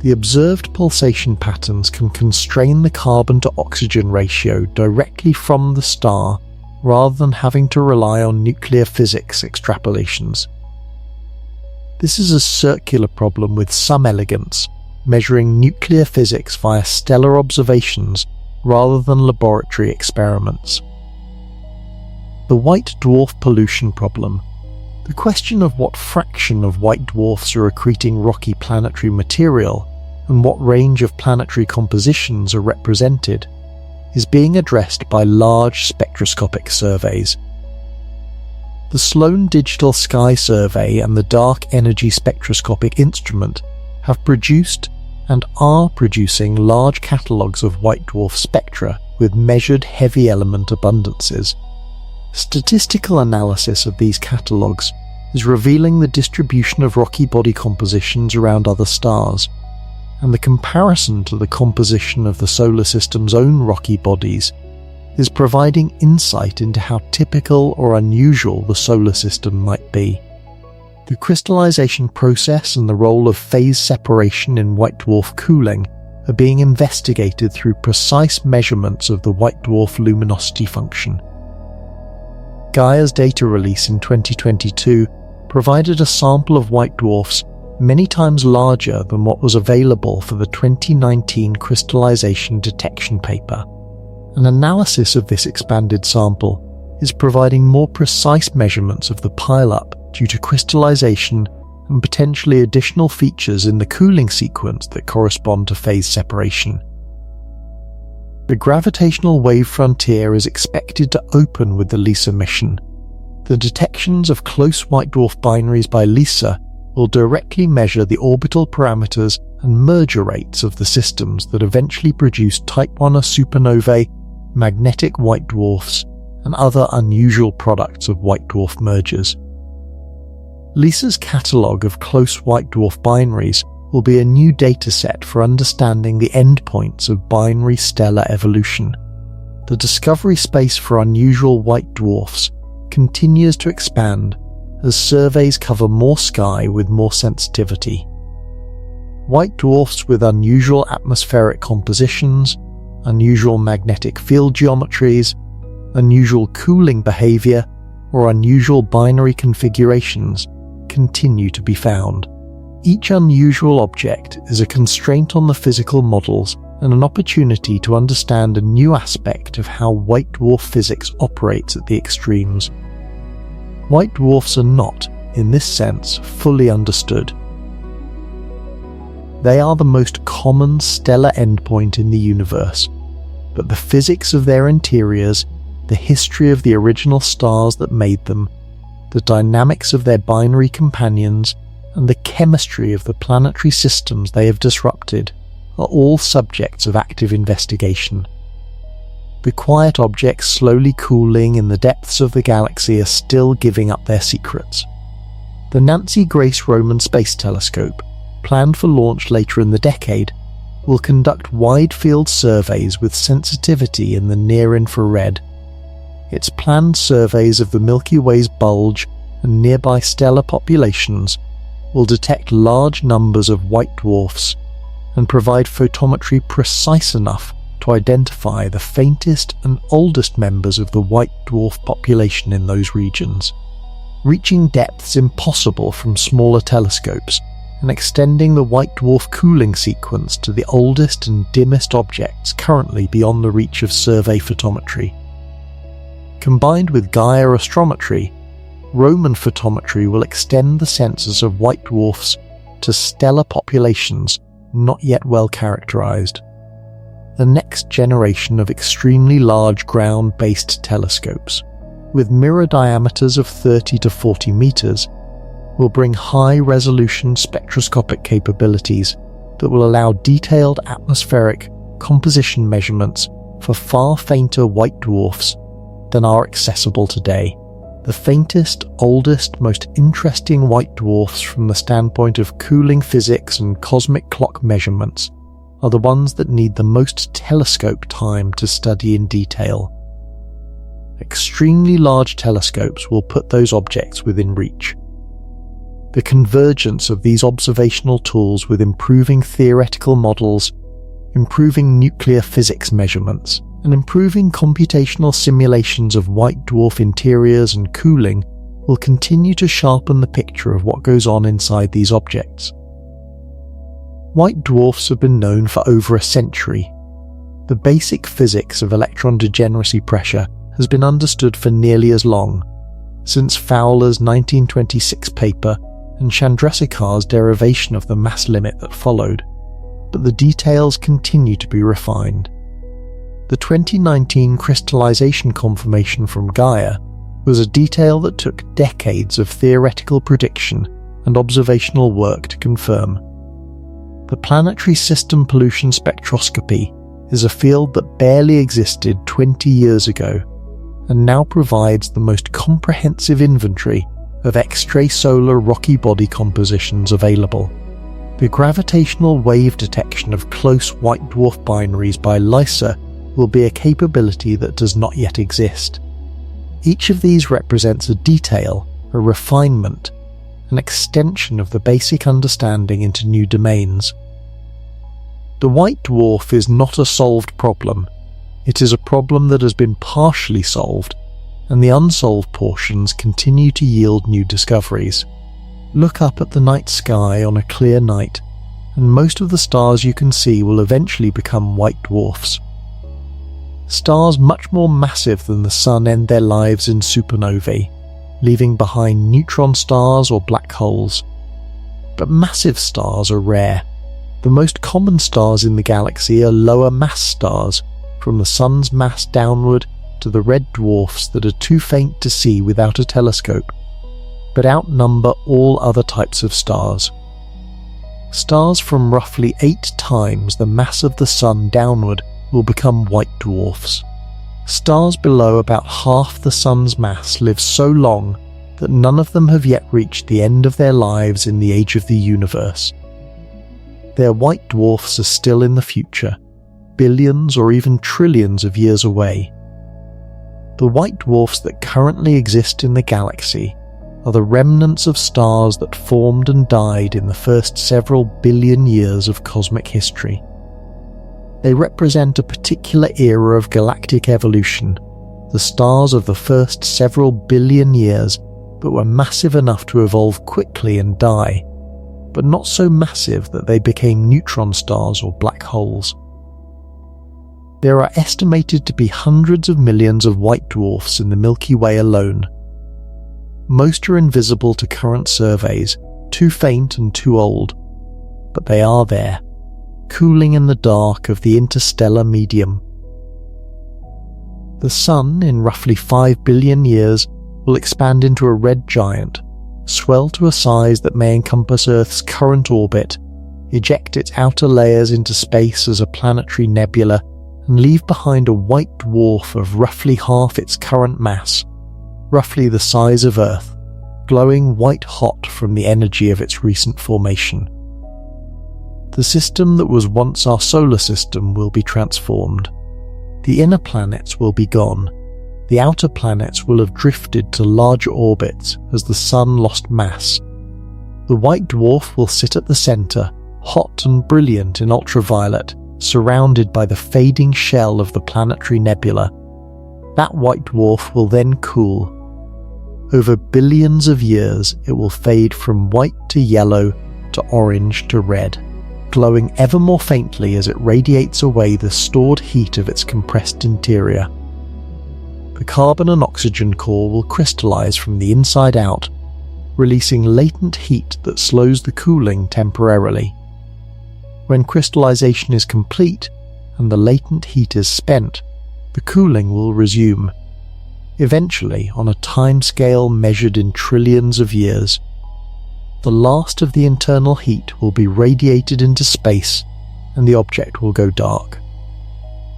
Speaker 1: the observed pulsation patterns can constrain the carbon-to-oxygen ratio directly from the star rather than having to rely on nuclear physics extrapolations. This is a circular problem with some elegance, measuring nuclear physics via stellar observations rather than laboratory experiments. The white dwarf pollution problem. The question of what fraction of white dwarfs are accreting rocky planetary material and what range of planetary compositions are represented is being addressed by large spectroscopic surveys. The Sloan Digital Sky Survey and the Dark Energy Spectroscopic Instrument have produced and are producing large catalogues of white dwarf spectra with measured heavy element abundances. Statistical analysis of these catalogues is revealing the distribution of rocky body compositions around other stars, and the comparison to the composition of the solar system's own rocky bodies is providing insight into how typical or unusual the solar system might be. The crystallization process and the role of phase separation in white dwarf cooling are being investigated through precise measurements of the white dwarf luminosity function. Gaia's data release in 2022 provided a sample of white dwarfs many times larger than what was available for the 2019 crystallization detection paper. An analysis of this expanded sample is providing more precise measurements of the pileup due to crystallization and potentially additional features in the cooling sequence that correspond to phase separation. The gravitational wave frontier is expected to open with the LISA mission. The detections of close white dwarf binaries by LISA will directly measure the orbital parameters and merger rates of the systems that eventually produce Type 1a supernovae, magnetic white dwarfs, and other unusual products of white dwarf mergers. LISA's catalogue of close white dwarf binaries will be a new dataset for understanding the endpoints of binary stellar evolution. The discovery space for unusual white dwarfs continues to expand as surveys cover more sky with more sensitivity. White dwarfs with unusual atmospheric compositions, unusual magnetic field geometries, unusual cooling behavior, or unusual binary configurations continue to be found. Each unusual object is a constraint on the physical models and an opportunity to understand a new aspect of how white dwarf physics operates at the extremes. White dwarfs are not, in this sense, fully understood. They are the most common stellar endpoint in the universe, but the physics of their interiors, the history of the original stars that made them, the dynamics of their binary companions, and the chemistry of the planetary systems they have disrupted are all subjects of active investigation. The quiet objects slowly cooling in the depths of the galaxy are still giving up their secrets. The Nancy Grace Roman Space Telescope, planned for launch later in the decade, will conduct wide-field surveys with sensitivity in the near-infrared. Its planned surveys of the Milky Way's bulge and nearby stellar populations will detect large numbers of white dwarfs and provide photometry precise enough to identify the faintest and oldest members of the white dwarf population in those regions, reaching depths impossible from smaller telescopes and extending the white dwarf cooling sequence to the oldest and dimmest objects currently beyond the reach of survey photometry. Combined with Gaia astrometry, Roman photometry will extend the census of white dwarfs to stellar populations not yet well characterized. The next generation of extremely large ground-based telescopes, with mirror diameters of 30 to 40 meters, will bring high-resolution spectroscopic capabilities that will allow detailed atmospheric composition measurements for far fainter white dwarfs than are accessible today. The faintest, oldest, most interesting white dwarfs from the standpoint of cooling physics and cosmic clock measurements are the ones that need the most telescope time to study in detail. Extremely large telescopes will put those objects within reach. The convergence of these observational tools with improving theoretical models, improving nuclear physics measurements, and improving computational simulations of white dwarf interiors and cooling will continue to sharpen the picture of what goes on inside these objects. White dwarfs have been known for over a century. The basic physics of electron degeneracy pressure has been understood for nearly as long, since Fowler's 1926 paper and Chandrasekhar's derivation of the mass limit that followed, but the details continue to be refined. The 2019 crystallization confirmation from Gaia was a detail that took decades of theoretical prediction and observational work to confirm. The planetary system pollution spectroscopy is a field that barely existed 20 years ago and now provides the most comprehensive inventory of extrasolar rocky body compositions available. The gravitational wave detection of close white dwarf binaries by LISA will be a capability that does not yet exist. Each of these represents a detail, a refinement, an extension of the basic understanding into new domains. The white dwarf is not a solved problem. It is a problem that has been partially solved, and the unsolved portions continue to yield new discoveries. Look up at the night sky on a clear night, and most of the stars you can see will eventually become white dwarfs. Stars much more massive than the Sun end their lives in supernovae, leaving behind neutron stars or black holes. But massive stars are rare. The most common stars in the galaxy are lower mass stars, from the Sun's mass downward to the red dwarfs that are too faint to see without a telescope, but outnumber all other types of stars. Stars from roughly 8 times the mass of the Sun downward will become white dwarfs. Stars below about half the Sun's mass live so long that none of them have yet reached the end of their lives in the age of the universe. Their white dwarfs are still in the future, billions or even trillions of years away. The white dwarfs that currently exist in the galaxy are the remnants of stars that formed and died in the first several billion years of cosmic history. They represent a particular era of galactic evolution, the stars of the first several billion years, but were massive enough to evolve quickly and die, but not so massive that they became neutron stars or black holes. There are estimated to be hundreds of millions of white dwarfs in the Milky Way alone. Most are invisible to current surveys, too faint and too old, but they are there, cooling in the dark of the interstellar medium. The Sun, in roughly 5 billion years, will expand into a red giant, swell to a size that may encompass Earth's current orbit, eject its outer layers into space as a planetary nebula, and leave behind a white dwarf of roughly half its current mass, roughly the size of Earth, glowing white-hot from the energy of its recent formation. The system that was once our solar system will be transformed. The inner planets will be gone. The outer planets will have drifted to larger orbits as the Sun lost mass. The white dwarf will sit at the centre, hot and brilliant in ultraviolet, surrounded by the fading shell of the planetary nebula. That white dwarf will then cool. Over billions of years, it will fade from white to yellow to orange to red, glowing ever more faintly as it radiates away the stored heat of its compressed interior. the carbon and oxygen core will crystallize from the inside out, releasing latent heat that slows the cooling temporarily. When crystallization is complete and the latent heat is spent, the cooling will resume, eventually on a timescale measured in trillions of years. The last of the internal heat will be radiated into space and the object will go dark.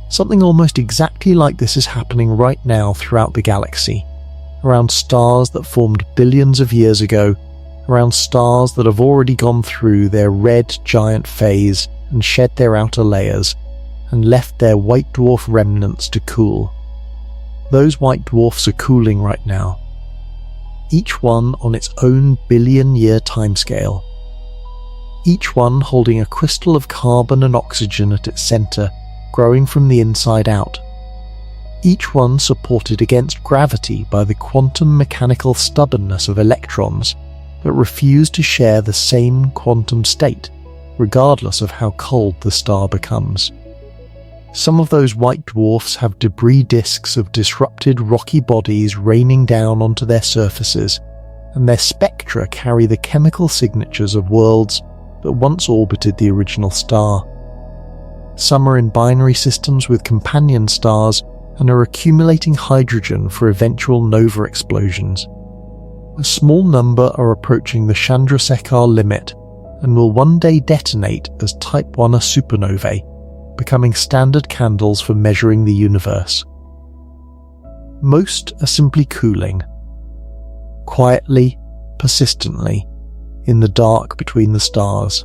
Speaker 1: Something almost exactly like this is happening right now throughout the galaxy, around stars that formed billions of years ago, around stars that have already gone through their red giant phase and shed their outer layers, and left their white dwarf remnants to cool. Those white dwarfs are cooling right now, each one on its own billion-year timescale, each one holding a crystal of carbon and oxygen at its center, growing from the inside out. Each one supported against gravity by the quantum mechanical stubbornness of electrons that refuse to share the same quantum state, regardless of how cold the star becomes. Some of those white dwarfs have debris disks of disrupted rocky bodies raining down onto their surfaces, and their spectra carry the chemical signatures of worlds that once orbited the original star. Some are in binary systems with companion stars and are accumulating hydrogen for eventual nova explosions. A small number are approaching the Chandrasekhar limit and will one day detonate as Type 1a supernovae, becoming standard candles for measuring the universe. Most are simply cooling, quietly, persistently, in the dark between the stars.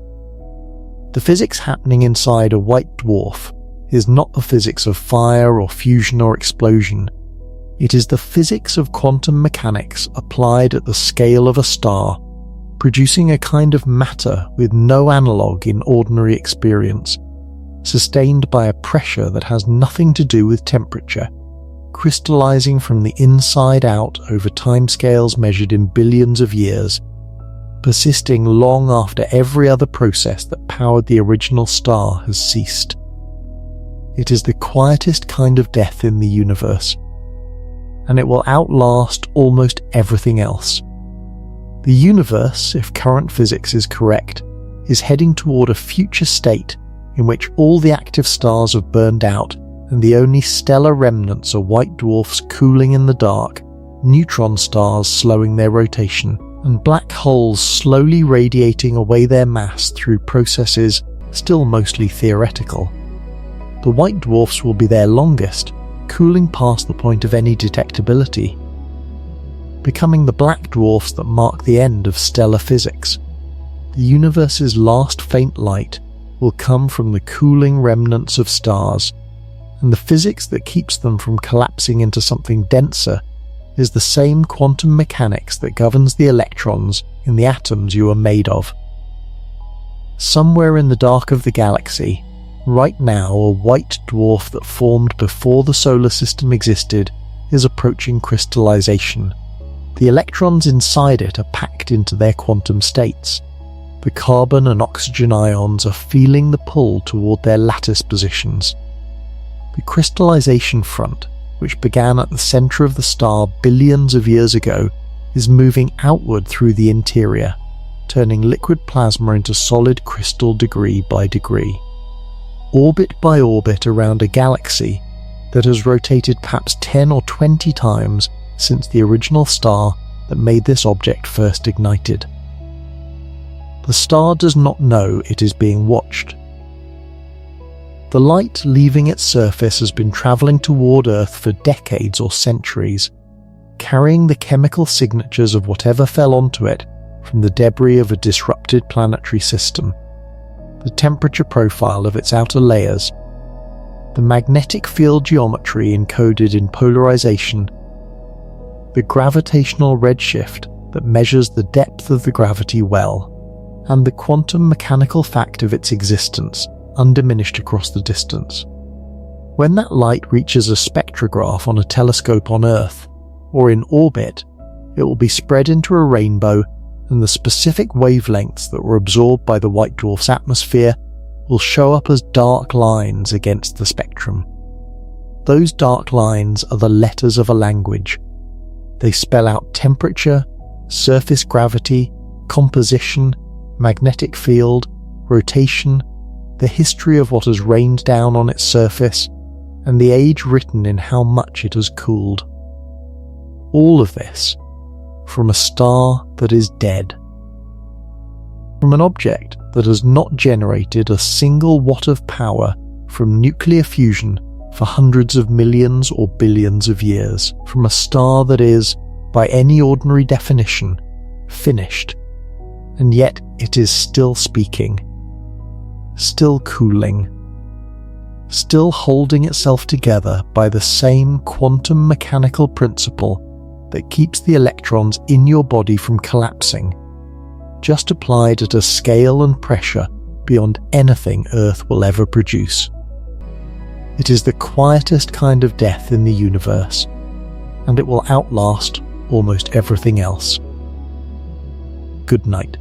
Speaker 1: The physics happening inside a white dwarf is not the physics of fire or fusion or explosion. It is the physics of quantum mechanics applied at the scale of a star, producing a kind of matter with no analogue in ordinary experience, sustained by a pressure that has nothing to do with temperature, crystallizing from the inside out over timescales measured in billions of years, persisting long after every other process that powered the original star has ceased. It is the quietest kind of death in the universe, and it will outlast almost everything else. The universe, if current physics is correct, is heading toward a future state in which all the active stars have burned out and the only stellar remnants are white dwarfs cooling in the dark, neutron stars slowing their rotation, and black holes slowly radiating away their mass through processes still mostly theoretical. The white dwarfs will be there longest, cooling past the point of any detectability, becoming the black dwarfs that mark the end of stellar physics. The universe's last faint light will come from the cooling remnants of stars, and the physics that keeps them from collapsing into something denser is the same quantum mechanics that governs the electrons in the atoms you are made of. Somewhere in the dark of the galaxy, right now, a white dwarf that formed before the solar system existed is approaching crystallization. The electrons inside it are packed into their quantum states. The carbon and oxygen ions are feeling the pull toward their lattice positions. The crystallization front, which began at the center of the star billions of years ago, is moving outward through the interior, turning liquid plasma into solid crystal degree by degree, orbit by orbit around a galaxy that has rotated perhaps 10 or 20 times since the original star that made this object first ignited. The star does not know it is being watched. The light leaving its surface has been travelling toward Earth for decades or centuries, carrying the chemical signatures of whatever fell onto it from the debris of a disrupted planetary system, the temperature profile of its outer layers, the magnetic field geometry encoded in polarization, the gravitational redshift that measures the depth of the gravity well, and the quantum mechanical fact of its existence, undiminished across the distance. When that light reaches a spectrograph on a telescope on Earth, or in orbit, it will be spread into a rainbow, and the specific wavelengths that were absorbed by the white dwarf's atmosphere will show up as dark lines against the spectrum. Those dark lines are the letters of a language. They spell out temperature, surface gravity, composition, magnetic field, rotation, the history of what has rained down on its surface, and the age written in how much it has cooled. All of this from a star that is dead. From an object that has not generated a single watt of power from nuclear fusion for hundreds of millions or billions of years. From a star that is, by any ordinary definition, finished. And yet it is still speaking. Still cooling. Still holding itself together by the same quantum mechanical principle that keeps the electrons in your body from collapsing, just applied at a scale and pressure beyond anything Earth will ever produce. It is the quietest kind of death in the universe, and it will outlast almost everything else. Good night.